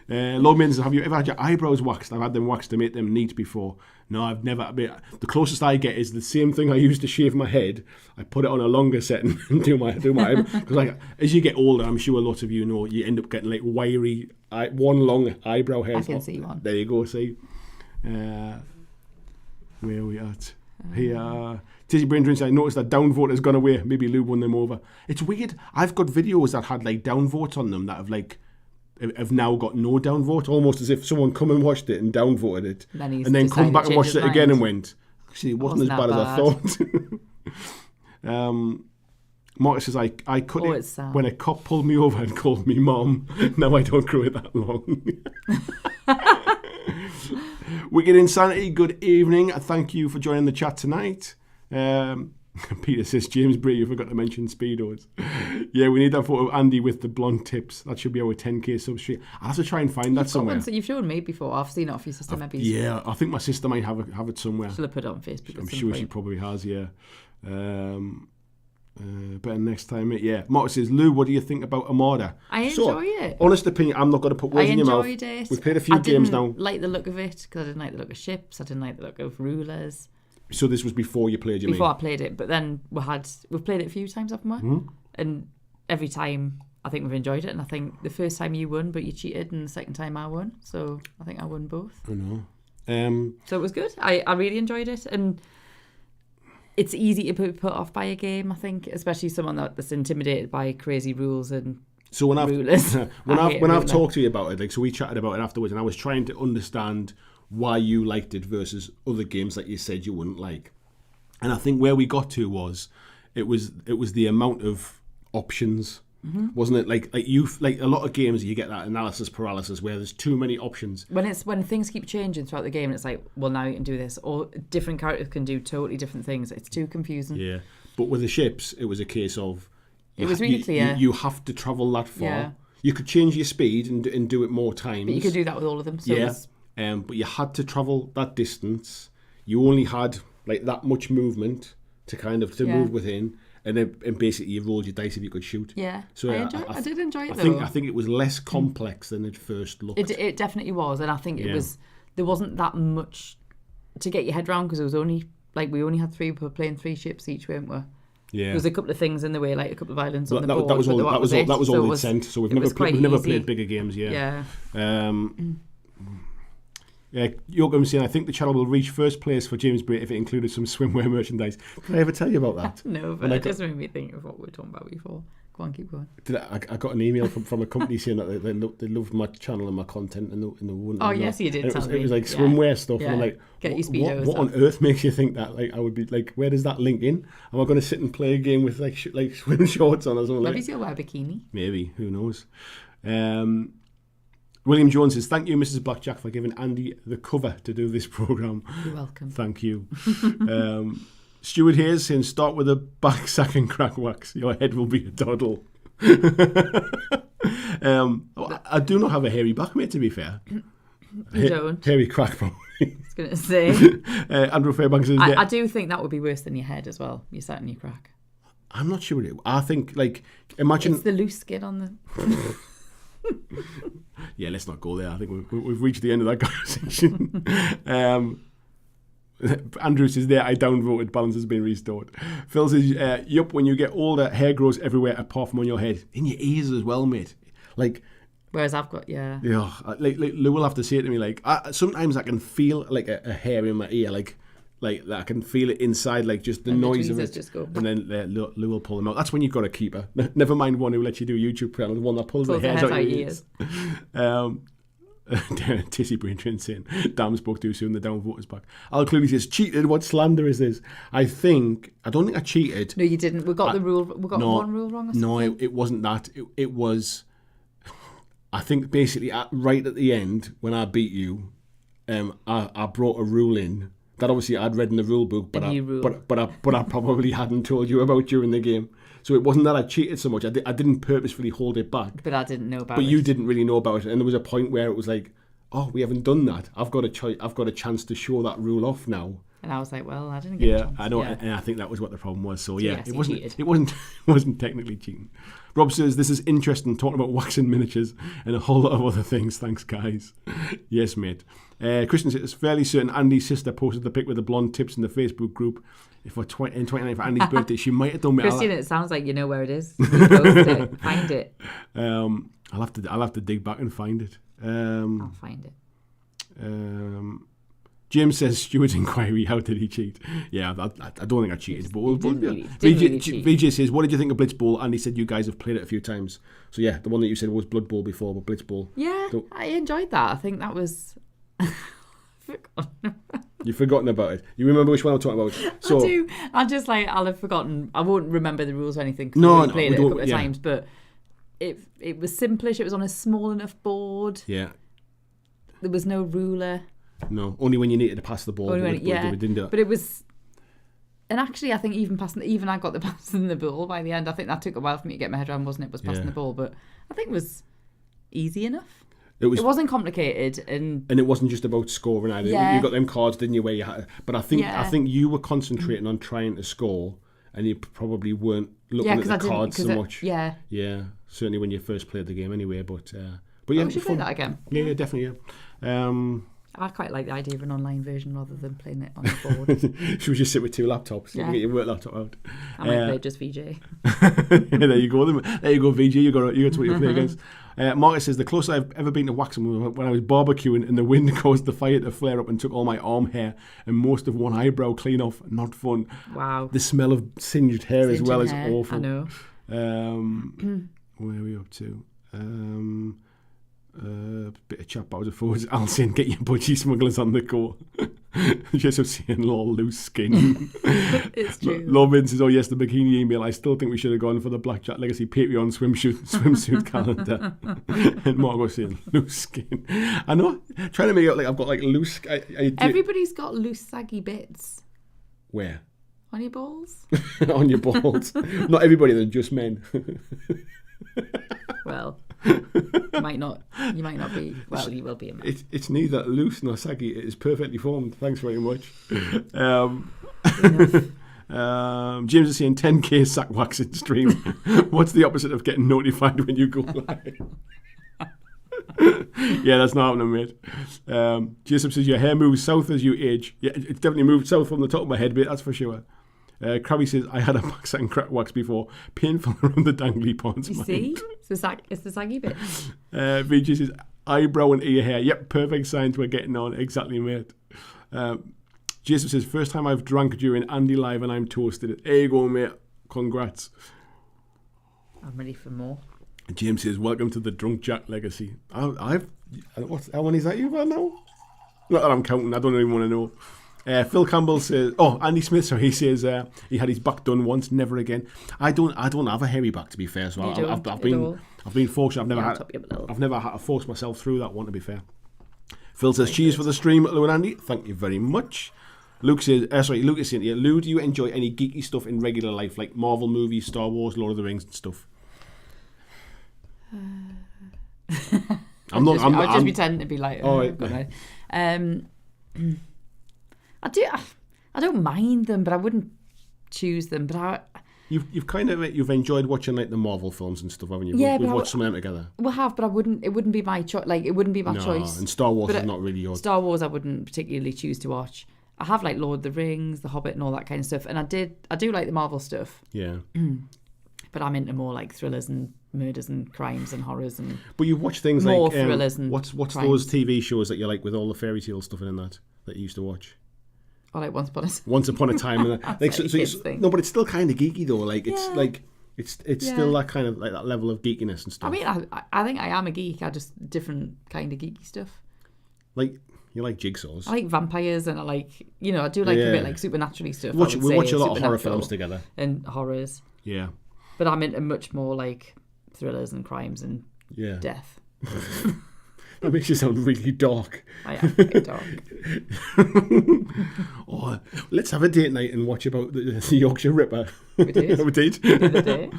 Speaker 1: Lord Mins, have you ever had your eyebrows waxed? I've had them waxed to make them neat before. No, I've never. The closest I get is the same thing I used to shave my head. I put it on a longer setting and do my because as you get older, I'm sure a lot of you know, you end up getting wiry, one long eyebrow hair.
Speaker 2: I can see one.
Speaker 1: There you go. See, where are we at? Here, Tizzy Brain Drinks, I noticed that downvote has gone away. Maybe Lou won them over. It's weird. I've got videos that had downvotes on them that have have now got no downvote, almost as if someone come and watched it and downvoted it,
Speaker 2: and
Speaker 1: then come back and watched it again and went, actually, it wasn't as bad as I thought. Marcus says, I cut it when a cop pulled me over and called me mom. Now I don't grow it that long. Wicked Insanity, good evening. Thank you for joining the chat tonight. Peter says, James Bray, you forgot to mention Speedos. Yeah, we need that photo of Andy with the blonde tips. That should be our 10k substrate. I'll have to try and find that somewhere.
Speaker 2: One, so you've shown me before. I've seen it off your sister, maybe.
Speaker 1: Yeah, I think my sister might have it somewhere.
Speaker 2: She'll have put it on Facebook.
Speaker 1: I'm sure she probably has, yeah. Better next time, mate. Yeah. Mark says, Lou, what do you think about Armada?
Speaker 2: I enjoy it.
Speaker 1: Honest opinion, I'm not going to put words in your mouth.
Speaker 2: I enjoyed it.
Speaker 1: We've played a few games now.
Speaker 2: I didn't like the look of it because I didn't like the look of ships. I didn't like the look of rulers.
Speaker 1: So this was before you played,
Speaker 2: Before I played it, but then we've played it a few times, haven't we?
Speaker 1: Mm-hmm.
Speaker 2: And every time I think we've enjoyed it. And I think the first time you won, but you cheated, and the second time I won. So I think I won both.
Speaker 1: I know.
Speaker 2: So it was good. I really enjoyed it, and it's easy to be put off by a game, I think, especially someone that's intimidated by crazy rules and rulers.
Speaker 1: when I've talked to you about it, like, so we chatted about it afterwards, and I was trying to understand why you liked it versus other games that you said you wouldn't like. And I think where we got to was it was the amount of options. Mm-hmm. Wasn't it? Like a lot of games you get that analysis paralysis where there's too many options.
Speaker 2: When things keep changing throughout the game and it's like, well, now you can do this, or different characters can do totally different things. It's too confusing.
Speaker 1: Yeah, but with the ships, it was a case of
Speaker 2: it was really clear.
Speaker 1: You have to travel that far.
Speaker 2: Yeah.
Speaker 1: You could change your speed and do it more times.
Speaker 2: But you could do that with all of them. So
Speaker 1: yeah, but you had to travel that distance. You only had like that much movement to move within. And basically you rolled your dice if you could shoot.
Speaker 2: Yeah,
Speaker 1: so
Speaker 2: I did enjoy it though.
Speaker 1: I think it was less complex than it first looked.
Speaker 2: It definitely was, and I think it was. There wasn't that much to get your head around because it was only we only had 3 people playing 3 ships each, weren't we?
Speaker 1: Yeah.
Speaker 2: There was a couple of things in the way, like a couple of islands on the board.
Speaker 1: That was all they'd sent. So we've never played bigger games. Yeah. Yeah, Yoakum saying, I think the channel will reach first place for James Bray if it included some swimwear merchandise. Did I ever tell you about that?
Speaker 2: No, but it just made me think of what we were talking about before. Go on, keep going.
Speaker 1: I got an email from a company saying that they loved my channel and my content and they wouldn't.
Speaker 2: Oh, yes, you did.
Speaker 1: It was like swimwear stuff.
Speaker 2: Yeah.
Speaker 1: And I'm like,
Speaker 2: get your Speedos.
Speaker 1: What on earth makes you think that? Like, I would be like, where does that link in? Am I going to sit and play a game with like swim shorts on or something?
Speaker 2: Maybe you'll wear a bikini.
Speaker 1: Maybe, who knows? William Jones says, thank you, Mrs. BlackJack, for giving Andy the cover to do this programme.
Speaker 2: You're welcome.
Speaker 1: Thank you. Stuart Hayes saying, start with a back sack and crack wax. Your head will be a doddle. I do not have a hairy back, mate, to be fair.
Speaker 2: You don't.
Speaker 1: Hairy crack, probably.
Speaker 2: I was going to say.
Speaker 1: Andrew Fairbanks says,
Speaker 2: I do think that would be worse than your head as well. You sat in your crack.
Speaker 1: I'm not sure. I think, imagine...
Speaker 2: It's the loose skin on the...
Speaker 1: Yeah, let's not go there. I think we've reached the end of that conversation. Andrew says there, I downvoted, balance has been restored. Phil says, yup, when you get older, hair grows everywhere apart from on your head. In your ears as well, mate.
Speaker 2: Whereas I've got, yeah.
Speaker 1: Yeah, Lou will have to say it to me, sometimes I can feel like a hair in my ear, like I can feel it inside, like just the noise of it.
Speaker 2: Just go.
Speaker 1: And then Lou will pull them out. That's when you've got to keep her. Never mind one who lets you do YouTube channel, the one that pulls the hairs out your ears. Tissy Brain Train saying, damn, spoke too soon, the downvote is back. Al Clooney says, cheated, what slander is this? I don't think I cheated.
Speaker 2: No, you didn't. We got one rule wrong or something?
Speaker 1: No, it wasn't that. It was, I think basically right at the end, when I beat you, I brought a rule in that obviously I'd read in the rule book, but I probably hadn't told you about during the game. So it wasn't that I cheated so much. I didn't purposefully hold it back.
Speaker 2: But I didn't know about it.
Speaker 1: But you didn't really know about it. And there was a point where it was like, oh, we haven't done that. I've got a chance to show that rule off now.
Speaker 2: And I was like, well, I didn't get a chance.
Speaker 1: I know, and I think that was what the problem was. So yeah, it wasn't technically cheating. Rob says, this is interesting, talking about waxing miniatures and a whole lot of other things. Thanks, guys. Yes, mate. Christian says, it's fairly certain Andy's sister posted the pic with the blonde tips in the Facebook group in 2019 for Andy's birthday. She might have done me.
Speaker 2: Christian, it sounds like you know where it is. Find it.
Speaker 1: I'll have to dig back and find it.
Speaker 2: I'll find it.
Speaker 1: James says, Stuart's inquiry, how did he cheat? Yeah, I don't think I cheated. But VJ says, what did you think of Blitzball? And he said, you guys have played it a few times. So yeah, the one that you said was Blood Bowl before, but Blitzball.
Speaker 2: Yeah, I enjoyed that. I think that was...
Speaker 1: You've forgotten about it. You remember which one I'm talking about? So,
Speaker 2: I do. I'll have forgotten. I won't remember the rules or anything because I played it a couple of times, but it was simplish. It was on a small enough board.
Speaker 1: Yeah.
Speaker 2: There was no ruler.
Speaker 1: No, only when you needed to pass the ball.
Speaker 2: We didn't do that. But it was... And actually, I think even I got the passing the ball by the end. I think that took a while for me to get my head around, wasn't it? Was passing the ball, but I think it was easy enough. It wasn't complicated, and
Speaker 1: it wasn't just about scoring either. Yeah. You got them cards, didn't you? Where you had, but I think you were concentrating on trying to score, and you probably weren't looking at the cards so much.
Speaker 2: Yeah.
Speaker 1: Certainly when you first played the game, anyway. But yeah,
Speaker 2: we should play that again.
Speaker 1: Yeah, definitely. Yeah.
Speaker 2: I quite like the idea of an online version rather than playing it on the board.
Speaker 1: Should we just sit with two laptops? Yeah. Get your work laptop out.
Speaker 2: I might play just VJ.
Speaker 1: There you go. There you go, VJ. You got to play against. Marcus says, the closest I've ever been to waxing was when I was barbecuing and the wind caused the fire to flare up and took all my arm hair and most of one eyebrow clean off. Not fun.
Speaker 2: Wow.
Speaker 1: The smell of singed hair as well is awful.
Speaker 2: I know.
Speaker 1: Where are we up to? Bit of chat about it forwards. Al saying, get your budgie smugglers on the go. Just seeing all loose skin.
Speaker 2: It's true.
Speaker 1: Lovin says, oh yes, the bikini email. I still think we should have gone for the BlackJack Legacy Patreon swimsuit calendar. And Margot saying, loose skin. I know, trying to make it like I've got like loose...
Speaker 2: Everybody's got loose saggy bits.
Speaker 1: Where?
Speaker 2: On your balls?
Speaker 1: On your balls. Not everybody, they're just men.
Speaker 2: Well... You might not be. Well, you will be a man.
Speaker 1: It's neither loose nor saggy. It is perfectly formed. Thanks very much. James is saying 10k sack waxing stream. What's the opposite of getting notified when you go live? Yeah, that's not happening, mate. Jason says your hair moves south as you age. Yeah, it's definitely moved south from the top of my head, mate. That's for sure. Krabby says, I had a backside and crack wax before. Painful around the dangly parts.
Speaker 2: You see? It's the saggy bit.
Speaker 1: VG says, eyebrow and ear hair. Yep, perfect signs we're getting on. Exactly, mate. Jason says, first time I've drank during Andy Live and I'm toasted. There you go, mate. Congrats.
Speaker 2: I'm ready for more.
Speaker 1: James says, welcome to the Drunk Jack Legacy. How many is that you've had now? Not that I'm counting. I don't even want to know. Phil Campbell says, Andy Smith, so he says he had his back done once, never again. I don't have a hairy back, to be fair. So I've been fortunate. I've never had to force myself through that one, to be fair. Phil says, cheers for the stream, Lou and Andy. Thank you very much. Luke is saying, Lou, do you enjoy any geeky stuff in regular life, like Marvel movies, Star Wars, Lord of the Rings and stuff?
Speaker 2: I'll just pretend to be like, I don't mind them, but I wouldn't choose them. But
Speaker 1: you've enjoyed watching like the Marvel films and stuff, haven't you?
Speaker 2: Yeah,
Speaker 1: we've watched some of them together.
Speaker 2: We have, but it wouldn't be my choice. Like, it wouldn't be my choice.
Speaker 1: And Star Wars is not really yours.
Speaker 2: Star Wars, I wouldn't particularly choose to watch. I have like Lord of the Rings, The Hobbit, and all that kind of stuff, and I do like the Marvel stuff.
Speaker 1: Yeah.
Speaker 2: But I'm into more like thrillers and murders and crimes and horrors and.
Speaker 1: But you've watched things
Speaker 2: more
Speaker 1: like
Speaker 2: thrillers and
Speaker 1: what's those TV shows that you like with all the fairy tale stuff in that you used to watch?
Speaker 2: I like Once Upon a Time.
Speaker 1: Once Upon a Time, and no, but it's still kind of geeky though. Like it's still that kind of like that level of geekiness and stuff.
Speaker 2: I mean, I think I am a geek. I just different kind of geeky stuff.
Speaker 1: Like you like jigsaws.
Speaker 2: I like vampires, and I like I do like a bit like supernaturally stuff.
Speaker 1: We watch a lot of horror films together
Speaker 2: and horrors.
Speaker 1: Yeah,
Speaker 2: but I'm into much more like thrillers and crimes and death.
Speaker 1: That makes you sound really dark.
Speaker 2: I am really dark.
Speaker 1: Let's have a date night and watch about the Yorkshire Ripper.
Speaker 2: We did.
Speaker 1: We did.
Speaker 2: The other day.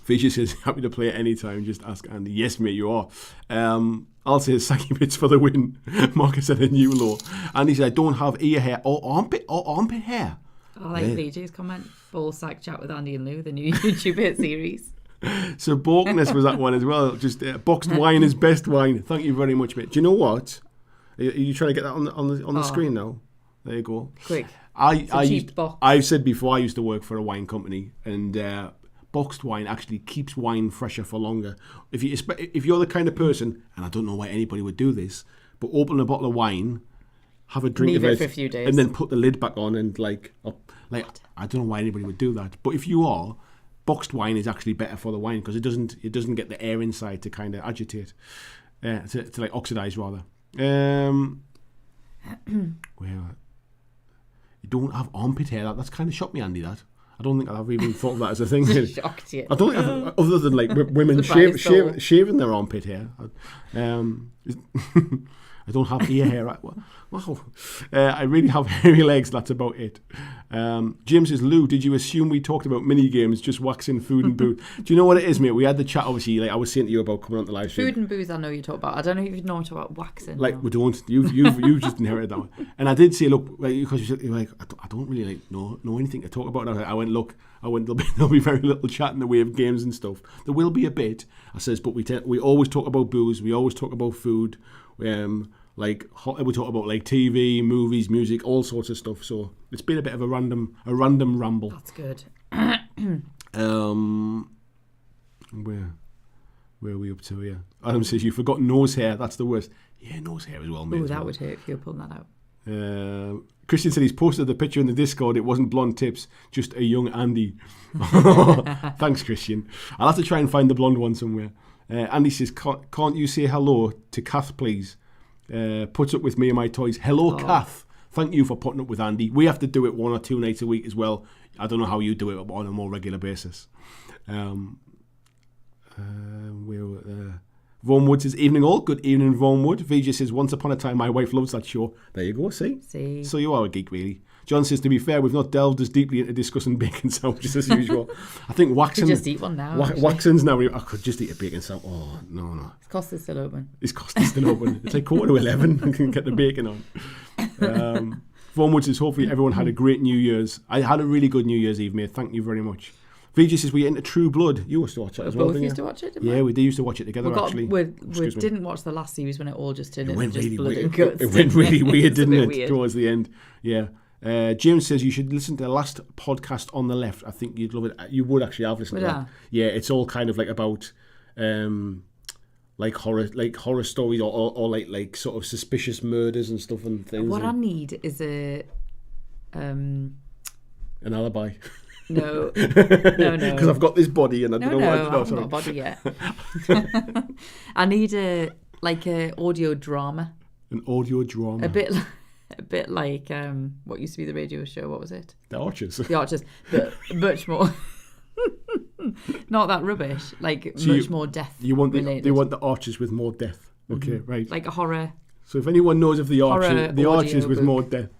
Speaker 1: Fisher says, happy to play at any time. Just ask Andy. Yes, mate, you are. I'll say saggy bits for the win. Marcus said a new law. Andy said, I don't have ear hair or armpit hair.
Speaker 2: I like VJ's comment. Ball sack chat with Andy and Lou, the new YouTube hit series.
Speaker 1: So Borkness was that one as well. Just boxed wine is best wine. Thank you very much, mate. Do you know what? Are you trying to get that on the screen now? There you go.
Speaker 2: Quick.
Speaker 1: I've said before I used to work for a wine company, and boxed wine actually keeps wine fresher for longer. If you're the kind of person, and I don't know why anybody would do this, but open a bottle of wine, have a drink
Speaker 2: Leave
Speaker 1: of
Speaker 2: it for a few days,
Speaker 1: and then put the lid back on and I don't know why anybody would do that. But if you are, boxed wine is actually better for the wine because it doesn't get the air inside to kind of agitate, to like oxidize rather. Well, you don't have armpit hair. That's kind of shocked me, Andy. That I don't think I've even thought of that as a thing.
Speaker 2: Shocked you.
Speaker 1: I don't think other than like women shaving their armpit hair. I don't have ear hair. Wow. I really have hairy legs. That's about it. Jim says, Lou, did you assume we talked about mini games, just waxing, food and booze? Do you know what it is, mate? We had the chat, obviously, like I was saying to you about coming on the live stream.
Speaker 2: Food and booze, I know you talk about. I don't know if you know what about waxing.
Speaker 1: Like, no. We don't. You've just inherited that one. And I did say, look, like, because you're like, I don't really like know anything to talk about. I went, there'll be very little chat in the way of games and stuff. There will be a bit. I says, but we always talk about booze. We always talk about food. Like we talk about like TV, movies, music, all sorts of stuff. So it's been a bit of a random ramble.
Speaker 2: That's good.
Speaker 1: Where are we up to here? Adam says you forgot nose hair. That's the worst. Yeah, nose hair as well, mate.
Speaker 2: Oh, that would hurt if you were pulling that out.
Speaker 1: Christian said he's posted the picture in the Discord. It wasn't blonde tips, just a young Andy. Thanks, Christian. I'll have to try and find the blonde one somewhere. Andy says, can't you say hello to Kath, please? Puts up with me and my toys. Hello, Kath. Thank you for putting up with Andy. We have to do it 1 or 2 nights a week as well. I don't know how you do it on a more regular basis. Vaughan Wood says, evening all. Good evening, Vaughan Wood. VJ says, once upon a time, my wife loves that show. There you go, see? So you are a geek, really. John says, to be fair, we've not delved as deeply into discussing bacon sandwiches as usual. I think waxing...
Speaker 2: You could just eat one now.
Speaker 1: Waxing's now... I could just eat a bacon sandwich. Oh, no.
Speaker 2: It's Costa's still open.
Speaker 1: It's like 11:15. I can get the bacon on. Vaughan Wood says, hopefully everyone had a great New Year's. I had a really good New Year's Eve, mate. Thank you very much. VJ says, we're into True Blood. You used to watch it as well,
Speaker 2: didn't you?
Speaker 1: Both used
Speaker 2: to watch it,
Speaker 1: didn't we? Yeah, we used to watch it together, actually.
Speaker 2: We didn't watch the last series when it all just turned into just blood and guts.
Speaker 1: It went really weird, didn't it,
Speaker 2: weird.
Speaker 1: towards the end? Yeah. James says you should listen to the last podcast on the left. I think you'd love it. You would actually have listened to that. Yeah, it's all kind of like about like horror stories or like sort of suspicious murders and stuff and things.
Speaker 2: What I need is
Speaker 1: an alibi.
Speaker 2: No.
Speaker 1: Because I've got this body and I don't know what
Speaker 2: I haven't got a body yet. I need a audio drama.
Speaker 1: An audio drama.
Speaker 2: A bit like what used to be the radio show. What was it?
Speaker 1: The Archers.
Speaker 2: The Archers, but much more. Not that rubbish. Like so much more death.
Speaker 1: You want the Archers with more death. Okay, right.
Speaker 2: Like a horror.
Speaker 1: So if anyone knows of the Archers with more death.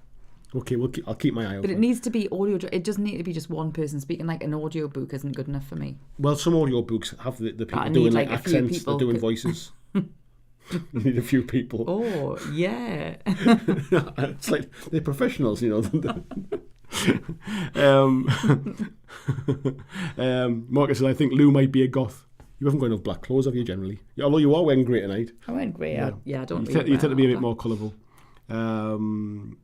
Speaker 1: Okay, I'll keep my eye out.
Speaker 2: But it needs to be audio. It doesn't need to be just one person speaking. Like an audio book isn't good enough for me.
Speaker 1: Well, some audio books have the people doing like accents, they're doing voices. You need a few people.
Speaker 2: Oh, yeah.
Speaker 1: It's like they're professionals, you know. Marcus says, I think Lou might be a goth. You haven't got enough black clothes, have you, generally? Although you are wearing grey tonight.
Speaker 2: I'm wearing grey. Yeah, I don't
Speaker 1: You tend to be a bit more colourful. Don't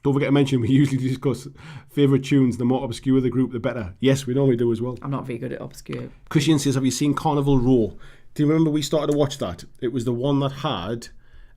Speaker 1: forget to mention, we usually discuss favourite tunes. The more obscure the group, the better. Yes, we normally do as well.
Speaker 2: I'm not very good at obscure.
Speaker 1: Christian says, have you seen Carnival Row? Do you remember we started to watch that? It was the one that had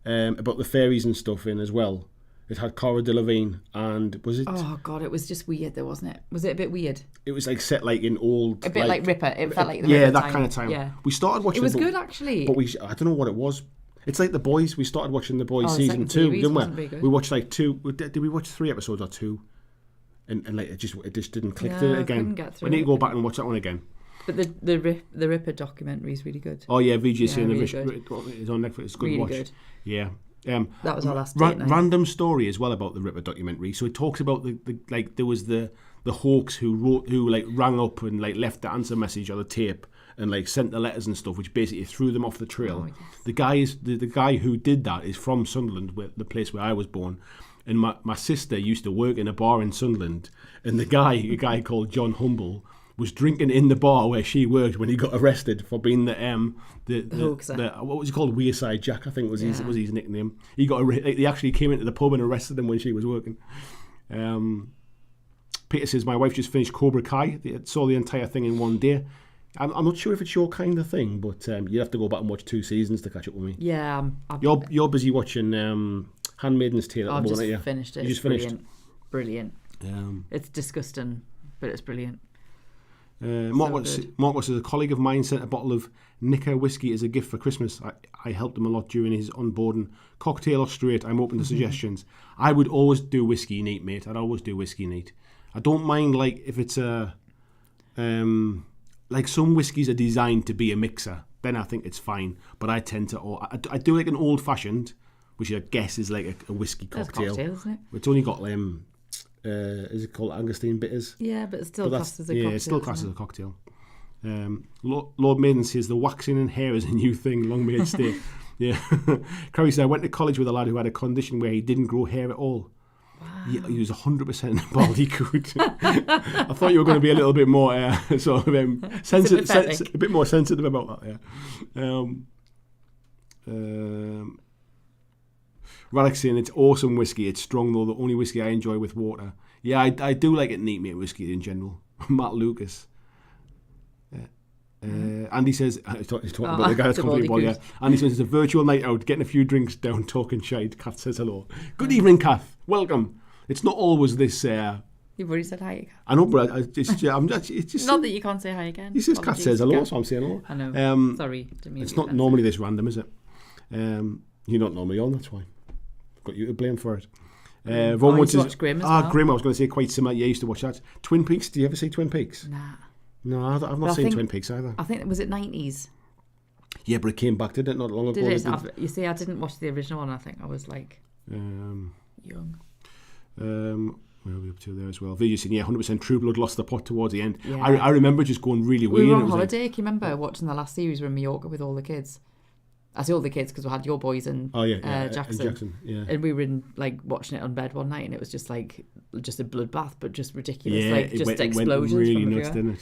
Speaker 1: about the fairies and stuff in as well. It had Cara Delevingne and was it?
Speaker 2: Oh God, it was just weird though, wasn't it? Was it a bit weird?
Speaker 1: It was like set like in old.
Speaker 2: A bit like Ripper. It felt like the
Speaker 1: Ripper
Speaker 2: that
Speaker 1: time. Kind of time.
Speaker 2: Yeah.
Speaker 1: We started watching.
Speaker 2: It was good actually.
Speaker 1: But I don't know what it was. It's like The Boys. We started watching The Boys season 2, didn't we? We watched like 2. Did we watch 3 episodes or 2? And like it just didn't click to it again. We need to go back and watch that one again.
Speaker 2: But the Ripper documentary is really good.
Speaker 1: Oh yeah, VJ saying really it's on Netflix. It's good
Speaker 2: really
Speaker 1: watch.
Speaker 2: Good.
Speaker 1: Yeah.
Speaker 2: That was our last date night.
Speaker 1: Random story as well about the Ripper documentary. So it talks about the like there was the Hawks who rang up and like left the answer message on the tape and like sent the letters and stuff, which basically threw them off the trail. Oh, yes. The guy who did that is from Sunderland, the place where I was born. And my sister used to work in a bar in Sunderland, and a guy called John Humble was drinking in the bar where she worked when he got arrested for being the what was he called? Wearside Jack, I think was his nickname. He actually came into the pub and arrested him when she was working. Peter says, my wife just finished Cobra Kai. Saw the entire thing in one day. I'm not sure if it's your kind of thing, but you'd have to go back and watch 2 seasons to catch up with me.
Speaker 2: Yeah.
Speaker 1: You're busy watching Handmaid's Tale at the moment, aren't you?
Speaker 2: I've just finished it.
Speaker 1: You just finished?
Speaker 2: Brilliant. It's disgusting, but it's brilliant.
Speaker 1: Mark says, a colleague of mine sent a bottle of Nicker whiskey as a gift for Christmas. I helped him a lot during his onboarding. Cocktail or straight, I'm open to suggestions. I would always do whiskey neat, mate. I'd always do whiskey neat. I don't mind, like, if it's a... like, some whiskies are designed to be a mixer. Then I think it's fine. But I tend to... I do like an old-fashioned, which I guess is like a whiskey cocktail.
Speaker 2: That's a cocktail, isn't it?
Speaker 1: It's only got... is it called Angosteen bitters?
Speaker 2: Yeah, but it's still classed as a cocktail.
Speaker 1: Yeah, it's still classed as a cocktail. Lord Maiden says the waxing in hair is a new thing. Long may it stay. Yeah. Carrie said, I went to college with a lad who had a condition where he didn't grow hair at all. Wow. He was 100% baldy coot. I thought you were going to be a little bit more sort of sensitive, a bit more sensitive about that. Yeah. Radek saying it's awesome whiskey. It's strong though. The only whiskey I enjoy with water. Yeah, I do like it neat, mate. Whiskey in general. Matt Lucas. Andy says he's talking about the guy that's completely bald. Yeah. Andy says it's a virtual night out, getting a few drinks down, talking shite. Kath says hello. Good evening, Kath. Welcome. It's not always this.
Speaker 2: You've already said hi again.
Speaker 1: I know, but it's just
Speaker 2: not that you can't say hi again.
Speaker 1: He says Kath says hello, so I'm saying hello.
Speaker 2: I know. Sorry,
Speaker 1: it's not normally this random, is it? You're not normally on. That's why. I've got you to blame for it.
Speaker 2: Ron used to watch Grimm as well.
Speaker 1: Grimm. I was going to say quite similar. Yeah, I used to watch that. Twin Peaks. Do you ever see Twin Peaks?
Speaker 2: Nah.
Speaker 1: No, I've not seen Twin Peaks either.
Speaker 2: I think was it 90s.
Speaker 1: Yeah, but it came back, didn't it? Not long ago.
Speaker 2: Did it? You see, I didn't watch the original one. I think I was like young.
Speaker 1: Where are we up to there as well? Vijay saying, yeah, 100% True Blood lost the pot towards the end.
Speaker 2: Yeah.
Speaker 1: I remember just going really weird.
Speaker 2: We were on holiday. Can you remember watching the last series? We were in Mallorca with all the kids. I say all the kids because we had your boys and Jackson.
Speaker 1: Yeah.
Speaker 2: And we were watching it on bed one night, and it was just a bloodbath, but just ridiculous.
Speaker 1: Yeah,
Speaker 2: explosions.
Speaker 1: It went really
Speaker 2: from
Speaker 1: nuts, didn't it?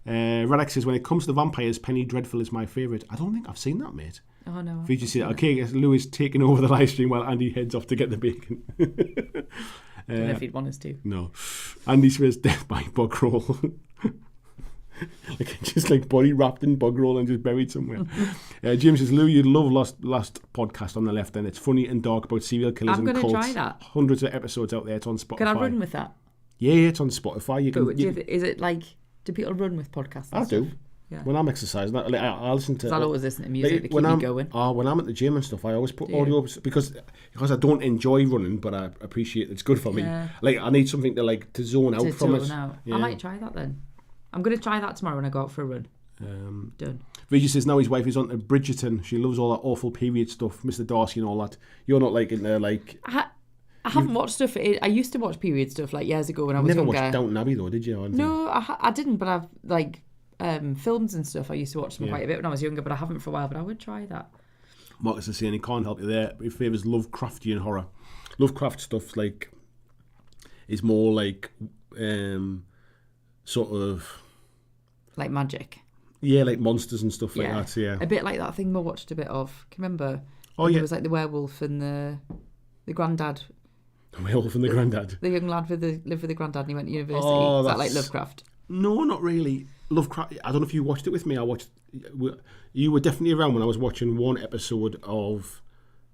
Speaker 1: Radek says, when it comes to the vampires, Penny Dreadful is my favourite. I don't think I've seen that, mate.
Speaker 2: Oh, no.
Speaker 1: Vijay said, okay, Louis taking over the live stream while Andy heads off to get the bacon.
Speaker 2: I don't know if he'd want us to.
Speaker 1: No. Andy says, death by bug roll. Just like body wrapped in bug roll and just buried somewhere. James says, Lou, you'd love last podcast on the left then. It's funny and dark about serial killers and cults.
Speaker 2: I'm going to try that.
Speaker 1: Hundreds of episodes out there. It's on Spotify.
Speaker 2: Can I run with that?
Speaker 1: Yeah, it's on Spotify.
Speaker 2: Is it like, do people run with podcasts?
Speaker 1: I do. Yeah. When I'm exercising, I listen to...
Speaker 2: I'll always listen to music to keep me going.
Speaker 1: When I'm at the gym and stuff, I always put audio because I don't enjoy running, but I appreciate it's good for me. Like, I need something to zone out from it.
Speaker 2: Yeah. I might try that then. I'm going to try that tomorrow when I go out for a run. Done.
Speaker 1: Vijay says now his wife is on to Bridgerton. She loves all that awful period stuff, Mr. Darcy and all that. You're not like in there like...
Speaker 2: I haven't watched stuff. I used to watch period stuff like years ago when I was younger.
Speaker 1: Never watched Downton Abbey though, did you?
Speaker 2: No, I didn't, but I've like... films and stuff, I used to watch them quite a bit when I was younger, but I haven't for a while, but I would try that.
Speaker 1: Marcus is saying he can't help you there, but he favours Lovecraftian horror. Lovecraft stuff is more like sort of
Speaker 2: like magic.
Speaker 1: Yeah, like monsters and stuff like that. Yeah,
Speaker 2: a bit like that thing we watched a bit of. Can you remember? It was like the werewolf and the granddad.
Speaker 1: The werewolf and the granddad.
Speaker 2: The young lad lived with the granddad and he went to university. Is that like Lovecraft?
Speaker 1: No, not really. Lovecraft. I don't know if you watched it with me. You were definitely around when I was watching one episode of,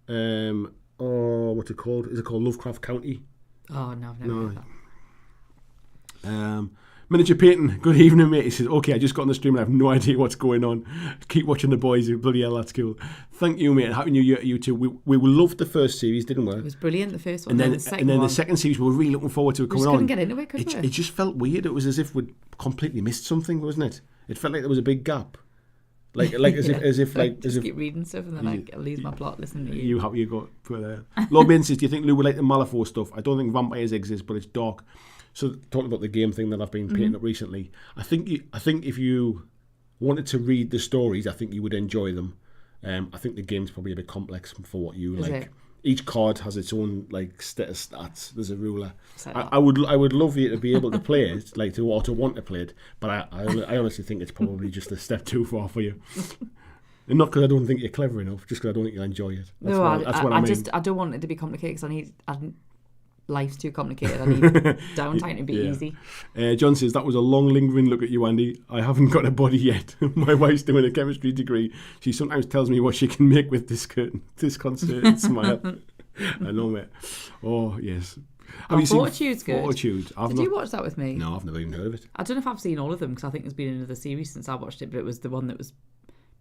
Speaker 1: what's it called? Is it called Lovecraft County?
Speaker 2: Oh no, I've never heard that.
Speaker 1: Miniature Peyton, good evening, mate. He says, okay, I just got on the stream and I have no idea what's going on. Keep watching the boys. Bloody hell, that's cool. Thank you, mate. Happy New Year to you too. We loved the first series, didn't we?
Speaker 2: It was brilliant, the first one.
Speaker 1: And then the second series, we were really looking forward to it coming on.
Speaker 2: We couldn't get into it, could we?
Speaker 1: It just felt weird. It was as if we'd completely missed something, wasn't it? It felt like there was a big gap. Like as if
Speaker 2: keep reading stuff and then I lose my plot listening to you.
Speaker 1: You got put there. Lord Bain says, do you think Lou would like the Malifaux stuff? I don't think vampires exist, but it's dark. So talking about the game thing that I've been painting up recently, I think if you wanted to read the stories, I think you would enjoy them. I think the game's probably a bit complex for what you like.
Speaker 2: It?
Speaker 1: Each card has its own status stats. There's a ruler. I would love you to be able to play it, to want to play it, but I honestly think it's probably just a step too far for you. And not because I don't think you're clever enough, just because I don't think you'll enjoy it.
Speaker 2: I mean. I don't want it to be complicated because life's too complicated. I need downtime to be easy.
Speaker 1: John says, that was a long lingering look at you, Andy. I haven't got a body yet. My wife's doing a chemistry degree. She sometimes tells me what she can make with disconcerting smile. I know, mate. Oh, yes.
Speaker 2: Fortitude's good.
Speaker 1: Fortitude.
Speaker 2: Did you watch that with me?
Speaker 1: No, I've never even heard of it.
Speaker 2: I don't know if I've seen all of them, because I think there's been another series since I watched it, but it was the one that was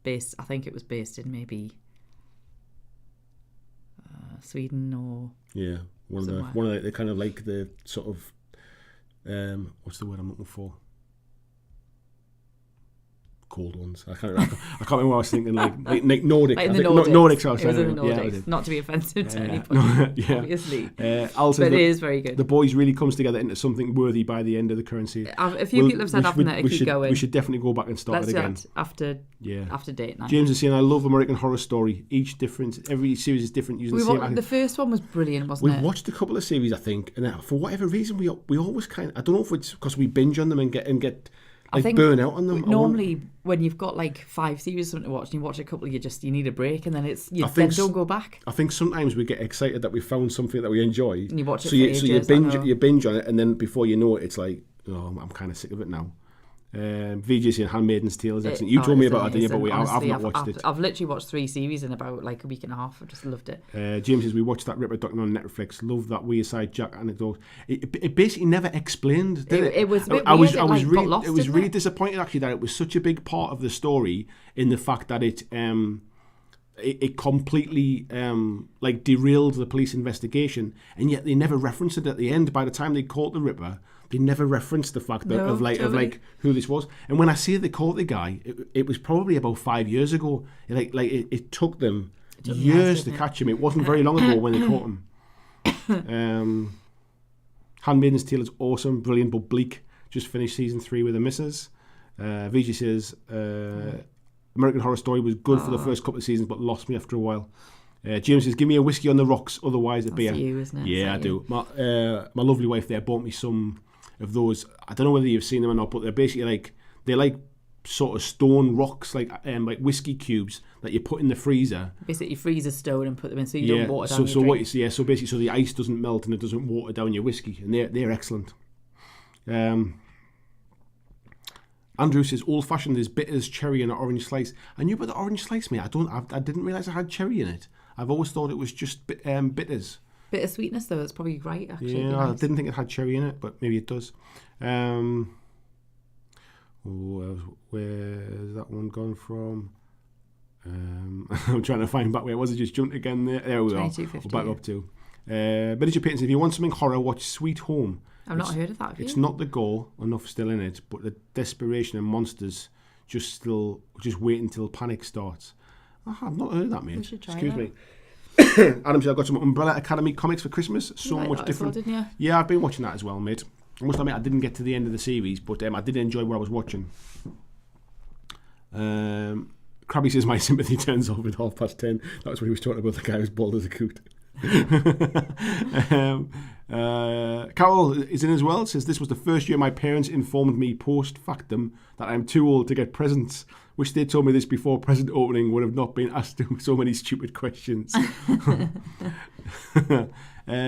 Speaker 2: based, I think it was based in maybe Sweden or
Speaker 1: one of the kind of like the sort of what's the word I'm looking for? Cold ones. I can't remember what I was thinking. Like Nordic.
Speaker 2: Like in the Nordics.
Speaker 1: It was
Speaker 2: in the Nordics. Not to be offensive to anybody, obviously. But it is very good.
Speaker 1: The boys really comes together into something worthy by the end of the current season.
Speaker 2: A few people have said after that, keep going.
Speaker 1: We should definitely go back and start it again.
Speaker 2: After date night.
Speaker 1: James is saying, I love American Horror Story. Every series is different. Using the same acting.
Speaker 2: The first one was brilliant, wasn't it?
Speaker 1: We've watched a couple of series, I think, and for whatever reason, we always kind of, I don't know if it's because we binge on them and get I think burn out on them.
Speaker 2: Normally, when you've got like 5 series something to watch, and you watch a couple, you need a break, and then don't go back.
Speaker 1: I think sometimes we get excited that we found something that we enjoy,
Speaker 2: and you watch it.
Speaker 1: So you binge on it, and then before you know it, it's like, oh, I'm kind of sick of it now. VJ saying Handmaiden's Tale is excellent. You told me about it, didn't you? But I've not watched it.
Speaker 2: I've literally watched 3 series in about like a week and a half. I just loved it.
Speaker 1: James says, we watched that Ripper documentary on Netflix. Love that Weird Jack anecdote. It basically never explained, did it?
Speaker 2: It was a bit weird. I was
Speaker 1: really disappointed actually that it was such a big part of the story in the fact that it completely like derailed the police investigation, and yet they never referenced it at the end. By the time they caught the Ripper, they never referenced the fact that of who this was. And when I say they caught the guy, it was probably about 5 years ago. It took them years to catch him. It wasn't very long ago when they caught him. Handmaiden's Tale is awesome, brilliant, but bleak. Just finished season 3 with the missus. VJ says American Horror Story was good for the first couple of seasons, but lost me after a while. James says, give me a whiskey on the rocks, otherwise a beer.
Speaker 2: That's you, isn't it?
Speaker 1: Yeah, I do. My lovely wife there bought me some of those. I don't know whether you've seen them or not, but they're basically they're like sort of stone rocks, like whiskey cubes that you put in the freezer.
Speaker 2: Basically, you freeze a stone and put them in so you don't water down
Speaker 1: your drink. So basically, so the ice doesn't melt and it doesn't water down your whiskey, and they're excellent. Andrew says, old fashioned is bitters, cherry, and an orange slice. I knew about the orange slice, mate. I didn't realise it had cherry in it. I've always thought it was just bitters.
Speaker 2: Bit of sweetness though, that's probably right actually.
Speaker 1: Yeah, I didn't think it had cherry in it, but maybe it does. Where's that one gone from? I'm trying to find back where it was. It just jumped again there. There we are. We're back up to. Miniature Paintings, if you want something horror, watch Sweet Home.
Speaker 2: I've not heard of that.
Speaker 1: It's not the gore, enough still in it, but the desperation and monsters just wait until panic starts. I've not heard of that, mate.
Speaker 2: We should try
Speaker 1: Excuse
Speaker 2: that.
Speaker 1: me. Adam said, I got some Umbrella Academy comics for Christmas. So much
Speaker 2: that
Speaker 1: different.
Speaker 2: Well, didn't you?
Speaker 1: Yeah, I've been watching that as well, mate. I must admit, I didn't get to the end of the series, but I did enjoy what I was watching. Krabby says, my sympathy turns off at 10:30. That was when he was talking about the guy who's bald as a coot. Carol is in as well. Says, this was the first year my parents informed me post factum that I'm too old to get presents. Wish they told me this before present opening, would have not been asked so many stupid questions.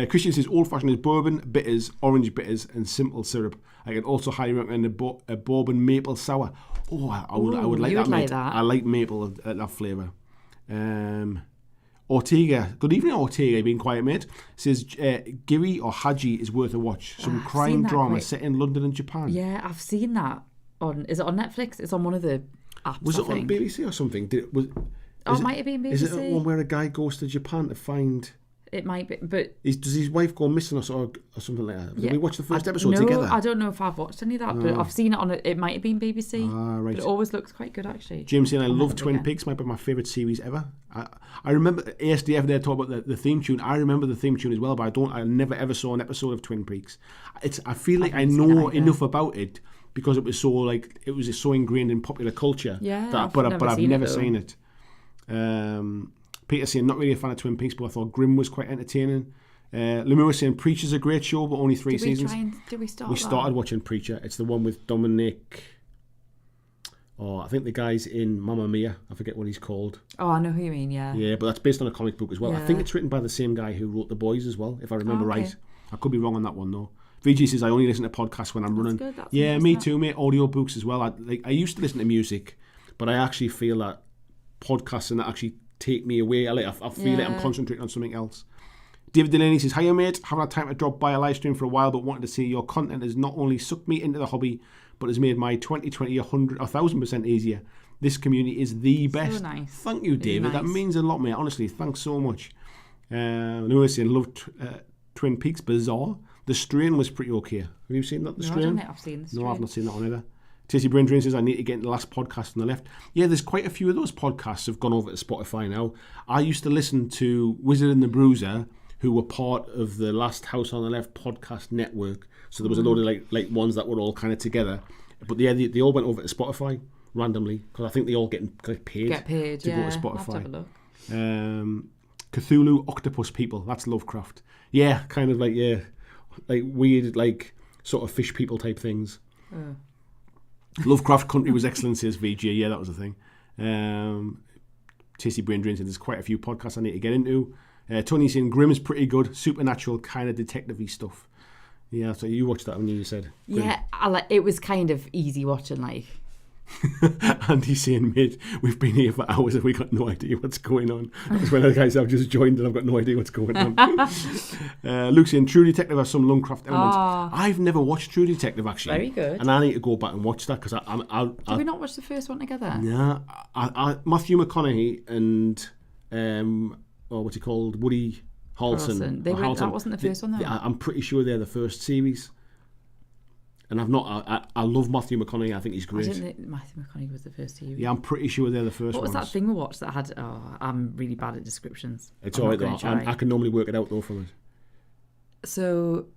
Speaker 1: Christian says, old fashioned is bourbon, bitters, orange bitters, and simple syrup. I can also highly recommend a bourbon maple sour. Oh, I would like that, mate. I like maple, that flavour. Ortega, good evening, Ortega, being quiet, mate. Says, Giri or Haji is worth a watch. Some crime drama set in London and Japan.
Speaker 2: Yeah, I've seen that. Is it on Netflix? It's on one of the apps,
Speaker 1: was it on BBC or something?
Speaker 2: It might have been BBC.
Speaker 1: Is it one where a guy goes to Japan to find...
Speaker 2: It might be, but...
Speaker 1: Does his wife go missing or something like that?
Speaker 2: Yeah.
Speaker 1: Did we watch the first episode together?
Speaker 2: I don't know if I've watched any of that, but I've seen it on... It might have been BBC.
Speaker 1: Right.
Speaker 2: But it always looks quite good, actually.
Speaker 1: James saying, I love Twin Peaks. Might be my favourite series ever. I remember ASDF there talking about the theme tune. I remember the theme tune as well, but I never ever saw an episode of Twin Peaks. I feel like I know enough about it because it was so ingrained in popular culture.
Speaker 2: Yeah,
Speaker 1: but I've never seen it. Peter saying, not really a fan of Twin Peaks, but I thought Grimm was quite entertaining. Lemur was saying, Preacher's a great show, but only 3 seasons.
Speaker 2: Did we start?
Speaker 1: We started watching Preacher. It's the one with Dominic. Oh, I think the guy's in Mamma Mia. I forget what he's called.
Speaker 2: Oh, I know who you mean, yeah.
Speaker 1: Yeah, but that's based on a comic book as well.
Speaker 2: Yeah.
Speaker 1: I think it's written by the same guy who wrote The Boys as well, if I remember right. I could be wrong on that one though. VG says I only listen to podcasts when I'm running.
Speaker 2: Good. That's
Speaker 1: yeah, me too, mate. Audiobooks as well. I used to listen to music, but I actually feel that podcasts and that actually take me away. I feel like I'm concentrating on something else. David Delaney says, hiya mate, haven't had time to drop by a live stream for a while, but wanted to say your content has not only sucked me into the hobby, but has made my 2020 1,000% easier. This community is the best.
Speaker 2: So nice.
Speaker 1: Thank you, David.
Speaker 2: Nice.
Speaker 1: That means a lot, mate. Honestly, thanks so much. Lewis saying, loved Twin Peaks, bizarre. The Strain was pretty okay. Have you seen that, The Strain?
Speaker 2: I don't think I've seen The Strain.
Speaker 1: No, I've not seen that one either. Tasty Brain Drain says, I need to get into the last podcast on the left. Yeah, there's quite a few of those podcasts have gone over to Spotify now. I used to listen to Wizard and the Bruiser, who were part of the Last House on the Left podcast network. So there was a load of like ones that were all kind of together. But yeah, they all went over to Spotify randomly because I think they all get paid to go to Spotify.
Speaker 2: I'll have a look.
Speaker 1: Cthulhu Octopus People, that's Lovecraft. Yeah, kind of like weird, like sort of fish people type things. Lovecraft Country was excellent, says VG. Yeah, that was the thing. Tasty Brain Drain says there's quite a few podcasts I need to get into. Tony's saying Grimm's pretty good, supernatural kind of detective-y stuff. Yeah, so you watched that when you said Grimm.
Speaker 2: Yeah, it was kind of easy watching, like.
Speaker 1: Andy's saying, mate, we've been here for hours and we got no idea what's going on. That's when the guys I've just joined and I've got no idea what's going on. Luke's saying True Detective has some Lovecraft elements. I've never watched True Detective actually.
Speaker 2: Very good.
Speaker 1: And I need to go back and watch that because
Speaker 2: Did we not watch the first one together?
Speaker 1: Yeah, Matthew McConaughey and what's he called, Woody Harrelson.
Speaker 2: That wasn't the first one though.
Speaker 1: I'm pretty sure they're the first series. And I've not. I love Matthew McConaughey. I think he's great.
Speaker 2: I didn't think Matthew McConaughey was the first series.
Speaker 1: Yeah, I'm pretty sure they're the first ones.
Speaker 2: What was that thing we watched that had? I'm really bad at descriptions.
Speaker 1: It's alright though. I can normally work it out though from it.
Speaker 2: So,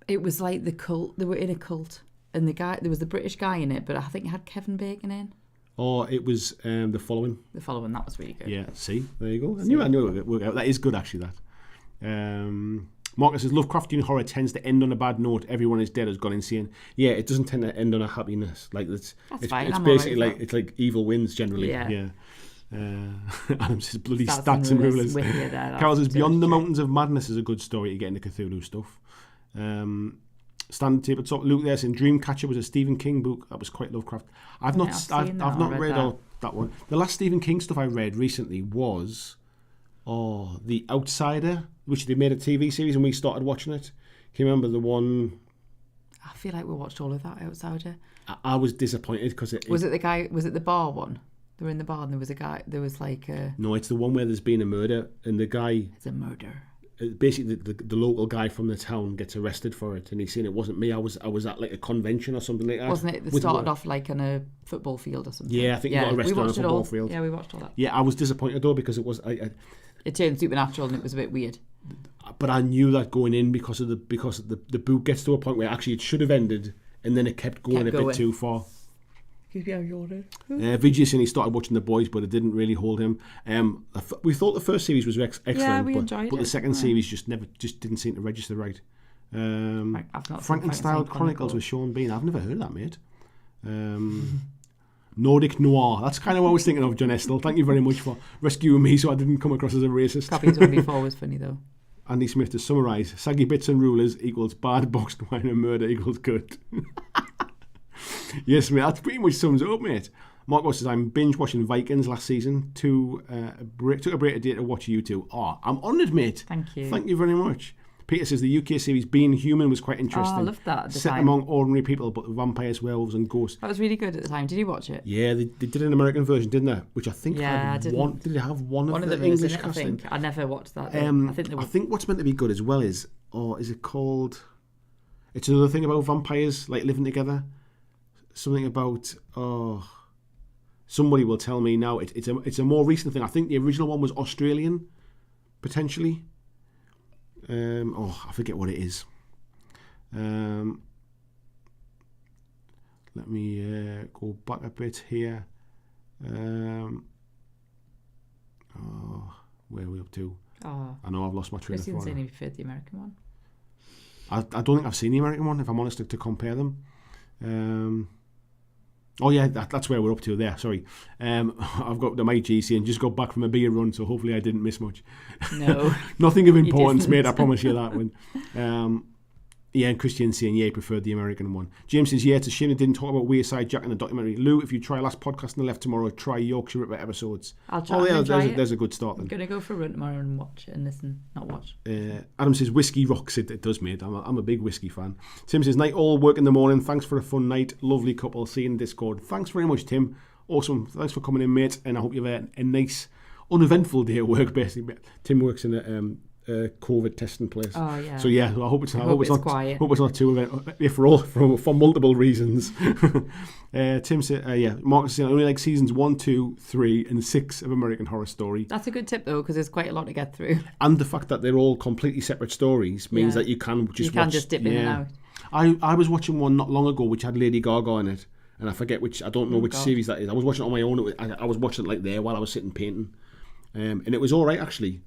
Speaker 2: it was like the cult. They were in a cult, and there was the British guy in it, but I think it had Kevin Bacon in.
Speaker 1: Oh, it was The Following.
Speaker 2: The Following, that was really good.
Speaker 1: Yeah, see, there you go. I knew it would work out. That is good actually. That. Marcus says Lovecraftian horror tends to end on a bad note. Everyone is dead, has gone insane. Yeah, it doesn't tend to end on a happiness. Like it's
Speaker 2: fine.
Speaker 1: It's basically like it's like evil wins generally. Yeah. Adam says bloody stats and rulers. Carol says Beyond the Mountains of Madness is a good story to get into Cthulhu stuff. Standard tabletop. Luke there saying Dreamcatcher was a Stephen King book that was quite Lovecraft. I've not read all that one. The last Stephen King stuff I read recently was The Outsider, which they made a TV series and we started watching it. Can you remember the one?
Speaker 2: I feel like we watched all of that, Outsider.
Speaker 1: I was disappointed because
Speaker 2: was it the bar one? They were in the bar and there was a guy. There was like a.
Speaker 1: No, it's the one where there's been a murder and the guy.
Speaker 2: It's a murder.
Speaker 1: Basically, the local guy from the town gets arrested for it, and he's saying it wasn't me. I was at like a convention or something like that.
Speaker 2: Wasn't it? It started off like on a football field or something.
Speaker 1: Yeah, I think he got arrested on a football field.
Speaker 2: Yeah, we watched all that.
Speaker 1: Yeah, I was disappointed though because it was.
Speaker 2: It turned supernatural and it was a bit weird.
Speaker 1: But I knew that going in because the book gets to a point where actually it should have ended, and then it kept going a bit too far. VG saying he started watching The Boys, but it didn't really hold him. We thought the first series was excellent,
Speaker 2: yeah, we enjoyed
Speaker 1: but the second series just didn't seem to register right. Frankenstein Chronicles with Sean Bean. I've never heard of that, mate. Nordic Noir. That's kind of what I was thinking of, John Estel. Thank you very much for rescuing me so I didn't come across as a racist.
Speaker 2: Copies one before was funny though.
Speaker 1: Andy Smith to summarise: saggy bits and rulers equals bad boxed wine and murder equals good. Yes, mate, that pretty much sums it up, mate. Marco says, I'm binge watching Vikings last season. Took a break today to watch you two. I'm honoured, mate.
Speaker 2: Thank you.
Speaker 1: Thank you very much. Peter says the UK series Being Human was quite interesting.
Speaker 2: I loved that at the
Speaker 1: Set
Speaker 2: time.
Speaker 1: among ordinary people, but vampires, werewolves and ghosts.
Speaker 2: That was really good at the time. Did you watch it?
Speaker 1: Yeah, they did an American version, didn't they? Which I think had one. Did it have one of the English casting?
Speaker 2: I never watched that.
Speaker 1: I think what's meant to be good as well is it called? It's another thing about vampires like living together. Something about somebody will tell me now. It's a more recent thing. I think the original one was Australian, potentially. I forget what it is. Let me go back a bit here. Where are we up to? I know I've lost my train of thought.
Speaker 2: Christian's saying he preferred the American one.
Speaker 1: I don't think I've seen the American one, if I'm honest, to compare them. Oh yeah, that's where we're up to there. Sorry, I've got the MyGC and just got back from a beer run, so hopefully I didn't miss much.
Speaker 2: No,
Speaker 1: nothing of importance, mate. I promise you that one. Yeah, and Christian saying, yeah, he preferred the American one. James says, yeah, it's a shame they didn't talk about Wayside Jack in the documentary. Lou, if you try last podcast on the left tomorrow, try Yorkshire Ripper episodes.
Speaker 2: I'll try.
Speaker 1: Oh, yeah, there's a good start then.
Speaker 2: I'm going to go for a run tomorrow and watch and listen, not watch.
Speaker 1: Adam says, whiskey rocks it. It does, mate. I'm a big whiskey fan. Tim says, night all, work in the morning. Thanks for a fun night. Lovely couple. See you in Discord. Thanks very much, Tim. Awesome. Thanks for coming in, mate. And I hope you've had a nice, uneventful day at work, basically. Tim works in a COVID testing place.
Speaker 2: Oh yeah.
Speaker 1: So yeah, I hope it's not
Speaker 2: quiet.
Speaker 1: Hope it's not too event. If for multiple reasons. Tim said, yeah, Marcus said I only like seasons 1, 2, 3, and 6 of American Horror Story.
Speaker 2: That's a good tip though, because there's quite a lot to get through.
Speaker 1: And the fact that they're all completely separate stories means that you can just
Speaker 2: dip in and out.
Speaker 1: I was watching one not long ago which had Lady Gaga in it, and I forget which. I don't know which series that is. I was watching it on my own. I was watching it like there while I was sitting painting, and it was all right actually.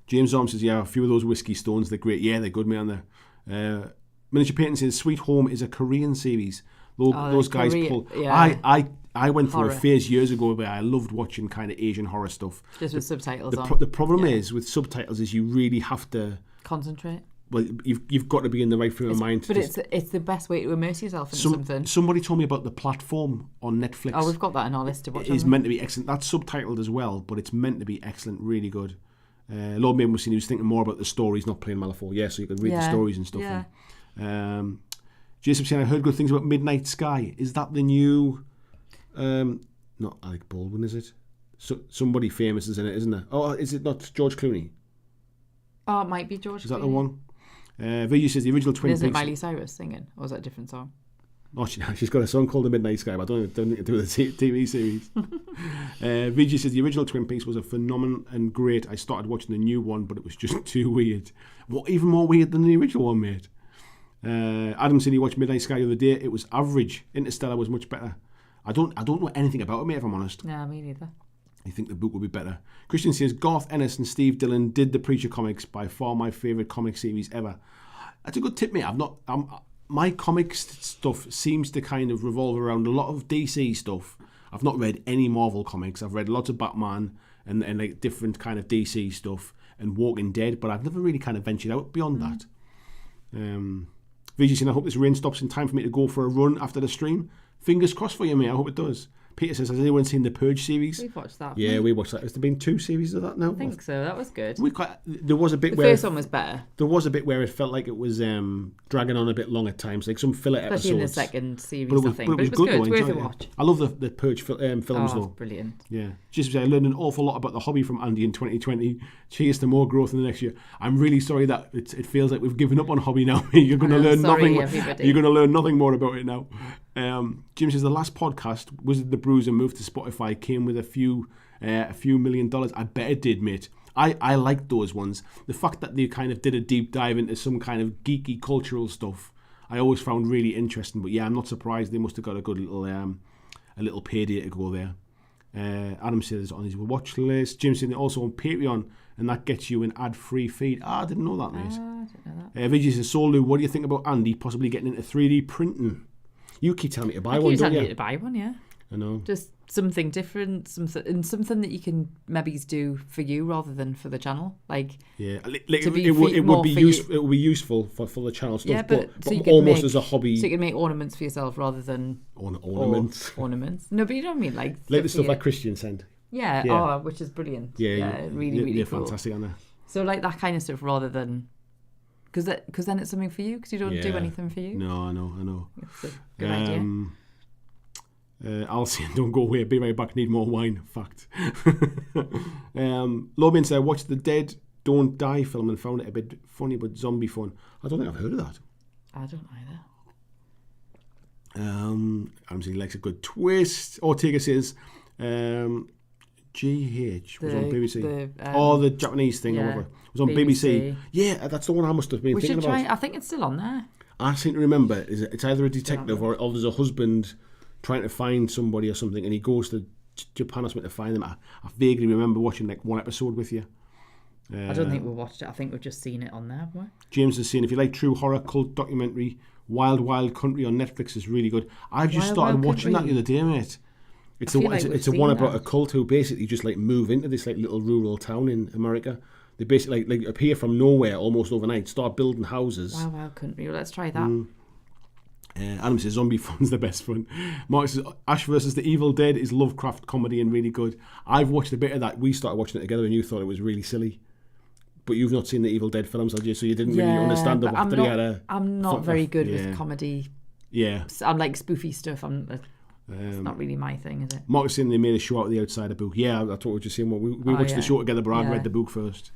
Speaker 1: James Arm says, yeah, a few of those whiskey stones, they're great. Yeah, they're good, man. Miniature Painting says, Sweet Home is a Korean series. Those guys pull. Yeah. I went through a phase years ago where I loved watching kind of Asian horror stuff.
Speaker 2: Just with subtitles on.
Speaker 1: The problem is with subtitles is you really have to
Speaker 2: concentrate.
Speaker 1: Well, you've got to be in the right frame of mind.
Speaker 2: But it's the best way to immerse yourself in something.
Speaker 1: Somebody told me about The Platform on Netflix.
Speaker 2: Oh, we've got that in our list to watch.
Speaker 1: It's meant to be excellent. That's subtitled as well, but it's meant to be excellent, really good. Lord Maiden was saying he was thinking more about the stories, not playing Malifaux. Yeah, so you can read the stories and stuff. Yeah. Jason saying, I heard good things about Midnight Sky. Is that the new... not Alec Baldwin, is it? Somebody famous is in it, isn't there? Oh, is it not George Clooney?
Speaker 2: Oh, it might be George Clooney.
Speaker 1: Is that the one? Viju says the original Twin Peaks...
Speaker 2: Isn't it Miley Cyrus singing? Or is that a different song?
Speaker 1: Oh, she's got a song called The Midnight Sky, but I don't think it to do with the TV series. Viju says the original Twin Peaks was a phenomenon and great. I started watching the new one, but it was just too weird. What, even more weird than the original one, mate? Adam said he watched Midnight Sky the other day. It was average. Interstellar was much better. I don't know anything about it, mate, if I'm honest.
Speaker 2: No, me neither.
Speaker 1: I think the book would be better. Christian says Garth Ennis and Steve Dillon did the Preacher comics, by far my favourite comic series ever. That's a good tip, mate. My comics stuff seems to kind of revolve around a lot of DC stuff. I've not read any Marvel comics. I've read lots of Batman and like different kind of DC stuff and Walking Dead, but I've never really kind of ventured out beyond that. Vijay saying, I hope this rain stops in time for me to go for a run after the stream. Fingers crossed for you, mate. I hope it does. Peter says, has anyone seen the Purge series?
Speaker 2: We've watched that.
Speaker 1: Yeah, we watched that. Has there been 2 series of that now?
Speaker 2: I think so. That was good.
Speaker 1: There was a bit
Speaker 2: the
Speaker 1: where...
Speaker 2: The first one was better.
Speaker 1: There was a bit where it felt like it was dragging on a bit long at times, like some filler episodes.
Speaker 2: Especially in the second series, I think. But it was good. It was worth a watch.
Speaker 1: I love the Purge films, though.
Speaker 2: Brilliant.
Speaker 1: Yeah. Just I learned an awful lot about the hobby from Andy in 2020. Cheers to more growth in the next year. I'm really sorry that it feels like we've given up on hobby now. You're going to learn nothing. You're going to learn nothing more about it now. Jim says the last podcast, Wizard the Bruiser moved to Spotify, came with a few $1 million. I bet it did, mate. I liked those ones. The fact that they kind of did a deep dive into some kind of geeky cultural stuff, I always found really interesting. But yeah, I'm not surprised they must have got a good little payday to go there. Adam says on his watch list. Jim said also on Patreon, and that gets you an ad-free feed. I didn't know that, mate.
Speaker 2: I didn't know that.
Speaker 1: Vijay says, so Lou, what do you think about Andy possibly getting into 3D printing? You keep telling me to buy one, don't you? I keep telling you
Speaker 2: to buy one, yeah.
Speaker 1: I know.
Speaker 2: Just something different, something that you can maybe do for you rather than for the channel. Like,
Speaker 1: yeah, it would be useful for the channel stuff,
Speaker 2: yeah, but so
Speaker 1: almost as a hobby.
Speaker 2: So you can make ornaments for yourself rather than
Speaker 1: ornaments.
Speaker 2: Ornaments. No, but you know what I mean, like
Speaker 1: the stuff like Christian sent.
Speaker 2: Yeah. Oh, which is brilliant.
Speaker 1: Yeah,
Speaker 2: really cool.
Speaker 1: Fantastic, aren't they?
Speaker 2: So like that kind of stuff rather than. Because then it's something for you, because you don't do anything for you.
Speaker 1: No, I know.
Speaker 2: It's a good idea.
Speaker 1: I'll say, don't go away, be right back, need more wine. Fact. Lobin said, I watched the Dead Don't Die film and found it a bit funny but zombie fun. I don't think I've heard of that.
Speaker 2: I don't either.
Speaker 1: I'm saying he likes a good twist. Ortega says, GH was on BBC. The Japanese thing, or whatever. It was on BBC. Yeah, that's the one I must have been thinking about.
Speaker 2: I think it's still on there.
Speaker 1: I seem to remember it's either a detective or there's a husband trying to find somebody or something, and he goes to Japan or something to find them. I vaguely remember watching like one episode with you.
Speaker 2: I don't think we watched it. I think we've just seen it on there, haven't we?
Speaker 1: James is saying, if you like true horror cult documentary, Wild Wild Country on Netflix is really good. I've just started watching that the other day, mate. It's a one about a cult who basically just like move into this like little rural town in America. They basically like appear from nowhere almost overnight, start building houses.
Speaker 2: Wild Wild Country. Well, let's try that.
Speaker 1: Adam says zombie fun's the best fun. Mark says Ash versus the Evil Dead is Lovecraft comedy and really good. I've watched a bit of that. We started watching it together and you thought it was really silly. But you've not seen the Evil Dead films, have you? So you didn't really understand the fact that he had a...
Speaker 2: I'm not very good with comedy.
Speaker 1: Yeah.
Speaker 2: I'm like spoofy stuff. It's not really my thing, is it?
Speaker 1: Mark was saying they made a show out of the Outsider book. Yeah, I thought we were just saying, we watched the show together, but I read the book first.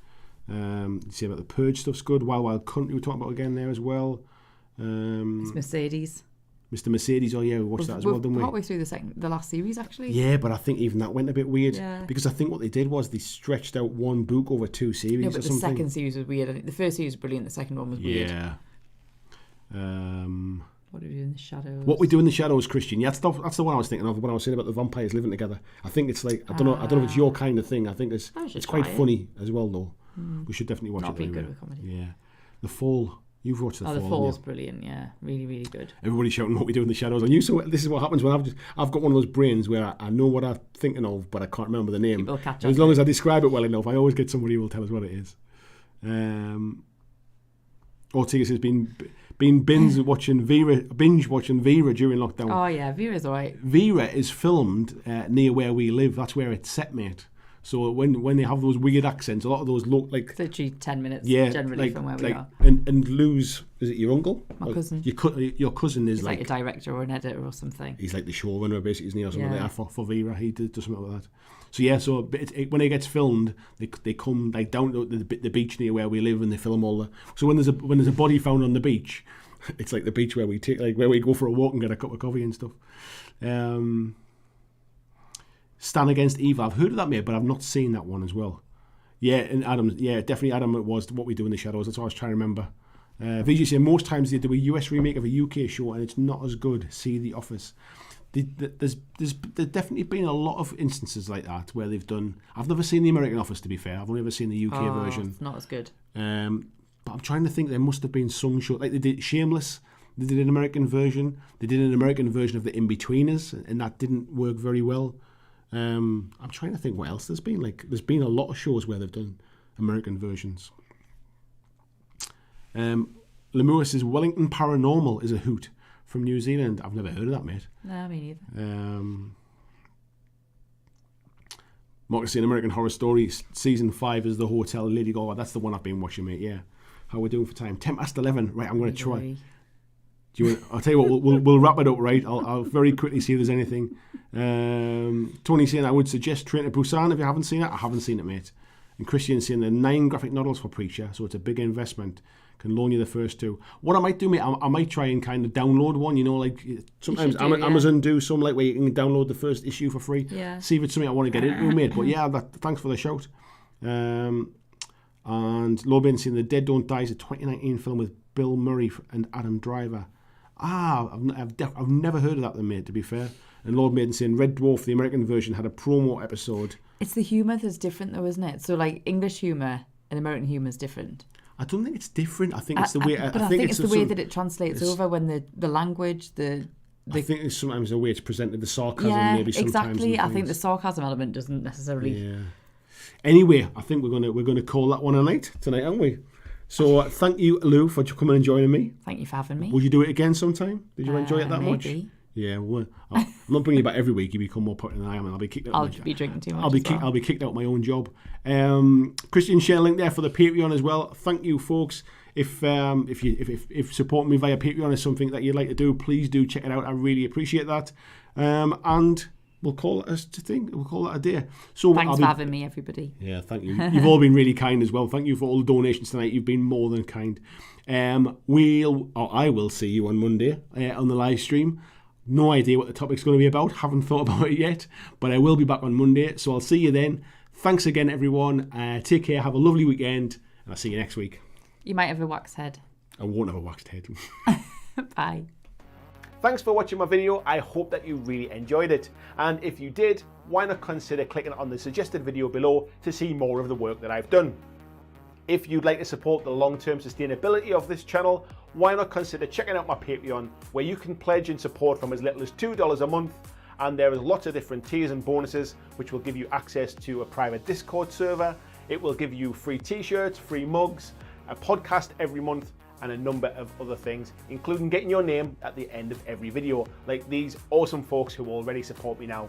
Speaker 1: You see about the Purge stuff's good. Wild Wild Country we're talking about again there as well.
Speaker 2: It's Mercedes.
Speaker 1: Mr. Mercedes, we watched that as well, didn't we?
Speaker 2: Partway through the last series, actually.
Speaker 1: Yeah, but I think even that went a bit weird because I think what they did was they stretched out one book over 2 series.
Speaker 2: No, but the second series was weird. I think the first series was brilliant. The second one was weird.
Speaker 1: Yeah.
Speaker 2: What do we do in the shadows?
Speaker 1: What we do in the shadows, Christian. Yeah, that's the one I was thinking of when I was saying about the vampires living together. I think it's like I don't know if it's your kind of thing. I think it's quite funny as well, though. We should definitely watch it.
Speaker 2: Not be good with comedy.
Speaker 1: Yeah, The Fall. You've watched The Fall.
Speaker 2: The Fall's brilliant. Yeah, really, really good.
Speaker 1: Everybody's shouting what we do in the shadows. And so this is what happens when I've got one of those brains where I know what I'm thinking of, but I can't remember the name.
Speaker 2: People catch
Speaker 1: as long as I describe it well enough, I always get somebody who will tell us what it is. Ortega has been binge watching Vera during lockdown.
Speaker 2: Oh yeah, Vera's alright.
Speaker 1: Vera is filmed near where we live. That's where it's set, mate. So when they have those weird accents, a lot of those look like...
Speaker 2: It's literally 10 minutes generally from where we are.
Speaker 1: And Lou's, is it your uncle?
Speaker 2: My cousin.
Speaker 1: Your cousin is
Speaker 2: like a director or an editor or something.
Speaker 1: He's like the showrunner, basically, isn't he? Or something like that for Vera. He does something like that. So when it gets filmed, they come like down to the beach near where we live and they film all the... So when there's a body found on the beach, it's like the beach where we go for a walk and get a cup of coffee and stuff. Stand Against Evil. I've heard of that, mate, but I've not seen that one as well. Yeah, and Adam, definitely Adam, it was What We Do in the Shadows. That's what I was trying to remember. VJ saying most times they do a US remake of a UK show and it's not as good. See The Office. There's definitely been a lot of instances like that where they've done... I've never seen the American Office, to be fair. I've only ever seen the UK version.
Speaker 2: It's not as good.
Speaker 1: But I'm trying to think, there must have been some show... Like they did Shameless, they did an American version. They did an American version of The In-Betweeners, and that didn't work very well. I'm trying to think what else there's been. Like, there's been a lot of shows where they've done American versions. Lemur says Wellington Paranormal is a hoot from New Zealand. I've never heard of that, mate.
Speaker 2: No, me neither.
Speaker 1: Mark is saying American Horror Story season 5 is The Hotel, Lady Gaga. That's the one I've been watching, mate. Yeah. How we doing for time? 10:11. Right, I'm going to try. I'll tell you what, we'll wrap it up, right? I'll very quickly see if there's anything. Tony saying I would suggest Train to Busan if you haven't seen it. I haven't seen it, mate. And Christian saying there are 9 graphic novels for Preacher, so it's a big investment. Can loan you the first 2. What I might do, mate, I might try and kind of download one. You know, like sometimes Amazon do some like where you can download the first issue for free.
Speaker 2: Yeah.
Speaker 1: See if it's something I want to get into, mate. But yeah, thanks for the shout. And Lobin saying The Dead Don't Die is a 2019 film with Bill Murray and Adam Driver. I've never heard of that, mate, to be fair. And Lord Maiden saying Red Dwarf, the American version, had a promo episode.
Speaker 2: It's the humour that's different, though, isn't it? So, like, English humour and American humour is different.
Speaker 1: I don't think it's different. I think it's the way...
Speaker 2: I think it's the way that it translates over when the language, I
Speaker 1: think it's sometimes the way it's presented, the sarcasm maybe sometimes.
Speaker 2: Exactly. I think the sarcasm element doesn't necessarily...
Speaker 1: Yeah. Anyway, I think we're gonna call that one a night tonight, aren't we? So thank you, Lou, for coming and joining me.
Speaker 2: Thank you for having me.
Speaker 1: Would you do it again sometime? Did you enjoy it that
Speaker 2: maybe.
Speaker 1: Much? Yeah, well, I'm not bringing you back every week. You become more popular than I am, and I'll be kicked out.
Speaker 2: I'll be drinking too much.
Speaker 1: I'll be kicked out of my own job. Christian, share a link there for the Patreon as well. Thank you, folks. If supporting me via Patreon is something that you'd like to do, please do check it out. I really appreciate that. And we'll call it a thing. We'll call it a day. So
Speaker 2: thanks for having me, everybody.
Speaker 1: Yeah, thank you. You've all been really kind as well. Thank you for all the donations tonight. You've been more than kind. I will see you on Monday on the live stream. No idea what the topic's going to be about. Haven't thought about it yet, but I will be back on Monday. So I'll see you then. Thanks again, everyone. Take care. Have a lovely weekend, and I'll see you next week.
Speaker 2: You might have a waxed head.
Speaker 1: I won't have a waxed head.
Speaker 2: Bye.
Speaker 1: Thanks for watching my video. I hope that you really enjoyed it. And if you did, why not consider clicking on the suggested video below to see more of the work that I've done.
Speaker 3: If you'd like to support the long-term sustainability of this channel, why not consider checking out my Patreon, where you can pledge and support from as little as $2 a month, and there is lots of different tiers and bonuses which will give you access to a private Discord server. It will give you free t-shirts, free mugs, a podcast every month, and a number of other things, including getting your name at the end of every video, like these awesome folks who already support me now.